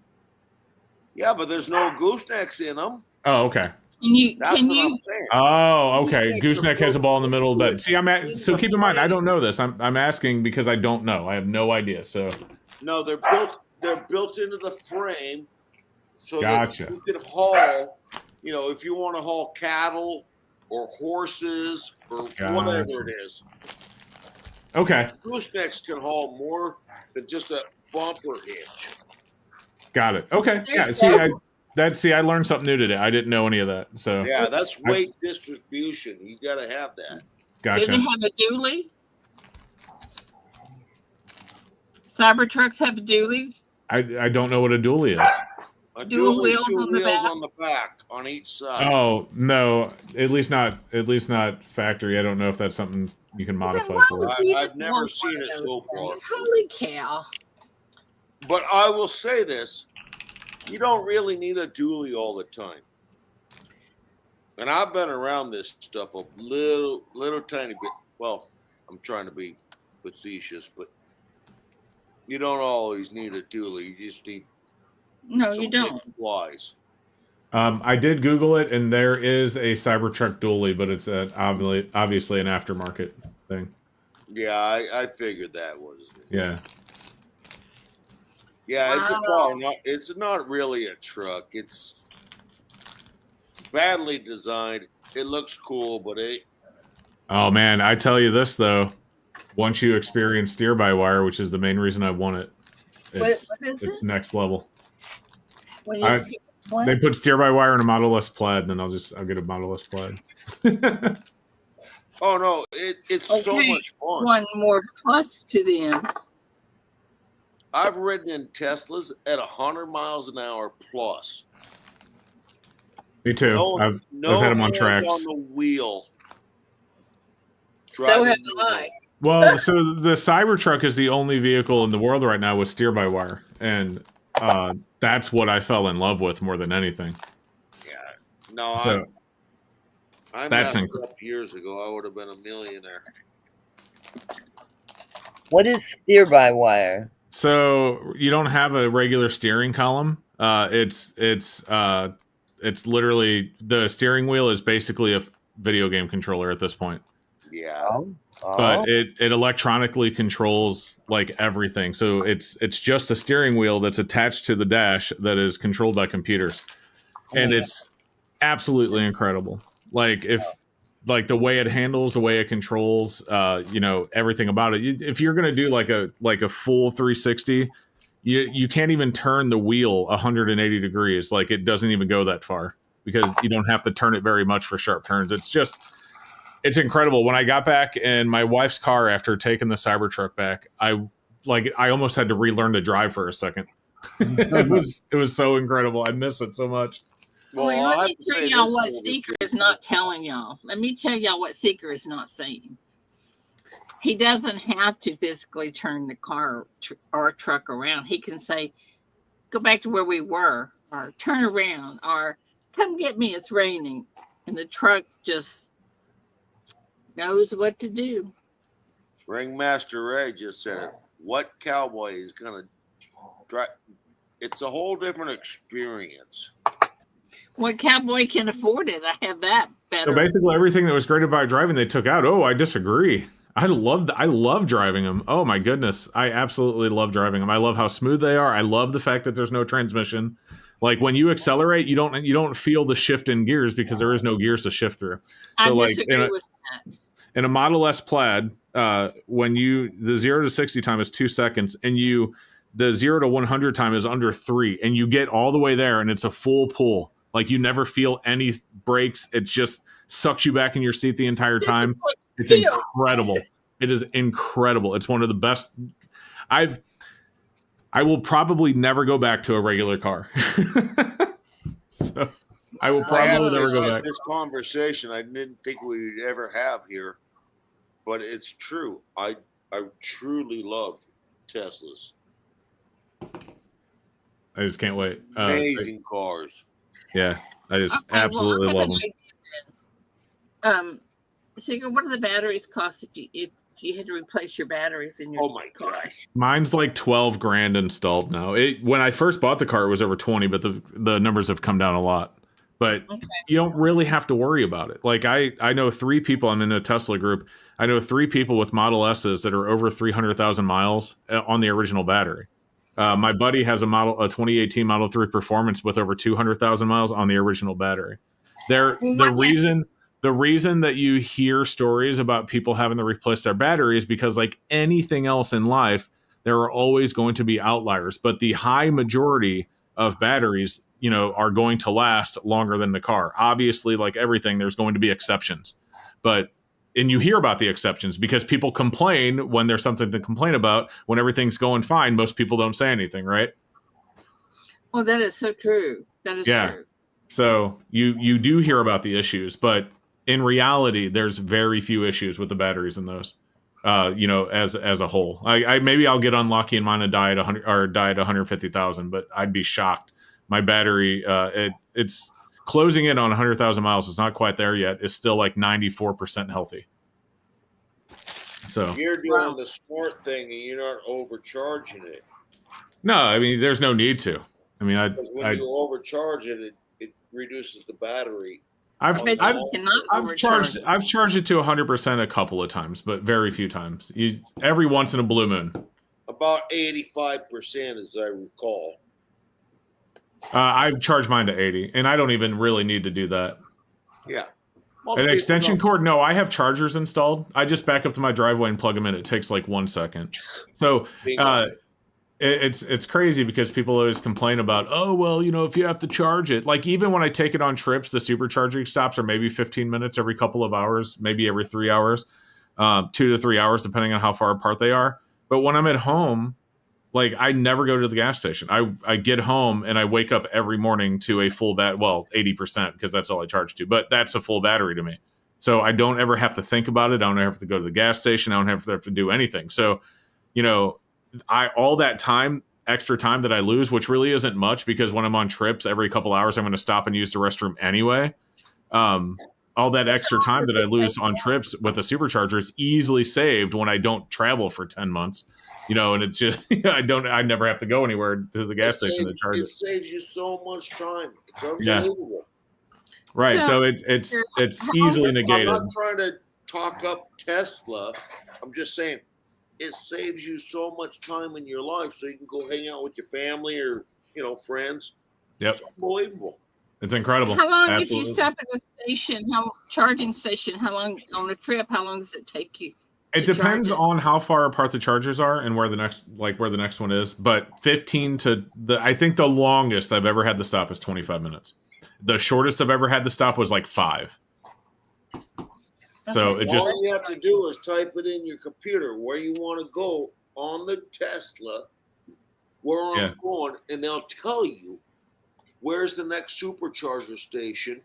[SPEAKER 7] Yeah, but there's no goosenecks in them.
[SPEAKER 5] Oh, okay.
[SPEAKER 1] Can you?
[SPEAKER 7] I'm saying.
[SPEAKER 5] Oh, okay.
[SPEAKER 7] Goosenecks
[SPEAKER 5] Gooseneck
[SPEAKER 7] are
[SPEAKER 5] has a ball in the middle of the bed.
[SPEAKER 7] built
[SPEAKER 5] See, so keep in mind, I don't know this. I'm asking because I don't know. I have no idea. So
[SPEAKER 7] No, they're built into the frame, so
[SPEAKER 5] Gotcha.
[SPEAKER 7] that you can haul. You know, if you want to haul cattle or horses or whatever it is.
[SPEAKER 5] Okay.
[SPEAKER 7] Goosenecks can haul more than just a bumper hitch.
[SPEAKER 5] Got it. Okay. Yeah. See, I learned something new today. I didn't know any of that. So
[SPEAKER 7] Yeah, that's weight distribution. You got to have that.
[SPEAKER 5] Gotcha.
[SPEAKER 1] Do they have a dually? Cybertrucks have a dually?
[SPEAKER 5] I don't know what a dually is.
[SPEAKER 7] A
[SPEAKER 1] Dual
[SPEAKER 7] dually
[SPEAKER 1] wheels
[SPEAKER 7] is two
[SPEAKER 1] on the
[SPEAKER 7] wheels
[SPEAKER 1] back?
[SPEAKER 7] on the back on each side.
[SPEAKER 5] Oh no, at least not factory. I don't know if that's something you can modify
[SPEAKER 1] Why
[SPEAKER 5] for.
[SPEAKER 1] would you
[SPEAKER 7] I've
[SPEAKER 1] just
[SPEAKER 7] never
[SPEAKER 1] want
[SPEAKER 7] seen
[SPEAKER 1] one
[SPEAKER 7] it
[SPEAKER 1] of
[SPEAKER 7] so
[SPEAKER 1] those
[SPEAKER 7] far.
[SPEAKER 1] things? Holy cow.
[SPEAKER 7] But I will say this: you don't really need a dually all the time. And I've been around this stuff a little tiny bit. Well, I'm trying to be facetious, but you don't always need a dually. You just need
[SPEAKER 1] No,
[SPEAKER 7] some
[SPEAKER 1] you don't.
[SPEAKER 7] supplies.
[SPEAKER 5] I did Google it, and there is a Cybertruck dually, but it's obviously an aftermarket thing.
[SPEAKER 7] Yeah, I figured that was it.
[SPEAKER 5] Yeah.
[SPEAKER 7] Yeah, it's a
[SPEAKER 1] Wow.
[SPEAKER 7] car. It's not really a truck. It's badly designed. It looks cool, but
[SPEAKER 5] Oh man, I tell you this though, once you experience steer-by-wire, which is the main reason I want it,
[SPEAKER 1] What is
[SPEAKER 5] it's
[SPEAKER 1] it?
[SPEAKER 5] next level.
[SPEAKER 1] When you what?
[SPEAKER 5] They put steer-by-wire in a Model S Plaid, and then I'll get a Model S Plaid.
[SPEAKER 7] oh no, it's so
[SPEAKER 1] Okay,
[SPEAKER 7] much fun.
[SPEAKER 1] One more plus to them.
[SPEAKER 7] I've ridden in Teslas at 100 miles an hour plus.
[SPEAKER 5] Me too.
[SPEAKER 7] No,
[SPEAKER 5] I've
[SPEAKER 7] no
[SPEAKER 5] had them on
[SPEAKER 7] hands
[SPEAKER 5] tracks.
[SPEAKER 7] on the wheel.
[SPEAKER 1] So have
[SPEAKER 7] Driving
[SPEAKER 1] I.
[SPEAKER 5] Well, so the Cybertruck is the only vehicle in the world right now with steer-by-wire, and that's what I fell in love with more than anything.
[SPEAKER 7] Yeah, no,
[SPEAKER 5] So
[SPEAKER 7] I
[SPEAKER 5] that's
[SPEAKER 7] messed up years ago. I would have been a millionaire.
[SPEAKER 6] What is steer-by-wire?
[SPEAKER 5] So you don't have a regular steering column. It's literally the steering wheel is basically a video game controller at this point.
[SPEAKER 7] Yeah.
[SPEAKER 5] But it electronically controls like everything. So it's just a steering wheel that's attached to the dash that is controlled by computers. And it's absolutely incredible. Like the way it handles, the way it controls, everything about it. If you're gonna do like a full 360, you can't even turn the wheel 180 degrees. Like it doesn't even go that far because you don't have to turn it very much for sharp turns. It's incredible. When I got back in my wife's car after taking the Cybertruck back, I almost had to relearn to drive for a second it was so incredible. I miss it so much.
[SPEAKER 1] Well, let me tell y'all what Seeker is not telling y'all. Let me tell y'all what Seeker is not saying. He doesn't have to physically turn the car or truck around. He can say, go back to where we were, or turn around, or come get me, it's raining. And the truck just knows what to do.
[SPEAKER 7] Ringmaster Ray just said it. What cowboy is going to drive? It's a whole different experience.
[SPEAKER 1] What cowboy can afford it? I have that better.
[SPEAKER 5] So basically everything that was great about driving, they took out. Oh, I disagree. I love driving them. Oh my goodness. I absolutely love driving them. I love how smooth they are. I love the fact that there's no transmission. Like when you accelerate, you don't feel the shift in gears because there is no gears to shift through. So
[SPEAKER 1] I disagree with that.
[SPEAKER 5] In a Model S Plaid, when the 0 to 60 time is 2 seconds, and the 0 to 100 time is under 3, and you get all the way there, and it's a full pull. Like you never feel any brakes. It just sucks you back in your seat the entire time. It's incredible. It is incredible. It's one of the best. I will probably never go back to a regular car. So I will probably never go back.
[SPEAKER 7] This conversation I didn't think we'd ever have here, but it's true. I truly love Teslas.
[SPEAKER 5] I just can't wait.
[SPEAKER 7] Amazing cars.
[SPEAKER 5] Yeah, I just absolutely love them.
[SPEAKER 1] Seeker, what do the batteries cost if you had to replace your batteries in your
[SPEAKER 7] Oh my gosh.
[SPEAKER 5] Mine's like $12,000 installed now. When I first bought the car, it was over 20, but the numbers have come down a lot. But you don't really have to worry about it. Like I know 3 people. I'm in a Tesla group. I know 3 people with Model S's that are over 300,000 miles on the original battery. My buddy has a 2018 Model 3 Performance with over 200,000 miles on the original battery. The reason that you hear stories about people having to replace their battery is because, like anything else in life, there are always going to be outliers. But the high majority of batteries, are going to last longer than the car. Obviously, like everything, there's going to be exceptions. And you hear about the exceptions because people complain when there's something to complain about. When everything's going fine, most people don't say anything, right?
[SPEAKER 1] Oh, that is so true. That is true.
[SPEAKER 5] So you do hear about the issues, but in reality, there's very few issues with the batteries in those. As a whole, maybe I'll get unlucky and mine die at 100 or die at 150,000, but I'd be shocked. My battery, it's closing in on 100,000 miles. It's not quite there yet. It's still like 94% healthy. So
[SPEAKER 7] you're doing the smart thing and you're not overcharging it.
[SPEAKER 5] No, I mean there's no need to. I mean,
[SPEAKER 7] when you overcharge it, it reduces the battery.
[SPEAKER 5] I've charged it to 100% a couple of times, but very few times. Every once in a blue moon.
[SPEAKER 7] About 85%, as I recall.
[SPEAKER 5] I've charged mine to 80, and I don't even really need to do that.
[SPEAKER 7] Yeah.
[SPEAKER 5] An extension cord? No, I have chargers installed. I just back up to my driveway and plug them in. It takes like 1 second. So it's crazy because people always complain about, oh, well, if you have to charge it. Like even when I take it on trips, the supercharging stops are maybe 15 minutes every couple of hours, maybe every 3 hours, 2 to 3 hours, depending on how far apart they are. But when I'm at home, like I never go to the gas station. I get home and I wake up every morning to a full 80% because that's all I charge to. But that's a full battery to me. So I don't ever have to think about it. I don't have to go to the gas station. I don't have to do anything. So, all that time, extra time that I lose, which really isn't much because when I'm on trips every couple hours, I'm going to stop and use the restroom anyway. All that extra time that I lose on trips with a supercharger is easily saved when I don't travel for 10 months. And it's just I never have to go anywhere to the gas station to charge it.
[SPEAKER 7] It saves you so much time. It's unbelievable.
[SPEAKER 5] Yeah. Right. So it's easily negated.
[SPEAKER 7] I'm not trying to talk up Tesla. I'm just saying it saves you so much time in your life so you can go hang out with your family or friends.
[SPEAKER 5] Yep.
[SPEAKER 7] It's unbelievable.
[SPEAKER 5] It's incredible.
[SPEAKER 1] How long if you stop at a station, charging station, how long on the trip, how long does it take you?
[SPEAKER 5] It depends on how far apart the chargers are and where the next one is. But 15 to I think the longest I've ever had to stop is 25 minutes. The shortest I've ever had to stop was like 5. So
[SPEAKER 7] all you have to do is type it in your computer where you want to go on the Tesla, where
[SPEAKER 5] Yeah.
[SPEAKER 7] I'm going, and they'll tell you where's the next supercharger station,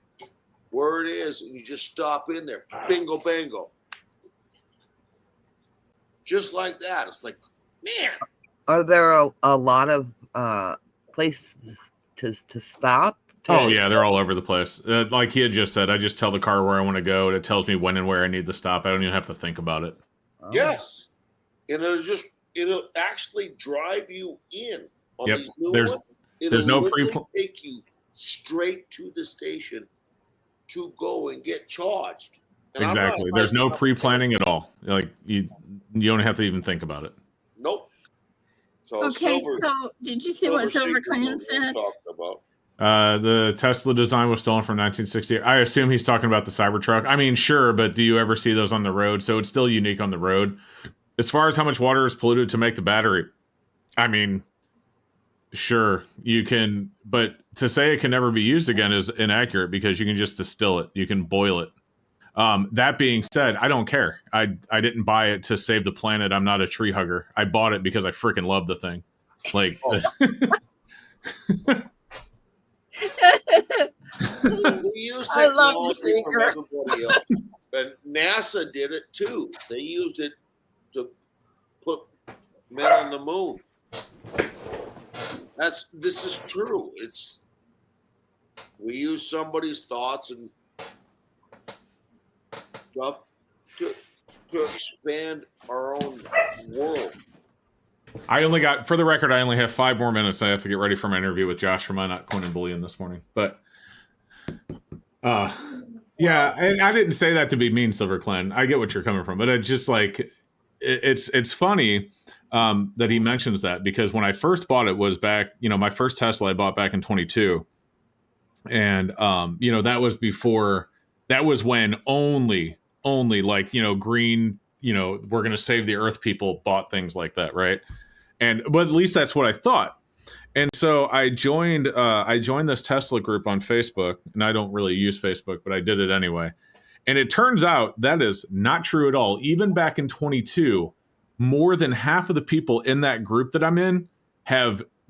[SPEAKER 7] where it is, and you just stop in there. Bingo, bango. Just like that. It's like, man.
[SPEAKER 6] Are there a lot of places to stop?
[SPEAKER 5] Oh yeah, they're all over the place. Like he had just said, I just tell the car where I want to go, and it tells me when and where I need to stop. I don't even have to think about it.
[SPEAKER 6] Oh.
[SPEAKER 7] Yes. And it'll actually drive you in on
[SPEAKER 5] Yep.
[SPEAKER 7] these new
[SPEAKER 5] There's-
[SPEAKER 7] ones.
[SPEAKER 5] there's no
[SPEAKER 7] take you straight to the station to go and get charged. And I'm not
[SPEAKER 5] Exactly. There's no
[SPEAKER 7] hyping up
[SPEAKER 5] pre-planning at all. Like you don't have to even think about it.
[SPEAKER 7] Nope. So
[SPEAKER 1] Okay,
[SPEAKER 7] Silver,
[SPEAKER 1] so did you see what Silver
[SPEAKER 7] Secret
[SPEAKER 1] Clan
[SPEAKER 7] is what we're
[SPEAKER 1] said?
[SPEAKER 7] talking about.
[SPEAKER 5] The Tesla design was stolen from 1960. I assume he's talking about the Cybertruck. I mean, sure, but do you ever see those on the road? So it's still unique on the road. As far as how much water is polluted to make the battery, I mean, sure, you can, but to say it can never be used again is inaccurate because you can just distill it. You can boil it. That being said, I don't care. I didn't buy it to save the planet. I'm not a tree hugger. I bought it because I freaking love the thing. Like,
[SPEAKER 7] We use
[SPEAKER 1] I love the
[SPEAKER 7] technology from
[SPEAKER 1] Seeker.
[SPEAKER 7] everybody else. And NASA did it too. They used it to put men on the moon. This is true. We use somebody's thoughts and stuff to expand our own world.
[SPEAKER 5] for the record, I only have 5 more minutes. I have to get ready for my interview with Josh from Not Coin and Bullion this morning. But, yeah, and I didn't say that to be mean, Silver Clan. I get what you're coming from, but it's just like, it's funny that he mentions that because when I first bought it was back, my first Tesla I bought back in 22. And, that was when only like, green, we're going to save the earth people bought things like that. Right. But at least that's what I thought. And so I joined this Tesla group on Facebook, and I don't really use Facebook, but I did it anyway. And it turns out that is not true at all. Even back in 22, more than half of the people in that group that I'm in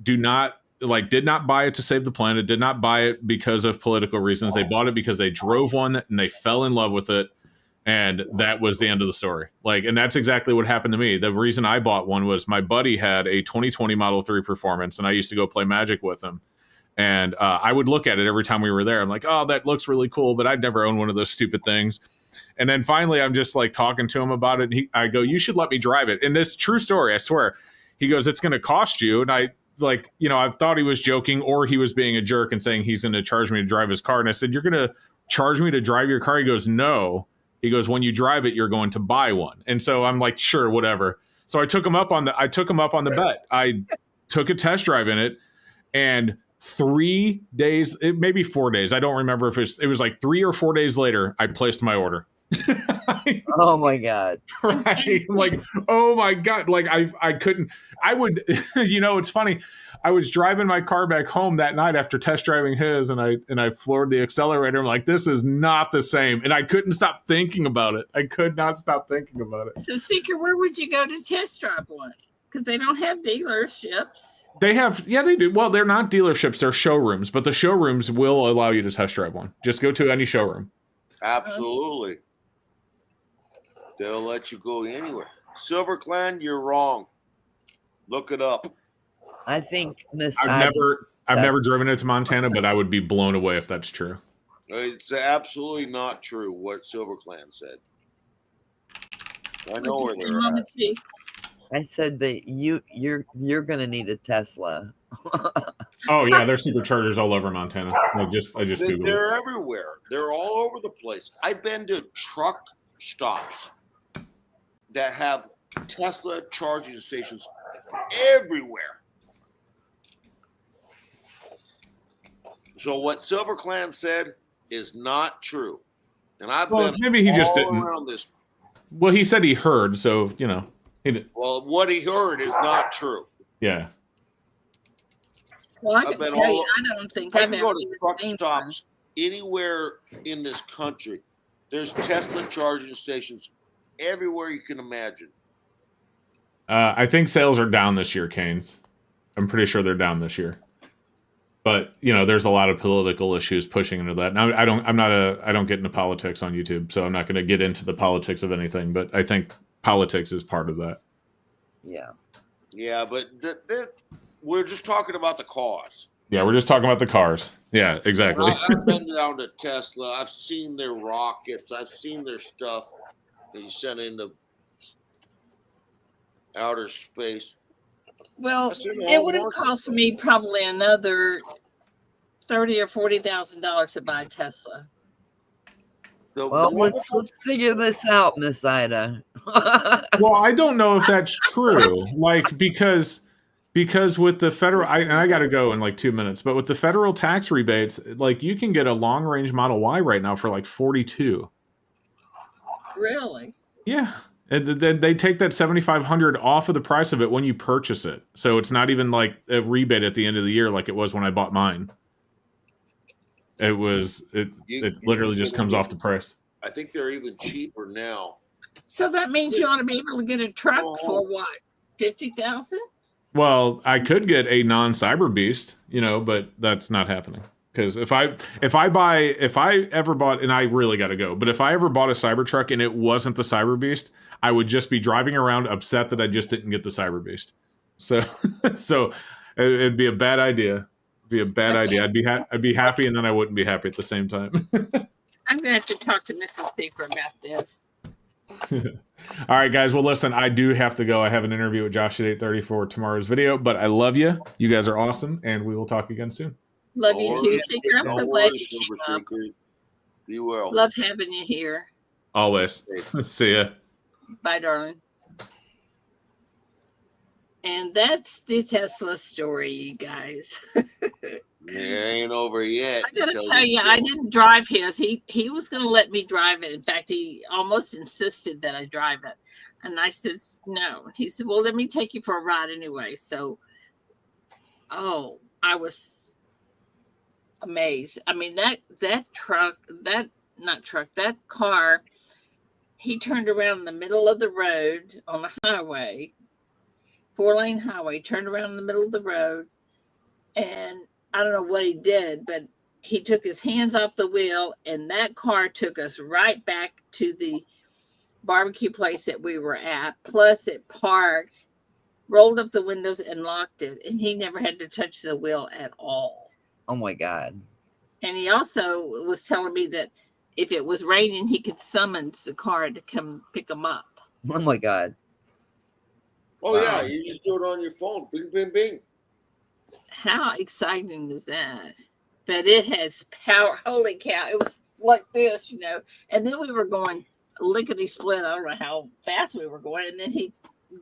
[SPEAKER 5] did not buy it to save the planet, did not buy it because of political reasons. They bought it because they drove one and they fell in love with it. And that was the end of the story. And that's exactly what happened to me. The reason I bought one was my buddy had a 2020 Model 3 Performance, and I used to go play Magic with him. And I would look at it every time we were there. I'm like, oh, that looks really cool, but I'd never owned one of those stupid things. And then finally, I'm just like talking to him about it. And I go, you should let me drive it. And this true story, I swear. He goes, it's going to cost you. And I thought he was joking or he was being a jerk and saying he's going to charge me to drive his car. And I said, you're going to charge me to drive your car? He goes, no. He goes, when you drive it, you're going to buy one. And so I'm like, sure, whatever. So I took him up on the bet. I took a test drive in it, and 3 days, maybe 4 days. I don't remember if it was like 3 or 4 days later, I placed my order.
[SPEAKER 6] Oh my God.
[SPEAKER 5] Right. Like, oh my God. Like I couldn't, I would, it's funny. I was driving my car back home that night after test driving his, and I floored the accelerator. I'm like, this is not the same. And I couldn't stop thinking about it. I could not stop thinking about it.
[SPEAKER 1] So, Seeker, where would you go to test drive one? Because they don't have dealerships.
[SPEAKER 5] They have, yeah, they do. Well, they're not dealerships, they're showrooms, but the showrooms will allow you to test drive one. Just go to any showroom.
[SPEAKER 7] Absolutely. They'll let you go anywhere. Silver Clan, you're wrong. Look it up.
[SPEAKER 6] I think
[SPEAKER 5] I've never driven it to Montana, but I would be blown away if that's true.
[SPEAKER 7] It's absolutely not true what Silver Clan said. I know where they're at.
[SPEAKER 6] I said that you're gonna need a Tesla.
[SPEAKER 5] Oh yeah, there's superchargers all over Montana. I just Googled
[SPEAKER 7] They're
[SPEAKER 5] it.
[SPEAKER 7] everywhere. They're all over the place. I've been to truck stops that have Tesla charging stations everywhere. So what Silver Clan said is not true. And I've been
[SPEAKER 5] maybe he just didn't
[SPEAKER 7] around this.
[SPEAKER 5] Well, he said he heard, so he did.
[SPEAKER 7] Well, what he heard is not true.
[SPEAKER 5] Yeah.
[SPEAKER 1] Well, I can tell you, I don't think I've ever
[SPEAKER 7] go to truck stops anywhere in this country. There's Tesla charging stations everywhere you can imagine.
[SPEAKER 5] I think sales are down this year, Canes. I'm pretty sure they're down this year. But there's a lot of political issues pushing into that. Now, I don't get into politics on YouTube, so I'm not going to get into the politics of anything. But I think politics is part of that.
[SPEAKER 6] Yeah.
[SPEAKER 7] Yeah, but we're just talking about the cars.
[SPEAKER 5] Yeah, we're just talking about the cars. Yeah, exactly.
[SPEAKER 7] I've been down to Tesla. I've seen their rockets. I've seen their stuff that you sent into outer space.
[SPEAKER 1] Well, it would have cost me probably another $30,000 or $40,000 to buy a Tesla.
[SPEAKER 6] Well, let's figure this out, Miss Ida.
[SPEAKER 5] Well, I don't know if that's true. Because with the federal, I got to go in like 2 minutes, but with the federal tax rebates, you can get a long range Model Y right now for like 42.
[SPEAKER 1] Really?
[SPEAKER 5] Yeah. And then they take that $7,500 off of the price of it when you purchase it. So it's not even like a rebate at the end of the year like it was when I bought mine. It literally just comes off the price.
[SPEAKER 7] I think they're even cheaper now.
[SPEAKER 1] So that means you ought to be able to get a truck for what? 50,000?
[SPEAKER 5] Well, I could get a non-Cyber Beast, but that's not happening. Because if I ever bought, and I really got to go, but if I ever bought a Cybertruck and it wasn't the Cyber Beast, I would just be driving around upset that I just didn't get the Cyber Beast. So it'd be a bad idea. It'd be a bad idea. I'd be happy, and then I wouldn't be happy at the same time.
[SPEAKER 1] I'm gonna have to talk to Mrs. Thaper about this.
[SPEAKER 5] All right, guys. Well, listen, I do have to go. I have an interview with Josh at 8:30 for tomorrow's video, but I love you. You guys are awesome, and we will talk again soon.
[SPEAKER 1] Love you too, Seeker. I'm so glad you came up.
[SPEAKER 7] Be well.
[SPEAKER 1] Love having you here.
[SPEAKER 5] Always. See ya.
[SPEAKER 1] Bye, darling. And that's the Tesla story, you guys.
[SPEAKER 7] It ain't over yet.
[SPEAKER 1] I gotta tell you, I didn't drive his. He was gonna let me drive it. In fact, he almost insisted that I drive it. And I said, no. He said, well, let me take you for a ride anyway. So, I was amazed. I mean, that car, he turned around in the middle of the road on the highway, 4-lane highway, turned around in the middle of the road, and I don't know what he did, but he took his hands off the wheel, and that car took us right back to the barbecue place that we were at. Plus, it parked, rolled up the windows, and locked it, and he never had to touch the wheel at all.
[SPEAKER 6] Oh my God.
[SPEAKER 1] And he also was telling me that if it was raining, he could summons the car to come pick him up.
[SPEAKER 6] Oh my God.
[SPEAKER 7] Oh, wow. Yeah. You just do it on your phone. Bing, bing, bing.
[SPEAKER 1] How exciting is that? But it has power. Holy cow. It was like this, And then we were going lickety split. I don't know how fast we were going. And then he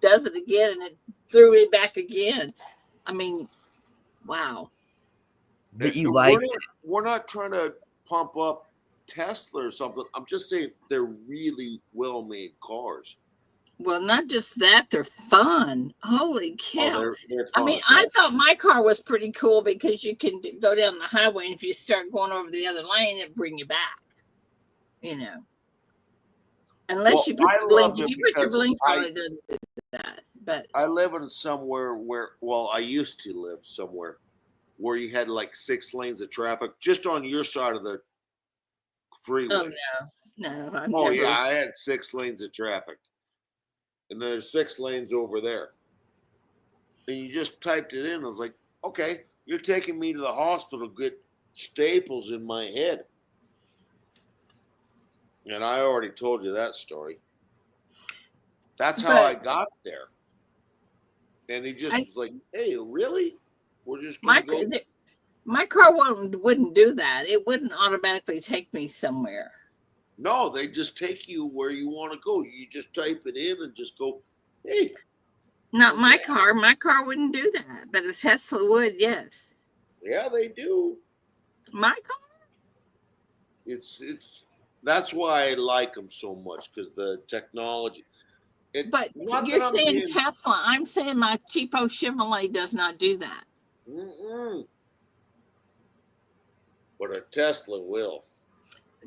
[SPEAKER 1] does it again, and it threw me back again. I mean, wow.
[SPEAKER 6] But
[SPEAKER 7] we're not trying to pump up Tesla or something. I'm just saying they're really well-made cars.
[SPEAKER 1] Well, not just that, they're fun. Holy cow.
[SPEAKER 7] They're fun.
[SPEAKER 1] I mean, I thought my car was pretty cool because you can go down the highway, and if you start going over the other lane, it'll bring you back. Unless you put the blinker. You put your blinker on, it doesn't do that. But
[SPEAKER 7] I live in somewhere I used to live somewhere where you had like 6 lanes of traffic just on your side of the freeway.
[SPEAKER 1] Oh, no.
[SPEAKER 7] Yeah, I had 6 lanes of traffic. And there's 6 lanes over there. And you just typed it in. I was like, okay, you're taking me to the hospital to get staples in my head. And I already told you that story. That's how I got there. And he just was like, hey, really? We're just going to go.
[SPEAKER 1] My car wouldn't do that. It wouldn't automatically take me somewhere.
[SPEAKER 7] No, they just take you where you want to go. You just type it in and just go, hey.
[SPEAKER 1] Not my car. My car wouldn't do that. But a Tesla would, yes.
[SPEAKER 7] Yeah, they do.
[SPEAKER 1] My car?
[SPEAKER 7] That's why I like them so much, because the technology.
[SPEAKER 1] But you're saying Tesla. I'm saying my cheapo Chevrolet does not do that.
[SPEAKER 7] Mm-mm. But a Tesla will.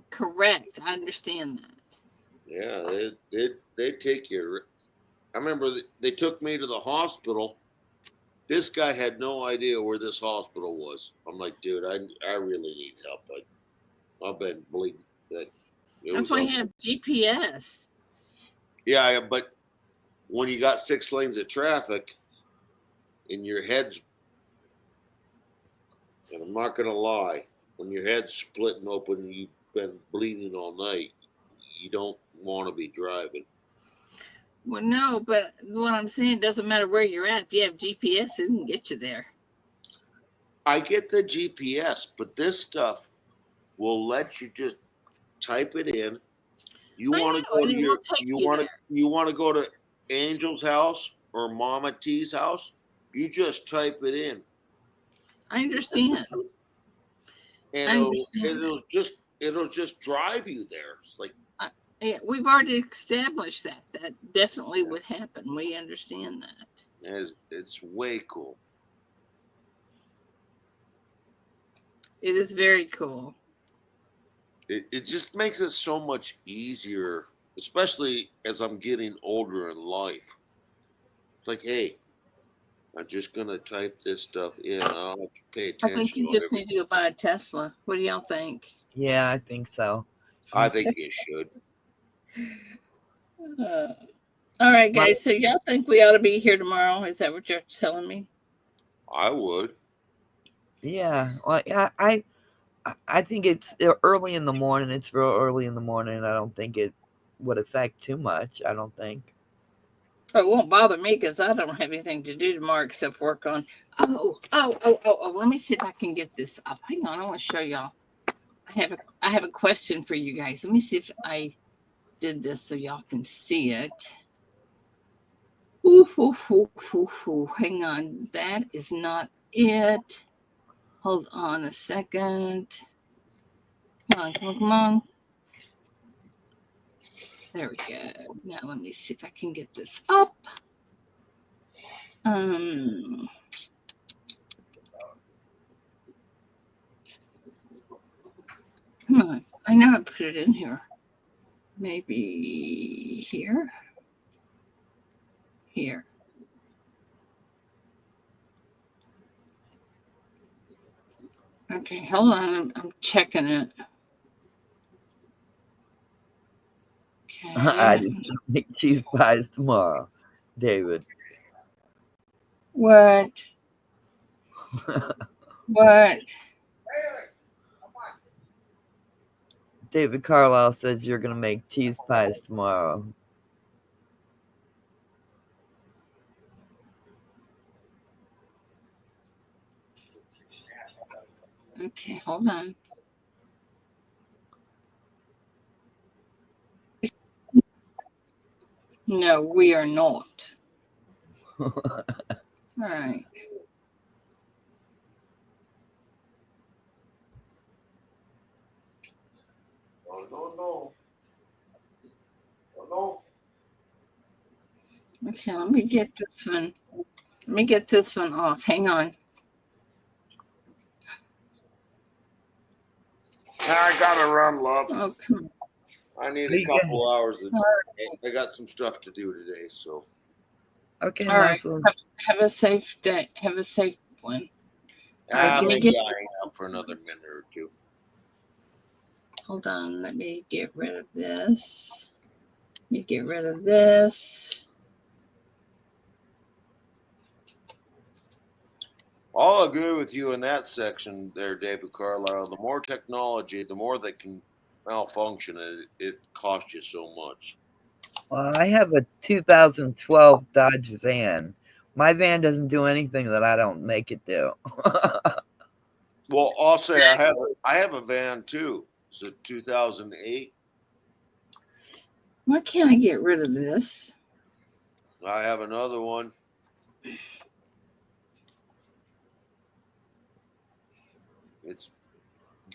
[SPEAKER 1] Correct. I understand that.
[SPEAKER 7] Yeah, they take you. I remember they took me to the hospital, This guy had no idea where this hospital was. I'm like, dude, I really need help. I've been bleeding.
[SPEAKER 1] That's why he had GPS.
[SPEAKER 7] Yeah, but when you got 6 lanes of traffic and your head's, and I'm not gonna lie, when your head's splitting open and you've been bleeding all night, you don't want to be driving.
[SPEAKER 1] Well, no, but what I'm saying, doesn't matter where you're at. If you have GPS, it can get you there.
[SPEAKER 7] I get the GPS, but this stuff will let you just type it in. You want to go to your you want to go to Angel's house or Mama T's house, you just type it in.
[SPEAKER 1] I understand.
[SPEAKER 7] And it'll just drive you there. It's like,
[SPEAKER 1] yeah, we've already established that. That definitely would happen. We understand that.
[SPEAKER 7] It's way cool.
[SPEAKER 1] It is very cool.
[SPEAKER 7] It just makes it so much easier, especially as I'm getting older in life. It's like, hey, I'm just gonna type this stuff in. I don't have to pay attention.
[SPEAKER 1] I think you just need to go buy a Tesla. What do y'all think?
[SPEAKER 6] Yeah, I think so.
[SPEAKER 7] I think you should.
[SPEAKER 1] All right, guys. So y'all think we ought to be here tomorrow? Is that what you're telling me?
[SPEAKER 7] I would.
[SPEAKER 6] Yeah. Well, yeah. I think it's early in the morning. It's real early in the morning. I don't think it would affect too much. I don't think.
[SPEAKER 1] Oh, it won't bother me because I don't have anything to do tomorrow except work on. Oh. Let me see if I can get this up. Hang on. I want to show y'all. I have a question for you guys. Let me see if I did this so y'all can see it. Hang on. That is not it. Hold on a second. Come on. There we go. Now let me see if I can get this up. Come on. I know I put it in here. Maybe here. Here. Okay, hold on. I'm checking it. Okay.
[SPEAKER 6] I just make cheese pies tomorrow, David.
[SPEAKER 1] What? What?
[SPEAKER 6] David Carlisle says you're going to make cheese pies tomorrow.
[SPEAKER 1] Okay, hold on. No, we are not. All right.
[SPEAKER 7] No.
[SPEAKER 1] Okay, let me get this one. Let me get this one off. Hang on.
[SPEAKER 7] I gotta run, love.
[SPEAKER 1] Oh, come on.
[SPEAKER 7] I need a couple hours. I got some stuff to do today, so.
[SPEAKER 6] Okay,
[SPEAKER 1] all right.
[SPEAKER 6] Muslim.
[SPEAKER 1] Have a safe day. Have a safe one.
[SPEAKER 7] Maybe I hang out for another minute or two.
[SPEAKER 1] Hold on. Let me get rid of this. Let me get rid of this.
[SPEAKER 7] I'll agree with you in that section there, David Carlisle. The more technology, the more they can malfunction, it costs you so much.
[SPEAKER 6] Well, I have a 2012 Dodge van. My van doesn't do anything that I don't make it do.
[SPEAKER 7] Well, I'll say I have a van too. It's a 2008.
[SPEAKER 1] Why can't I get rid of this?
[SPEAKER 7] I have another one. It's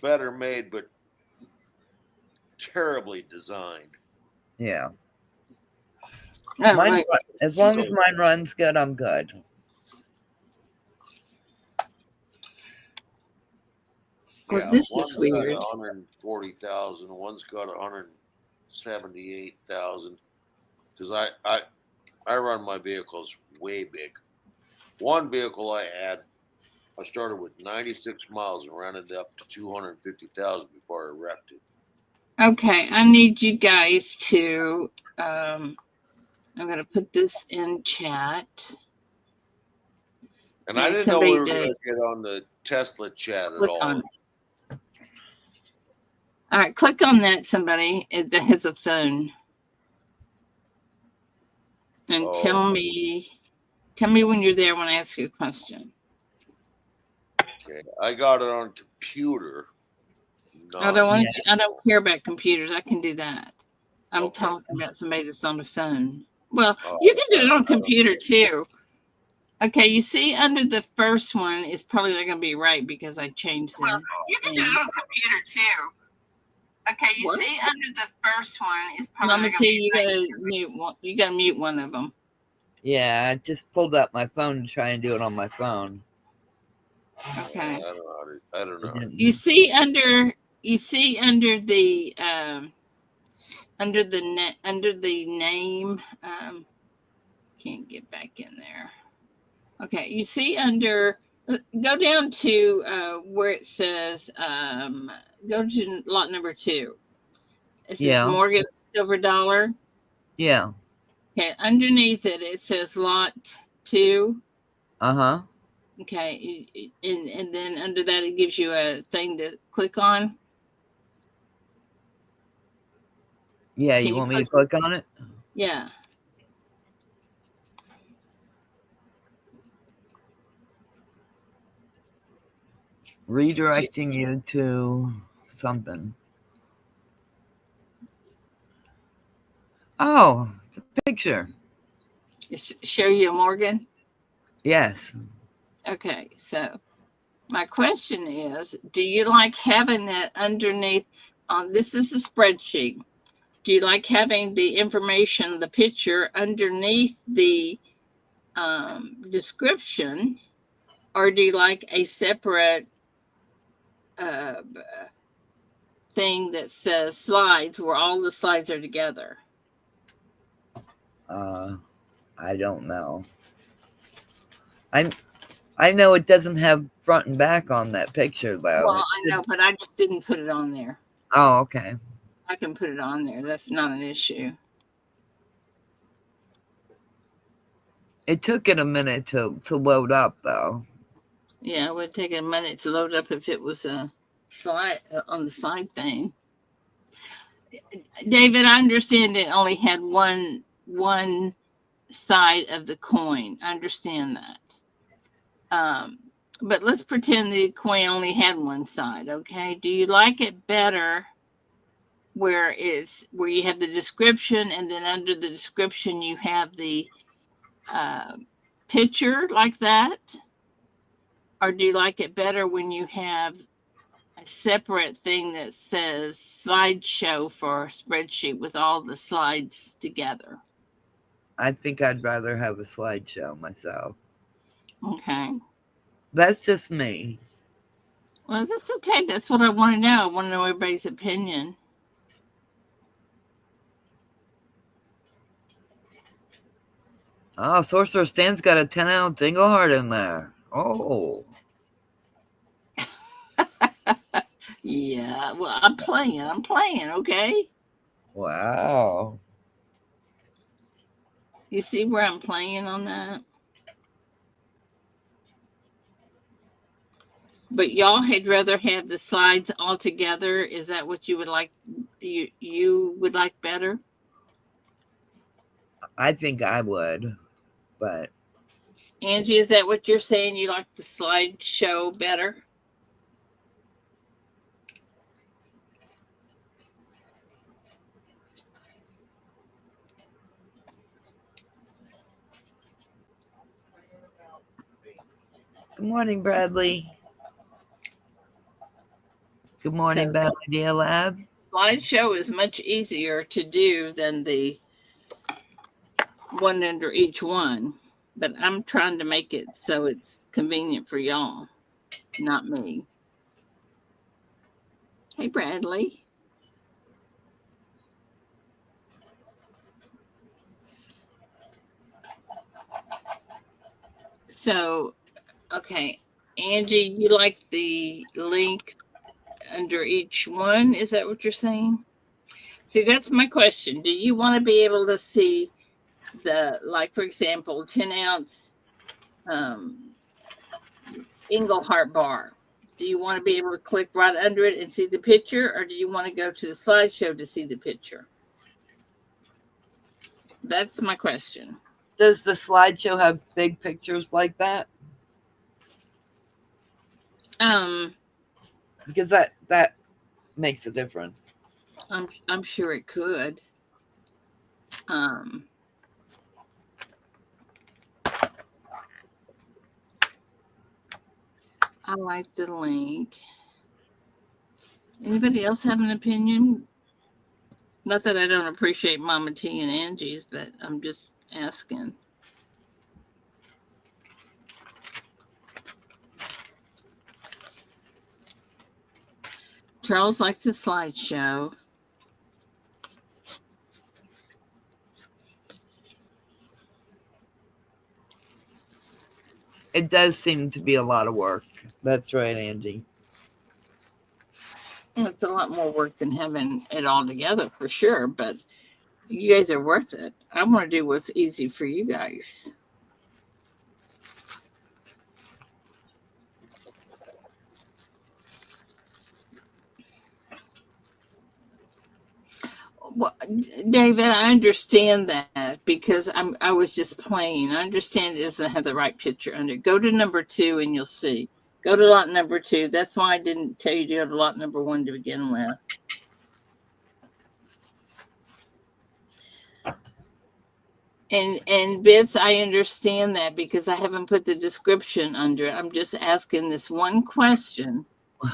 [SPEAKER 7] better made, but terribly designed.
[SPEAKER 6] Yeah.
[SPEAKER 1] Right.
[SPEAKER 6] As long as mine runs good, I'm good.
[SPEAKER 1] Well, yeah, this is weird.
[SPEAKER 7] 140,000. One's got 178,000. Because I run my vehicles way big. One vehicle I had, I started with 96 miles and ran it up to 250,000 before I wrecked it.
[SPEAKER 1] Okay, I need you guys to. I'm going to put this in chat.
[SPEAKER 7] And I didn't know we were going to get on the Tesla chat at all.
[SPEAKER 1] On it. All right, click on that, somebody that has a phone. And tell me when you're there when I ask you a question.
[SPEAKER 7] Okay, I got it on computer.
[SPEAKER 1] I don't care about computers. I can do that. I'm talking about somebody that's on the phone. Well, you can do it on computer too. Okay, you see under the first one, it's probably not going to be right because I changed them. Well, you can do it on computer too. Okay, you see under the first one, it's probably not going to be right. You got to mute one of them.
[SPEAKER 6] Yeah, I just pulled up my phone to try and do it on my phone.
[SPEAKER 1] Okay.
[SPEAKER 7] I don't know.
[SPEAKER 1] You see under the under the name. Can't get back in there. Okay, you see under. Go down to where it says. Go to lot number 2. It says Morgan Silver Dollar.
[SPEAKER 6] Yeah.
[SPEAKER 1] Okay, underneath it, it says lot 2.
[SPEAKER 6] Uh-huh.
[SPEAKER 1] Okay, and then under that, it gives you a thing to click on.
[SPEAKER 6] Yeah, you want me to click on it?
[SPEAKER 1] Yeah.
[SPEAKER 6] Redirecting you to something. Oh, it's a picture.
[SPEAKER 1] Show you Morgan?
[SPEAKER 6] Yes.
[SPEAKER 1] Okay, so my question is, do you like having that underneath this is a spreadsheet. Do you like having the information, the picture underneath the description, or do you like a separate thing that says slides where all the slides are together?
[SPEAKER 6] I don't know. I know it doesn't have front and back on that picture, though.
[SPEAKER 1] Well, I know, but I just didn't put it on there.
[SPEAKER 6] Oh, okay.
[SPEAKER 1] I can put it on there. That's not an issue.
[SPEAKER 6] It took it a minute to load up, though.
[SPEAKER 1] Yeah, it would take a minute to load up if it was a slide on the side thing. David, I understand it only had one side of the coin. I understand that. But let's pretend the coin only had one side, okay? Do you like it better where you have the description and then under the description you have the picture like that? Or do you like it better when you have a separate thing that says slideshow for a spreadsheet with all the slides together?
[SPEAKER 6] I think I'd rather have a slideshow myself.
[SPEAKER 1] Okay.
[SPEAKER 6] That's just me.
[SPEAKER 1] Well, that's okay. That's what I want to know. I want to know everybody's opinion.
[SPEAKER 6] Oh, Sorcerer Stan's got a 10-ounce Engelhard in there. Oh.
[SPEAKER 1] Yeah, well, I'm playing, okay?
[SPEAKER 6] Wow.
[SPEAKER 1] You see where I'm playing on that? But y'all had rather have the slides all together. Is that what you would like? You would like better?
[SPEAKER 6] I think I would, but
[SPEAKER 1] Angie, is that what you're saying? You like the slideshow better?
[SPEAKER 6] Good morning, Bradley. Good morning, Bad Idea Lab.
[SPEAKER 1] Slideshow is much easier to do than the one under each one, but I'm trying to make it so it's convenient for y'all, not me. Hey, Bradley. So, okay, Angie, you like the link under each one? Is that what you're saying? See, that's my question. Do you want to be able to see like, for example, 10-ounce Engelhart bar? Do you want to be able to click right under it and see the picture, or do you want to go to the slideshow to see the picture? That's my question.
[SPEAKER 6] Does the slideshow have big pictures like that? Because that makes a difference.
[SPEAKER 1] I'm sure it could. I like the link. Anybody else have an opinion? Not that I don't appreciate Mama T and Angie's, but I'm just asking. Charles likes the slideshow.
[SPEAKER 6] It does seem to be a lot of work. That's right, Angie.
[SPEAKER 1] It's a lot more work than having it all together, for sure, but you guys are worth it. I want to do what's easy for you guys. Well, David, I understand that because I was just playing. I understand it doesn't have the right picture under it. Go to number 2 and you'll see. Go to lot number 2. That's why I didn't tell you to go to lot number 1 to begin with. And Bits, I understand that because I haven't put the description under it. I'm just asking this one question.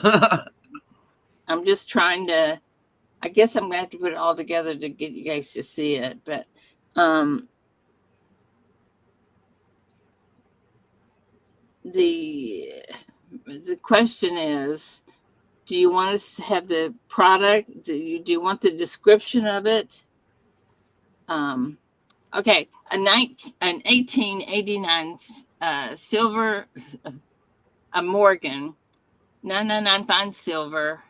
[SPEAKER 1] I'm just trying to, I guess I'm gonna have to put it all together to get you guys to see it. But the question is, do you want to have the product? Do you want the description of it? Okay, an 1889 silver, a Morgan, 999 fine silver.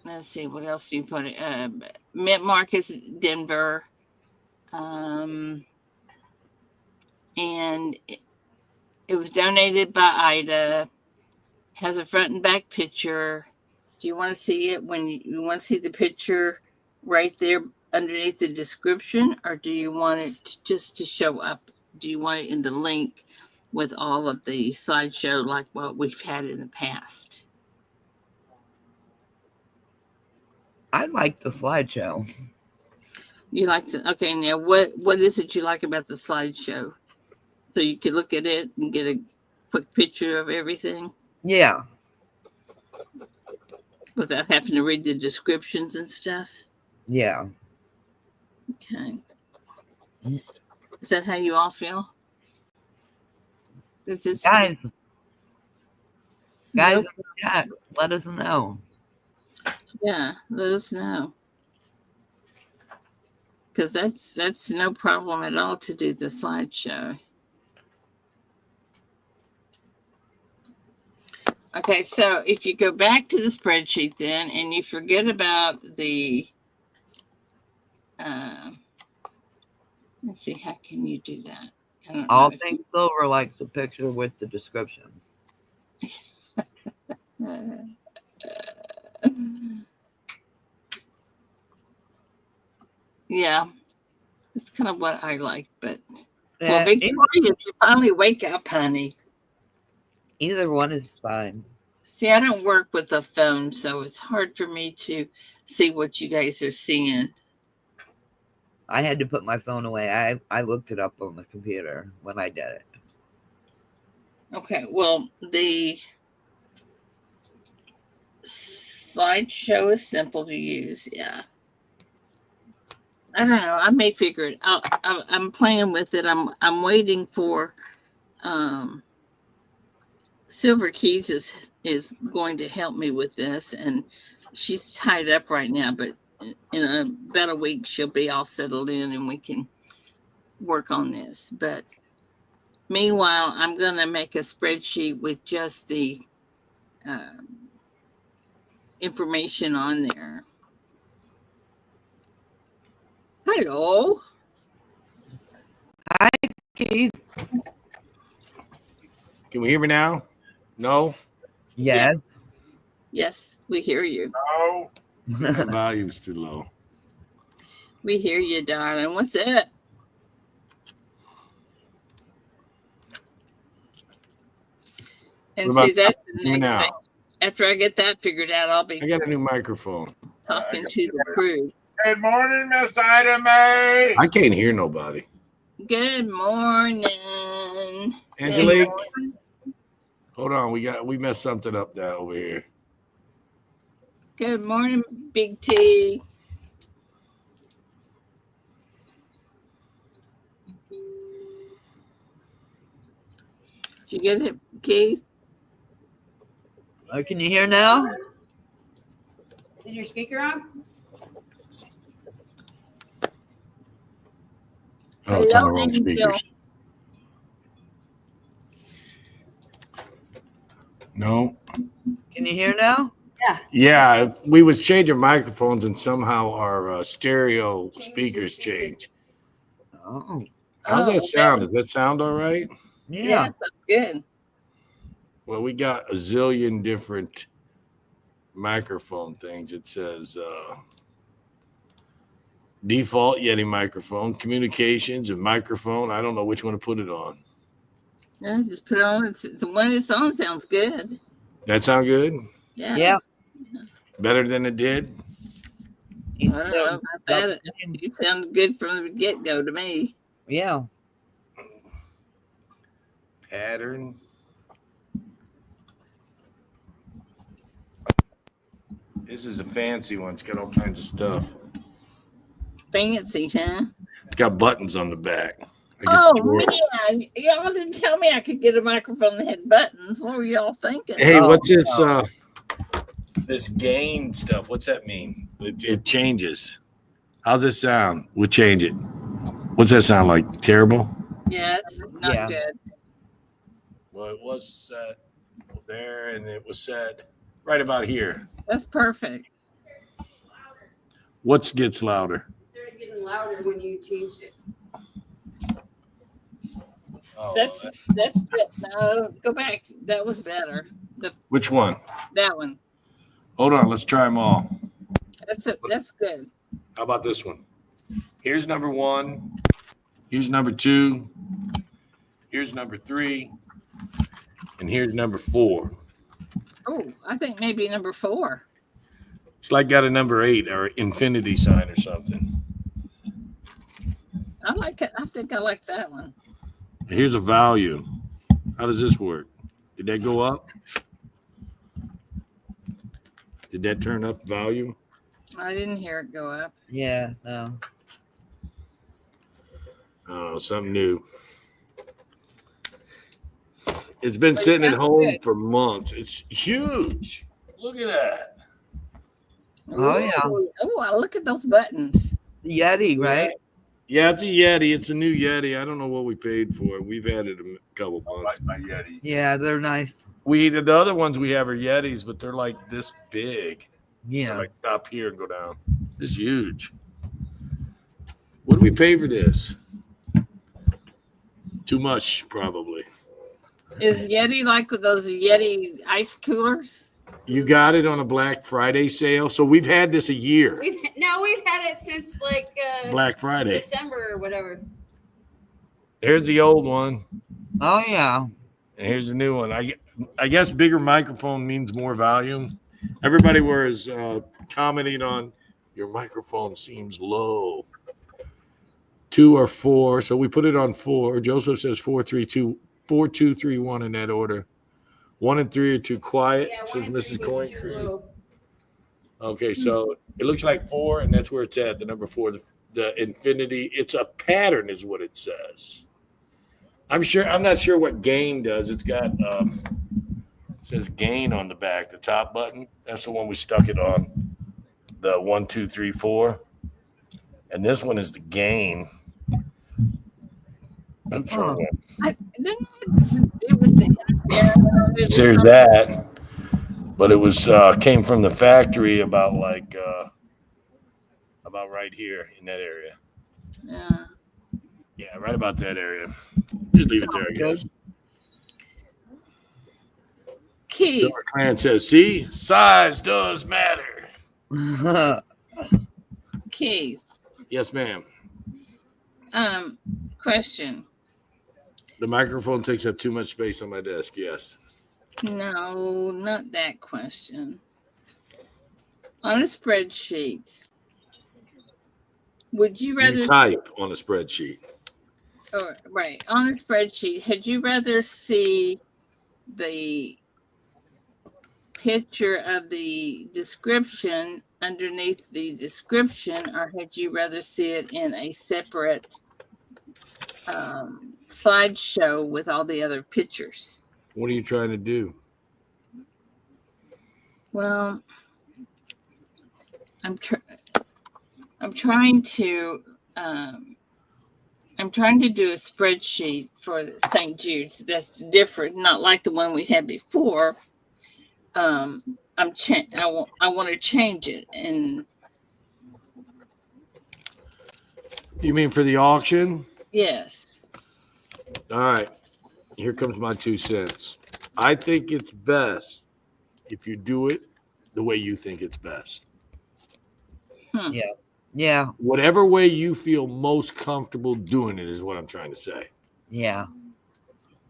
[SPEAKER 1] Let's see, what else do you put it? Mint Marcus, Denver. And it was donated by Ida. Has a front and back picture. Do you want to see it when you want to see the picture right there underneath the description, or do you want it just to show up? Do you want it in the link with all of the slideshow like what we've had in the past?
[SPEAKER 6] I like the slideshow.
[SPEAKER 1] You like to, okay, now what is it you like about the slideshow? So you can look at it and get a quick picture of everything?
[SPEAKER 6] Yeah.
[SPEAKER 1] Without having to read the descriptions and stuff?
[SPEAKER 6] Yeah.
[SPEAKER 1] Okay. Is that how you all feel?
[SPEAKER 6] Guys,
[SPEAKER 1] nope.
[SPEAKER 6] in the chat, let us know.
[SPEAKER 1] Yeah, let us know. Because that's no problem at all to do the slideshow. Okay, so if you go back to the spreadsheet then and you forget about the let's see, how can you do that?
[SPEAKER 6] All things silver likes the picture with the description.
[SPEAKER 1] Yeah, it's kind of what I like, but well, Victoria, you finally wake up, honey.
[SPEAKER 6] Either one is fine.
[SPEAKER 1] See, I don't work with a phone, so it's hard for me to see what you guys are seeing.
[SPEAKER 6] I had to put my phone away. I looked it up on the computer when I did it.
[SPEAKER 1] Okay, well, the slideshow is simple to use. Yeah. I don't know. I may figure it out. I'm playing with it. I'm waiting for Silver Keys is going to help me with this, and she's tied up right now, but in about a week she'll be all settled in and we can work on this. But Meanwhile, I'm going to make a spreadsheet with just the information on there. Hello.
[SPEAKER 6] Hi, Keith.
[SPEAKER 8] Can we hear me now? No?
[SPEAKER 6] Yes.
[SPEAKER 1] Yes, we hear you.
[SPEAKER 8] No. The volume's too low.
[SPEAKER 1] We hear you, darling. What's up? And see, that's the next thing. After I get that figured out, I'll be.
[SPEAKER 8] I got a new microphone.
[SPEAKER 1] Talking to the crew.
[SPEAKER 8] Good morning, Miss Ida Mae. I can't hear nobody.
[SPEAKER 1] Good morning,
[SPEAKER 8] Angelique. Good morning. Hold on, we messed something up down over here.
[SPEAKER 1] Good morning, Big T. Did you get it, Keith?
[SPEAKER 6] Oh, can you hear now?
[SPEAKER 4] Is your speaker on?
[SPEAKER 8] Oh, it's on the wrong speakers. No.
[SPEAKER 6] Can you hear now?
[SPEAKER 4] Yeah.
[SPEAKER 8] Yeah, we was changing microphones and somehow our stereo speakers changed.
[SPEAKER 6] Oh.
[SPEAKER 8] How's that sound? Does that sound all right?
[SPEAKER 6] Yeah,
[SPEAKER 1] that's good.
[SPEAKER 8] Well, we got a zillion different microphone things. It says default Yeti microphone, communications, and microphone. I don't know which one to put it on.
[SPEAKER 1] Yeah, just put it on. It's the one it's on sounds good.
[SPEAKER 8] That sound good?
[SPEAKER 1] Yeah.
[SPEAKER 6] Yeah.
[SPEAKER 8] Better than it did?
[SPEAKER 1] I don't know about that. You sounded good from the get-go to me.
[SPEAKER 6] Yeah.
[SPEAKER 8] Pattern. This is a fancy one. It's got all kinds of stuff.
[SPEAKER 1] Fancy, huh?
[SPEAKER 8] It's got buttons on the back.
[SPEAKER 1] Oh, man. Y'all didn't tell me I could get a microphone that had buttons. What were y'all thinking?
[SPEAKER 8] Hey, what's this this gain stuff? What's that mean? It changes. How's this sound? We'll change it. What's that sound like? Terrible?
[SPEAKER 1] Yes, not good.
[SPEAKER 8] Well, it was set there, and it was set right about here.
[SPEAKER 1] That's perfect.
[SPEAKER 8] What gets louder?
[SPEAKER 4] It started getting louder when you changed it.
[SPEAKER 8] Oh,
[SPEAKER 1] that's no, go back. That was better.
[SPEAKER 8] Which one?
[SPEAKER 1] That one.
[SPEAKER 8] Hold on, let's try them all.
[SPEAKER 1] That's good.
[SPEAKER 8] How about this one? Here's number 1. Here's number 2. Here's number 3. And here's number 4.
[SPEAKER 1] Oh, I think maybe number 4.
[SPEAKER 8] It's like got a number 8 or infinity sign or something.
[SPEAKER 1] I like it. I think I like that one.
[SPEAKER 8] Here's a volume. How does this work? Did that go up? Did that turn up volume?
[SPEAKER 1] I didn't hear it go up.
[SPEAKER 6] Yeah, no.
[SPEAKER 8] Oh, something new. It's been sitting at home for months. It's huge. Look at that.
[SPEAKER 6] Oh, yeah.
[SPEAKER 1] Oh, look at those buttons.
[SPEAKER 6] The Yeti, right?
[SPEAKER 8] Yeah, it's a Yeti. It's a new Yeti. I don't know what we paid for it. We've had it a couple months. My Yeti.
[SPEAKER 6] Yeah, they're nice.
[SPEAKER 8] The other ones we have are Yetis, but they're like this big.
[SPEAKER 6] Yeah.
[SPEAKER 8] They're like stop here and go down. It's huge. What do we pay for this? Too much, probably.
[SPEAKER 1] Is Yeti like with those Yeti ice coolers?
[SPEAKER 8] You got it on a Black Friday sale. So we've had this a year.
[SPEAKER 4] We've had it since like
[SPEAKER 8] Black Friday,
[SPEAKER 4] December or whatever.
[SPEAKER 8] Here's the old one.
[SPEAKER 6] Oh yeah.
[SPEAKER 8] And here's the new one. I guess bigger microphone means more volume. Everybody was commenting on your microphone seems low. 2 or 4, so we put it on 4. Joseph says 4, 3, 2, 4, 2, 3, 1 in that order. 1 and 3 are too quiet, says Mrs. Coin. Okay, so it looks like 4, and that's where it's at. The number 4, the infinity. It's a pattern, is what it says. I'm not sure what gain does. It's got it says gain on the back, the top button. That's the one we stuck it on. The 1, 2, 3, 4, and this one is the gain. I'm sure.
[SPEAKER 1] Didn't it with the interference?
[SPEAKER 8] There's that, but it was came from the factory about right here in that area.
[SPEAKER 1] Yeah.
[SPEAKER 8] Yeah, right about that area. Just leave it there, I guess.
[SPEAKER 1] Keith.
[SPEAKER 8] Clan says, "See, size does matter."
[SPEAKER 1] Keith.
[SPEAKER 8] Yes, ma'am.
[SPEAKER 1] Question.
[SPEAKER 8] The microphone takes up too much space on my desk. Yes.
[SPEAKER 1] No, not that question. On a spreadsheet, would you rather
[SPEAKER 8] You type on a spreadsheet?
[SPEAKER 1] right, on a spreadsheet, had you rather see the picture of the description underneath the description, or had you rather see it in a separate slideshow with all the other pictures?
[SPEAKER 8] What are you trying to do?
[SPEAKER 1] Well, I'm trying to do a spreadsheet for St. Jude's that's different, not like the one we had before. I want to change it. And
[SPEAKER 8] You mean for the auction?
[SPEAKER 1] yes.
[SPEAKER 8] All right. Here comes my 2 cents. I think it's best if you do it the way you think it's best.
[SPEAKER 6] Yeah.
[SPEAKER 8] Whatever way you feel most comfortable doing it is what I'm trying to say.
[SPEAKER 6] Yeah.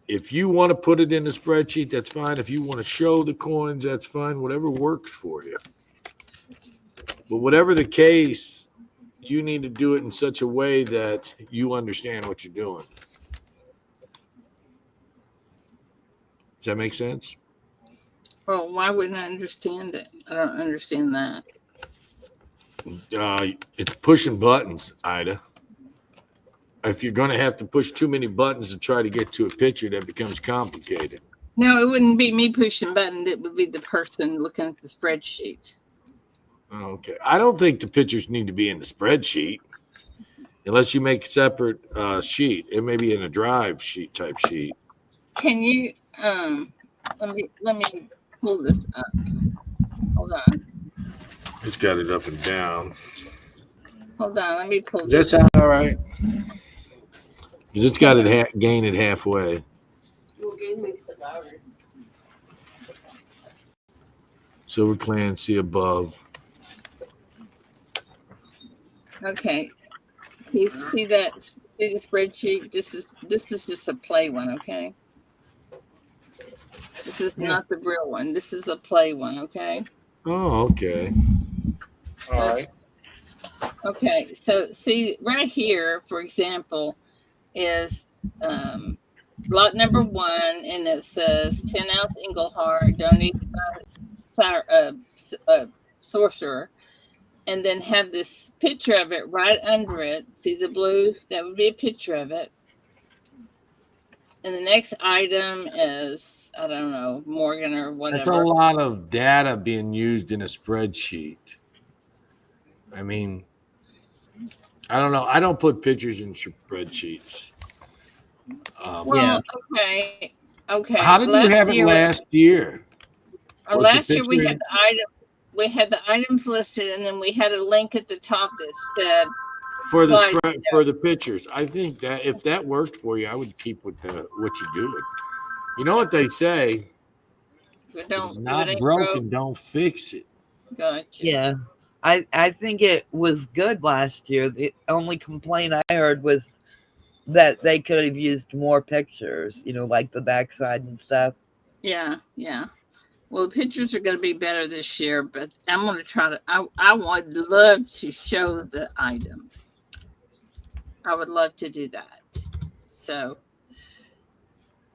[SPEAKER 8] If you want to put it in a spreadsheet, that's fine. If you want to show the coins, that's fine. Whatever works for you. But whatever the case, you need to do it in such a way that you understand what you're doing. Does that make sense?
[SPEAKER 1] Well, why wouldn't I understand it? I don't understand that.
[SPEAKER 8] It's pushing buttons, Ida. If you're going to have to push too many buttons to try to get to a picture, that becomes complicated.
[SPEAKER 1] No, it wouldn't be me pushing buttons. It would be the person looking at the spreadsheet.
[SPEAKER 8] Okay. I don't think the pictures need to be in the spreadsheet unless you make a separate sheet. It may be in a drive sheet type sheet.
[SPEAKER 1] Can you let me pull this up. Hold on.
[SPEAKER 8] It's got it up and down.
[SPEAKER 1] Hold on. Let me pull
[SPEAKER 8] Does that sound all right? It's got it gain it halfway.
[SPEAKER 4] Well, gain makes it louder.
[SPEAKER 8] Silver Clan, see above.
[SPEAKER 1] Okay. You see that? See the spreadsheet? This is just a play one, okay? This is not the real one. This is a play one, okay?
[SPEAKER 8] Oh, okay. All right.
[SPEAKER 1] Okay, so see right here, for example, is lot number 1, and it says 10-ounce Engelhard donated by Sorcerer, and then have this picture of it right under it. See the blue? That would be a picture of it. And the next item is, I don't know, Morgan or whatever.
[SPEAKER 8] That's a lot of data being used in a spreadsheet. I mean, I don't know. I don't put pictures in spreadsheets.
[SPEAKER 1] Okay.
[SPEAKER 8] How did you have it last year?
[SPEAKER 1] Last year we had the item. We had the items listed, and then we had a link at the top that said
[SPEAKER 8] for the pictures. I think that if that worked for you, I would keep with what you're doing. You know what they say? If it's not broken, don't fix it.
[SPEAKER 1] Gotcha.
[SPEAKER 6] Yeah. I think it was good last year. The only complaint I heard was that they could have used more pictures, like the backside and stuff.
[SPEAKER 1] Yeah. Well, the pictures are going to be better this year, but I'm going to try to. I would love to show the items. I would love to do that. So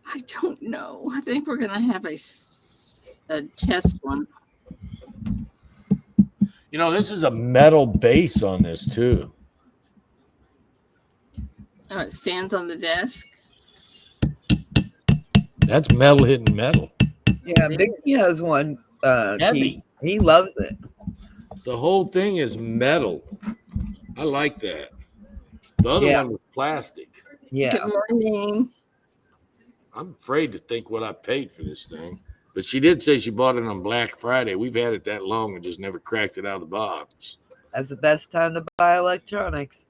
[SPEAKER 1] I don't know. I think we're going to have a test one.
[SPEAKER 8] This is a metal base on this too.
[SPEAKER 1] Oh, it stands on the desk.
[SPEAKER 8] That's metal hitting metal.
[SPEAKER 6] Yeah, Mickey has one. He loves it.
[SPEAKER 8] The whole thing is metal. I like that. The other one was plastic.
[SPEAKER 6] Yeah.
[SPEAKER 1] Good morning.
[SPEAKER 8] I'm afraid to think what I paid for this thing. But she did say she bought it on Black Friday. We've had it that long and just never cracked it out of the box.
[SPEAKER 6] That's the best time to buy electronics.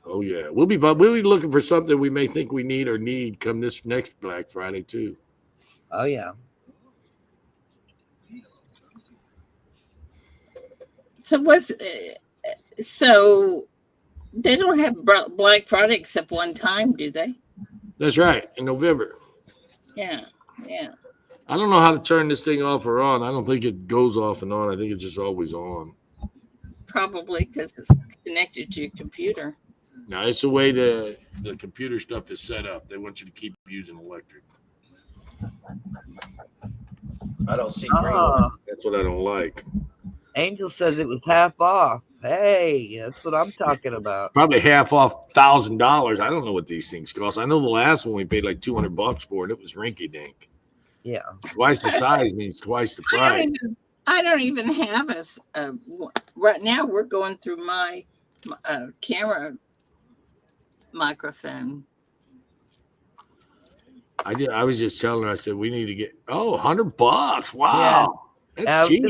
[SPEAKER 8] Oh yeah, we'll be looking for something we may think we need come this next Black Friday too.
[SPEAKER 6] Oh yeah.
[SPEAKER 1] So they don't have Black Friday except one time, do they?
[SPEAKER 8] That's right, in November.
[SPEAKER 1] Yeah.
[SPEAKER 8] I don't know how to turn this thing off or on. I don't think it goes off and on. I think it's just always on.
[SPEAKER 1] Probably because it's connected to your computer.
[SPEAKER 8] No, it's the way the computer stuff is set up. They want you to keep using electric. I don't see green. That's what I don't like.
[SPEAKER 6] Angel says it was half off. Hey, that's what I'm talking about.
[SPEAKER 8] Probably half off $1,000. I don't know what these things cost. I know the last one we paid like $200 for it. It was rinky dink.
[SPEAKER 6] Yeah.
[SPEAKER 8] Twice the size means twice the price.
[SPEAKER 1] I don't even have right now. We're going through my camera microphone.
[SPEAKER 8] I was just telling her. I said we need to get $100. Wow,
[SPEAKER 6] yeah.
[SPEAKER 8] That's cheap.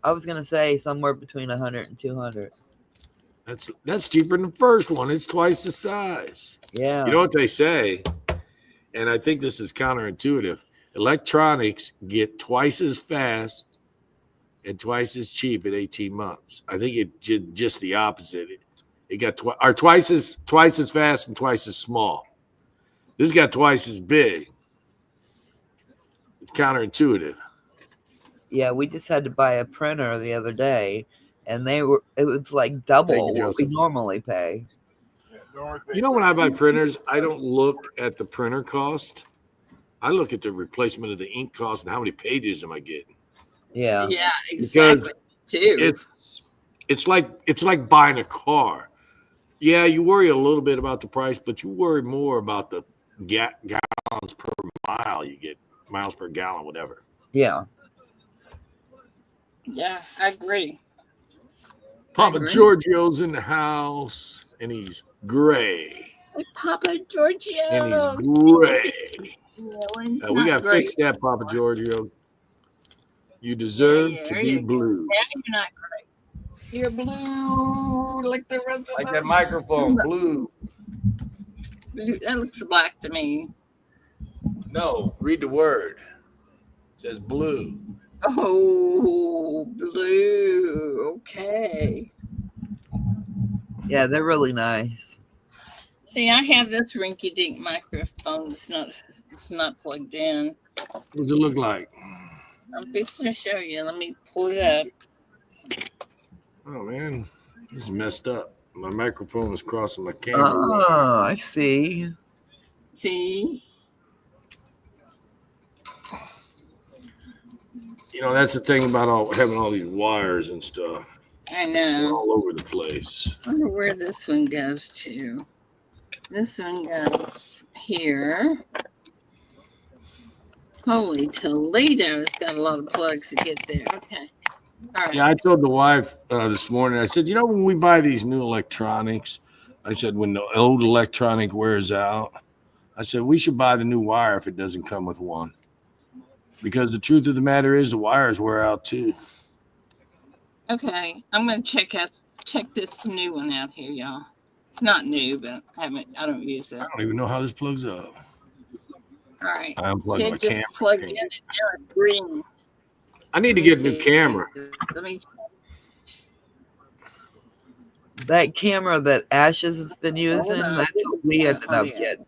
[SPEAKER 6] I was gonna say somewhere between 100 and 200.
[SPEAKER 8] That's cheaper than the first one. It's twice the size.
[SPEAKER 6] Yeah.
[SPEAKER 8] You know what they say, and I think this is counterintuitive. Electronics get twice as fast and twice as cheap in 18 months. I think it just the opposite. It got twice as fast and twice as small. This got twice as big. It's counterintuitive.
[SPEAKER 6] Yeah, we just had to buy a printer the other day, and it was like double what we normally pay.
[SPEAKER 8] You know, when I buy printers, I don't look at the printer cost. I look at the replacement of the ink cost and how many pages am I getting.
[SPEAKER 6] Yeah.
[SPEAKER 1] Yeah, exactly. Too.
[SPEAKER 8] It's like buying a car. Yeah, you worry a little bit about the price, but you worry more about the gallons per mile you get, miles per gallon, whatever.
[SPEAKER 6] Yeah.
[SPEAKER 1] Yeah, I agree.
[SPEAKER 8] Papa Giorgio's in the house, and he's gray.
[SPEAKER 1] Hey, Papa Giorgio.
[SPEAKER 8] And he's gray.
[SPEAKER 1] No,
[SPEAKER 8] We got to fix that, Papa Giorgio. You deserve to be blue.
[SPEAKER 1] You're not gray. You're blue like the rest of us.
[SPEAKER 8] Like that microphone, blue.
[SPEAKER 1] Blue. That looks black to me.
[SPEAKER 8] No, read the word. It says blue.
[SPEAKER 1] Oh, blue. Okay.
[SPEAKER 6] Yeah, they're really nice.
[SPEAKER 1] See, I have this rinky-dink microphone. It's not plugged in.
[SPEAKER 8] What does it look like?
[SPEAKER 1] I'm fixing to show you. Let me pull it up.
[SPEAKER 8] Oh man, this is messed up. My microphone is crossing my camera.
[SPEAKER 6] Oh, I see.
[SPEAKER 1] See?
[SPEAKER 8] You know, that's the thing about having all these wires and stuff.
[SPEAKER 1] I know.
[SPEAKER 8] They're all over the place.
[SPEAKER 1] I wonder where this one goes to. This one goes here. Holy Toledo, it's got a lot of plugs to get there. Okay. All right.
[SPEAKER 8] Yeah, I told the wife this morning, I said, you know, when we buy these new electronics, I said, when the old electronic wears out, I said, we should buy the new wire if it doesn't come with one. Because the truth of the matter is the wires wear out too.
[SPEAKER 1] Okay. I'm gonna check this new one out here, y'all. It's not new, but I don't use it.
[SPEAKER 8] I don't even know how this plugs up.
[SPEAKER 1] All right.
[SPEAKER 8] I unplugged my
[SPEAKER 1] just
[SPEAKER 8] camera.
[SPEAKER 1] plugged in and now it's green.
[SPEAKER 8] I need to get a new camera.
[SPEAKER 1] Let me.
[SPEAKER 6] That camera that Ashes has been using, that's what we ended up getting.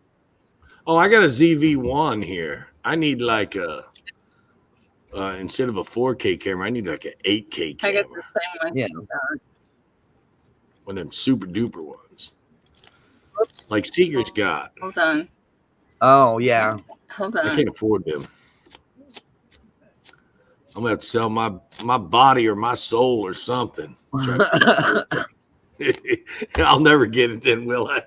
[SPEAKER 8] Oh, I got a ZV-1 here. I need like a instead of a 4K camera, I need like an 8K camera.
[SPEAKER 1] I got the same one.
[SPEAKER 6] Yeah.
[SPEAKER 8] One of them super duper ones. Like Seeker's got.
[SPEAKER 1] Hold on.
[SPEAKER 6] Oh, yeah.
[SPEAKER 1] Hold
[SPEAKER 8] I
[SPEAKER 1] on.
[SPEAKER 8] can't afford them. I'm gonna have to sell my body or my soul or something. I'll never get it then, will I?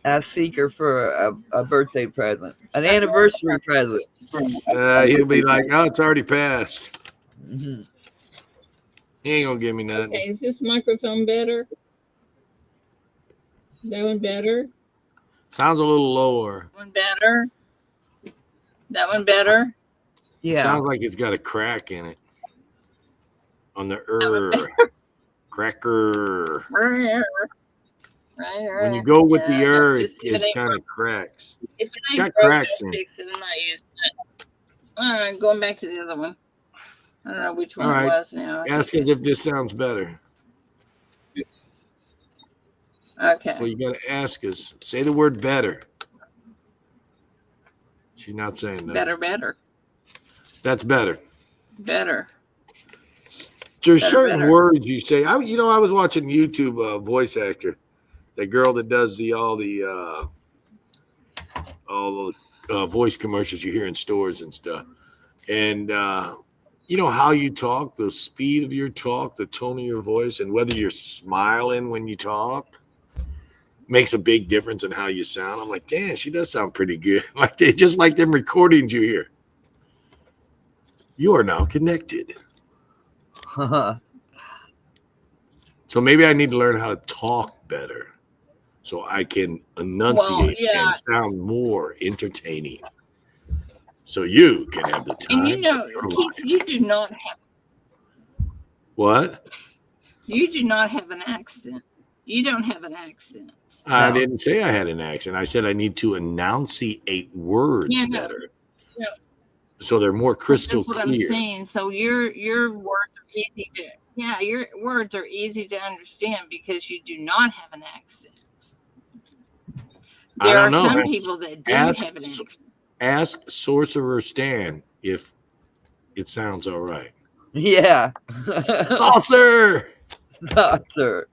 [SPEAKER 6] Ask Seeker for a birthday present, an anniversary present.
[SPEAKER 8] He'll be like, oh, it's already passed.
[SPEAKER 6] Mm-hmm.
[SPEAKER 8] He ain't gonna give me nothing.
[SPEAKER 1] Okay, is this microphone better? That one better?
[SPEAKER 8] Sounds a little lower.
[SPEAKER 1] One better? That one better?
[SPEAKER 6] Yeah.
[SPEAKER 8] Sounds like it's got a crack in it. On the cracker. When you go with the it kind of cracks.
[SPEAKER 1] If it
[SPEAKER 8] Got
[SPEAKER 1] ain't broken,
[SPEAKER 8] cracks in it.
[SPEAKER 1] fix it. I'm not using it. All right, going back to the other one. I don't know which one
[SPEAKER 8] All right.
[SPEAKER 1] it was now.
[SPEAKER 8] Ask us if this sounds better.
[SPEAKER 1] Okay.
[SPEAKER 8] Well, you got to ask us. Say the word better. She's not saying that.
[SPEAKER 1] Better.
[SPEAKER 8] That's better.
[SPEAKER 1] Better.
[SPEAKER 8] There's
[SPEAKER 1] Better,
[SPEAKER 8] certain
[SPEAKER 1] better.
[SPEAKER 8] words you say. I was watching YouTube voice actor, the girl that does all the voice commercials you hear in stores and stuff. And you know how you talk, the speed of your talk, the tone of your voice, and whether you're smiling when you talk makes a big difference in how you sound. I'm like, damn, she does sound pretty good. Like just like them recordings you hear. You are now connected. So maybe I need to learn how to talk better so I can enunciate and sound more entertaining. So you can have the time.
[SPEAKER 1] And you know, Keith, you do not have.
[SPEAKER 8] What?
[SPEAKER 1] You do not have an accent. You don't have an accent.
[SPEAKER 8] I didn't say I had an accent. I said I need to enunciate words better.
[SPEAKER 1] No.
[SPEAKER 8] So they're more crystal
[SPEAKER 1] clear. That's what I'm saying. So your words are easy to your words are easy to understand because you do not have an accent. There are some people that do have an accent.
[SPEAKER 8] Ask Sorcerer Stan if it sounds all right.
[SPEAKER 6] Yeah.
[SPEAKER 8] Saucer!
[SPEAKER 6] Saucer.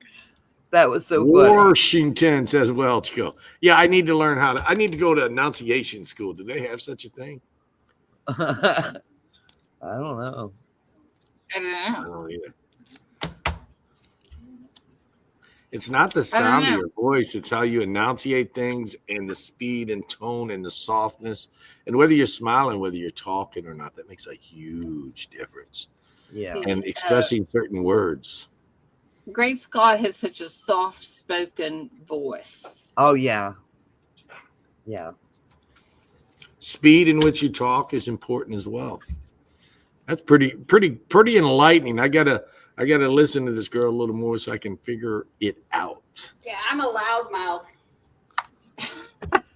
[SPEAKER 6] That was so funny.
[SPEAKER 8] Washington, says Welchko. Yeah, I need to learn I need to go to enunciation school. Do they have such a thing?
[SPEAKER 6] I don't know.
[SPEAKER 1] I don't know.
[SPEAKER 8] I don't either. It's not the sound of your voice. It's how you enunciate things and the speed and tone and the softness. And whether you're smiling, whether you're talking or not, that makes a huge difference.
[SPEAKER 6] Yeah.
[SPEAKER 8] And expressing certain words.
[SPEAKER 1] Great Scott has such a soft-spoken voice.
[SPEAKER 6] Oh, yeah. Yeah.
[SPEAKER 8] Speed in which you talk is important as well. That's pretty enlightening. I gotta listen to this girl a little more so I can figure it out.
[SPEAKER 4] Yeah, I'm a loudmouth.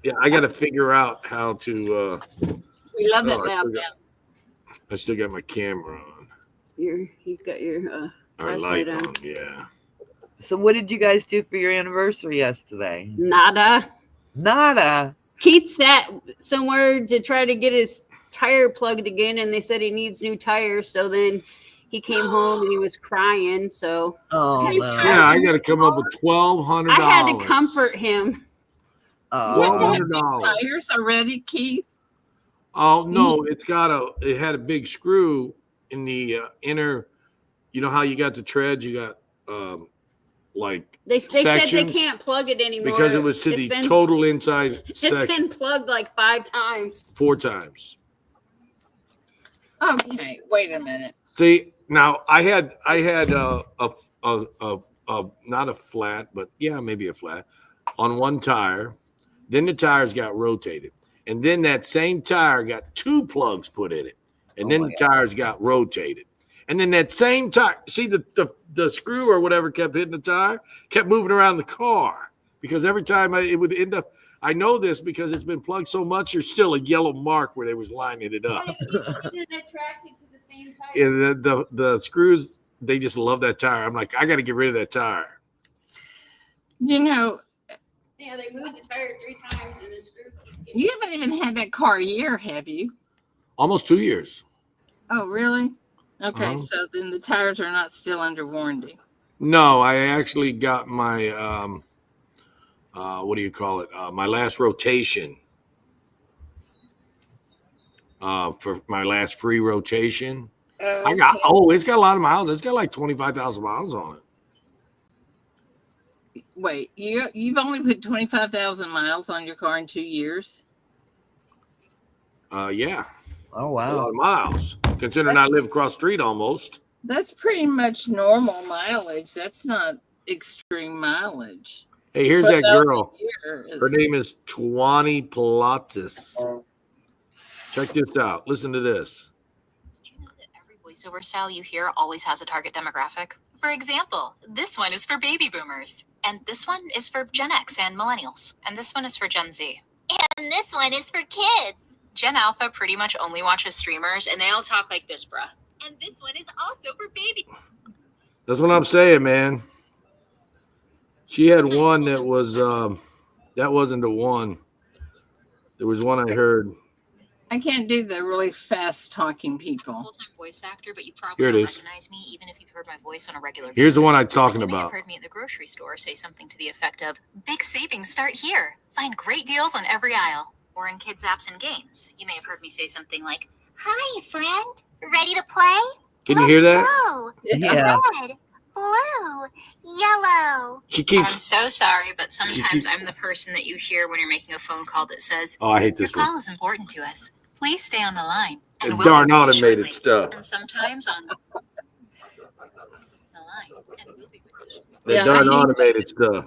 [SPEAKER 8] Yeah, I gotta figure out how to.
[SPEAKER 1] We love that loud.
[SPEAKER 8] I still got my camera on.
[SPEAKER 4] You've got your
[SPEAKER 8] light on. Yeah.
[SPEAKER 6] So, what did you guys do for your anniversary yesterday?
[SPEAKER 4] Nada. Keith sat somewhere to try to get his tire plugged again, and they said he needs new tires. So then he came home and he was crying. So
[SPEAKER 8] yeah, I got to come up with $1,200.
[SPEAKER 4] I had to comfort him.
[SPEAKER 1] $1,200 tires already, Keith?
[SPEAKER 8] Oh no, it had a big screw in the inner. You know how you got the treads? You got
[SPEAKER 4] they said they can't plug it anymore
[SPEAKER 8] because it was to the total inside section.
[SPEAKER 4] It's been plugged like 4 times.
[SPEAKER 1] Okay, wait a minute.
[SPEAKER 8] See, now I had a not a flat, but yeah, maybe a flat on one tire. Then the tires got rotated, and then that same tire got 2 plugs put in it, and then the tires got rotated. And then that same tire, see the screw or whatever kept hitting the tire, kept moving around the car because every time it would end up. I know this because it's been plugged so much. There's still a yellow mark where they was lining it up.
[SPEAKER 4] Attracted to the same tire.
[SPEAKER 8] And the screws, they just love that tire. I'm like, I got to get rid of that tire.
[SPEAKER 1] You know.
[SPEAKER 4] Yeah, they moved the tire 3 times, and the screw keeps getting.
[SPEAKER 1] You haven't even had that car a year, have you?
[SPEAKER 8] Almost 2 years.
[SPEAKER 1] Oh, really? Okay, so then the tires are not still under warranty.
[SPEAKER 8] No, I actually got my what do you call it? My last rotation. For my last free rotation. I got it's got a lot of miles. It's got like 25,000 miles on it.
[SPEAKER 1] Wait, you've only put 25,000 miles on your car in 2 years?
[SPEAKER 8] Yeah.
[SPEAKER 6] Oh wow.
[SPEAKER 8] A lot of miles. Considering I live across the street almost.
[SPEAKER 1] That's pretty much normal mileage. That's not extreme mileage.
[SPEAKER 8] Hey, here's
[SPEAKER 1] For
[SPEAKER 8] that
[SPEAKER 1] those
[SPEAKER 8] girl.
[SPEAKER 1] here
[SPEAKER 8] Her
[SPEAKER 1] is-
[SPEAKER 8] name is Twani Pilates. Check this out. Listen to this.
[SPEAKER 9] Do you know that every voiceover style you hear always has a target demographic? For example, this one is for baby boomers, and this one is for Gen X and millennials, and this one is for Gen Z. And this one is for kids. Gen Alpha pretty much only watches streamers, and they all talk like this, bruh. And this one is also for baby.
[SPEAKER 8] That's what I'm saying, man. She had one that was that wasn't the one. There was one I heard.
[SPEAKER 1] I can't do the really fast talking people.
[SPEAKER 9] Full-time voice actor, but you probably
[SPEAKER 8] Here it
[SPEAKER 9] don't
[SPEAKER 8] is.
[SPEAKER 9] recognize me even if you've heard my voice on a regular
[SPEAKER 8] Here's the one
[SPEAKER 9] basis.
[SPEAKER 8] I'm talking
[SPEAKER 9] You may have
[SPEAKER 8] about.
[SPEAKER 9] heard me at the grocery store say something to the effect of, "Big savings start here. Find great deals on every aisle." Or in kids' apps and games, you may have heard me say something like, "Hi, friend. Ready to play?
[SPEAKER 8] Can you hear that?
[SPEAKER 9] Go.
[SPEAKER 6] Yeah.
[SPEAKER 9] Red, blue, yellow."
[SPEAKER 8] She
[SPEAKER 9] And I'm
[SPEAKER 8] keeps.
[SPEAKER 9] so sorry, but sometimes
[SPEAKER 8] keeps-
[SPEAKER 9] I'm the person that you hear when you're making a phone call that says,
[SPEAKER 8] Oh, I hate
[SPEAKER 9] "Your
[SPEAKER 8] this one.
[SPEAKER 9] call is important to us. Please stay on the line."
[SPEAKER 8] The
[SPEAKER 9] we'll
[SPEAKER 8] darn
[SPEAKER 9] be with you
[SPEAKER 8] automated
[SPEAKER 9] shortly."
[SPEAKER 8] stuff.
[SPEAKER 9] And sometimes on the line, and we'll be with you.
[SPEAKER 8] The
[SPEAKER 1] Yeah, I
[SPEAKER 8] darn
[SPEAKER 1] hate
[SPEAKER 8] automated stuff.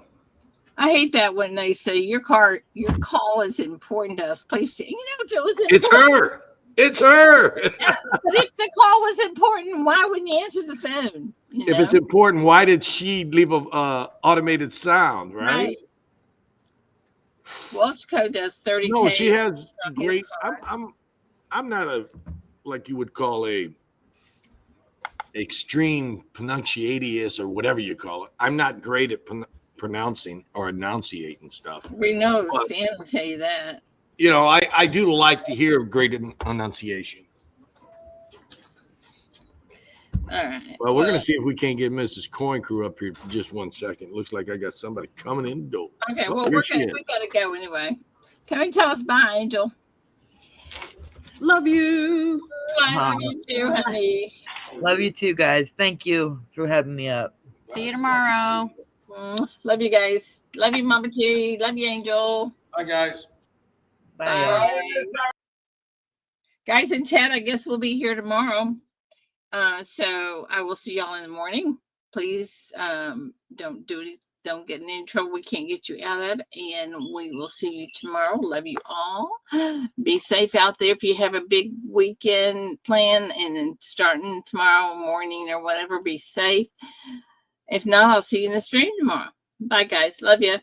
[SPEAKER 1] I hate that when they say your call is important to us. Please, you know, if it was
[SPEAKER 8] It's
[SPEAKER 1] important,
[SPEAKER 8] her. It's her.
[SPEAKER 1] but if the call was important, why wouldn't you answer the phone? You
[SPEAKER 8] If
[SPEAKER 1] know?
[SPEAKER 8] it's important, why did she leave a automated sound? Right?
[SPEAKER 1] Welch Code does 30K.
[SPEAKER 8] No, she has
[SPEAKER 1] from his
[SPEAKER 8] great.
[SPEAKER 1] car.
[SPEAKER 8] I'm not a like you would call a extreme pronunciatius or whatever you call it. I'm not great at pronouncing or enunciating stuff.
[SPEAKER 1] We know
[SPEAKER 8] But-
[SPEAKER 1] Stan will tell you that.
[SPEAKER 8] You know, I do like to hear great enunciation.
[SPEAKER 1] All right.
[SPEAKER 8] Well, we're gonna see if we can't get Mrs. Coin Crew up here for just 1 second. Looks like I got somebody coming in the door.
[SPEAKER 1] Okay.
[SPEAKER 8] Oh,
[SPEAKER 1] Well,
[SPEAKER 8] here
[SPEAKER 1] we
[SPEAKER 8] she is.
[SPEAKER 1] gotta go anyway. Can we tell us bye, Angel?
[SPEAKER 4] Love you.
[SPEAKER 1] I love you too, honey.
[SPEAKER 6] Love you too, guys. Thank you for having me up.
[SPEAKER 4] See you tomorrow.
[SPEAKER 1] Love you guys. Love you, Mama G. Love you, Angel.
[SPEAKER 8] Hi guys.
[SPEAKER 6] Bye. Y'all.
[SPEAKER 1] Bye. Guys in chat, I guess we'll be here tomorrow. So I will see y'all in the morning. Please don't get in any trouble we can't get you out of. And we will see you tomorrow. Love you all. Be safe out there if you have a big weekend plan and then starting tomorrow morning or whatever. Be safe. If not, I'll see you in the stream tomorrow. Bye, guys. Love you.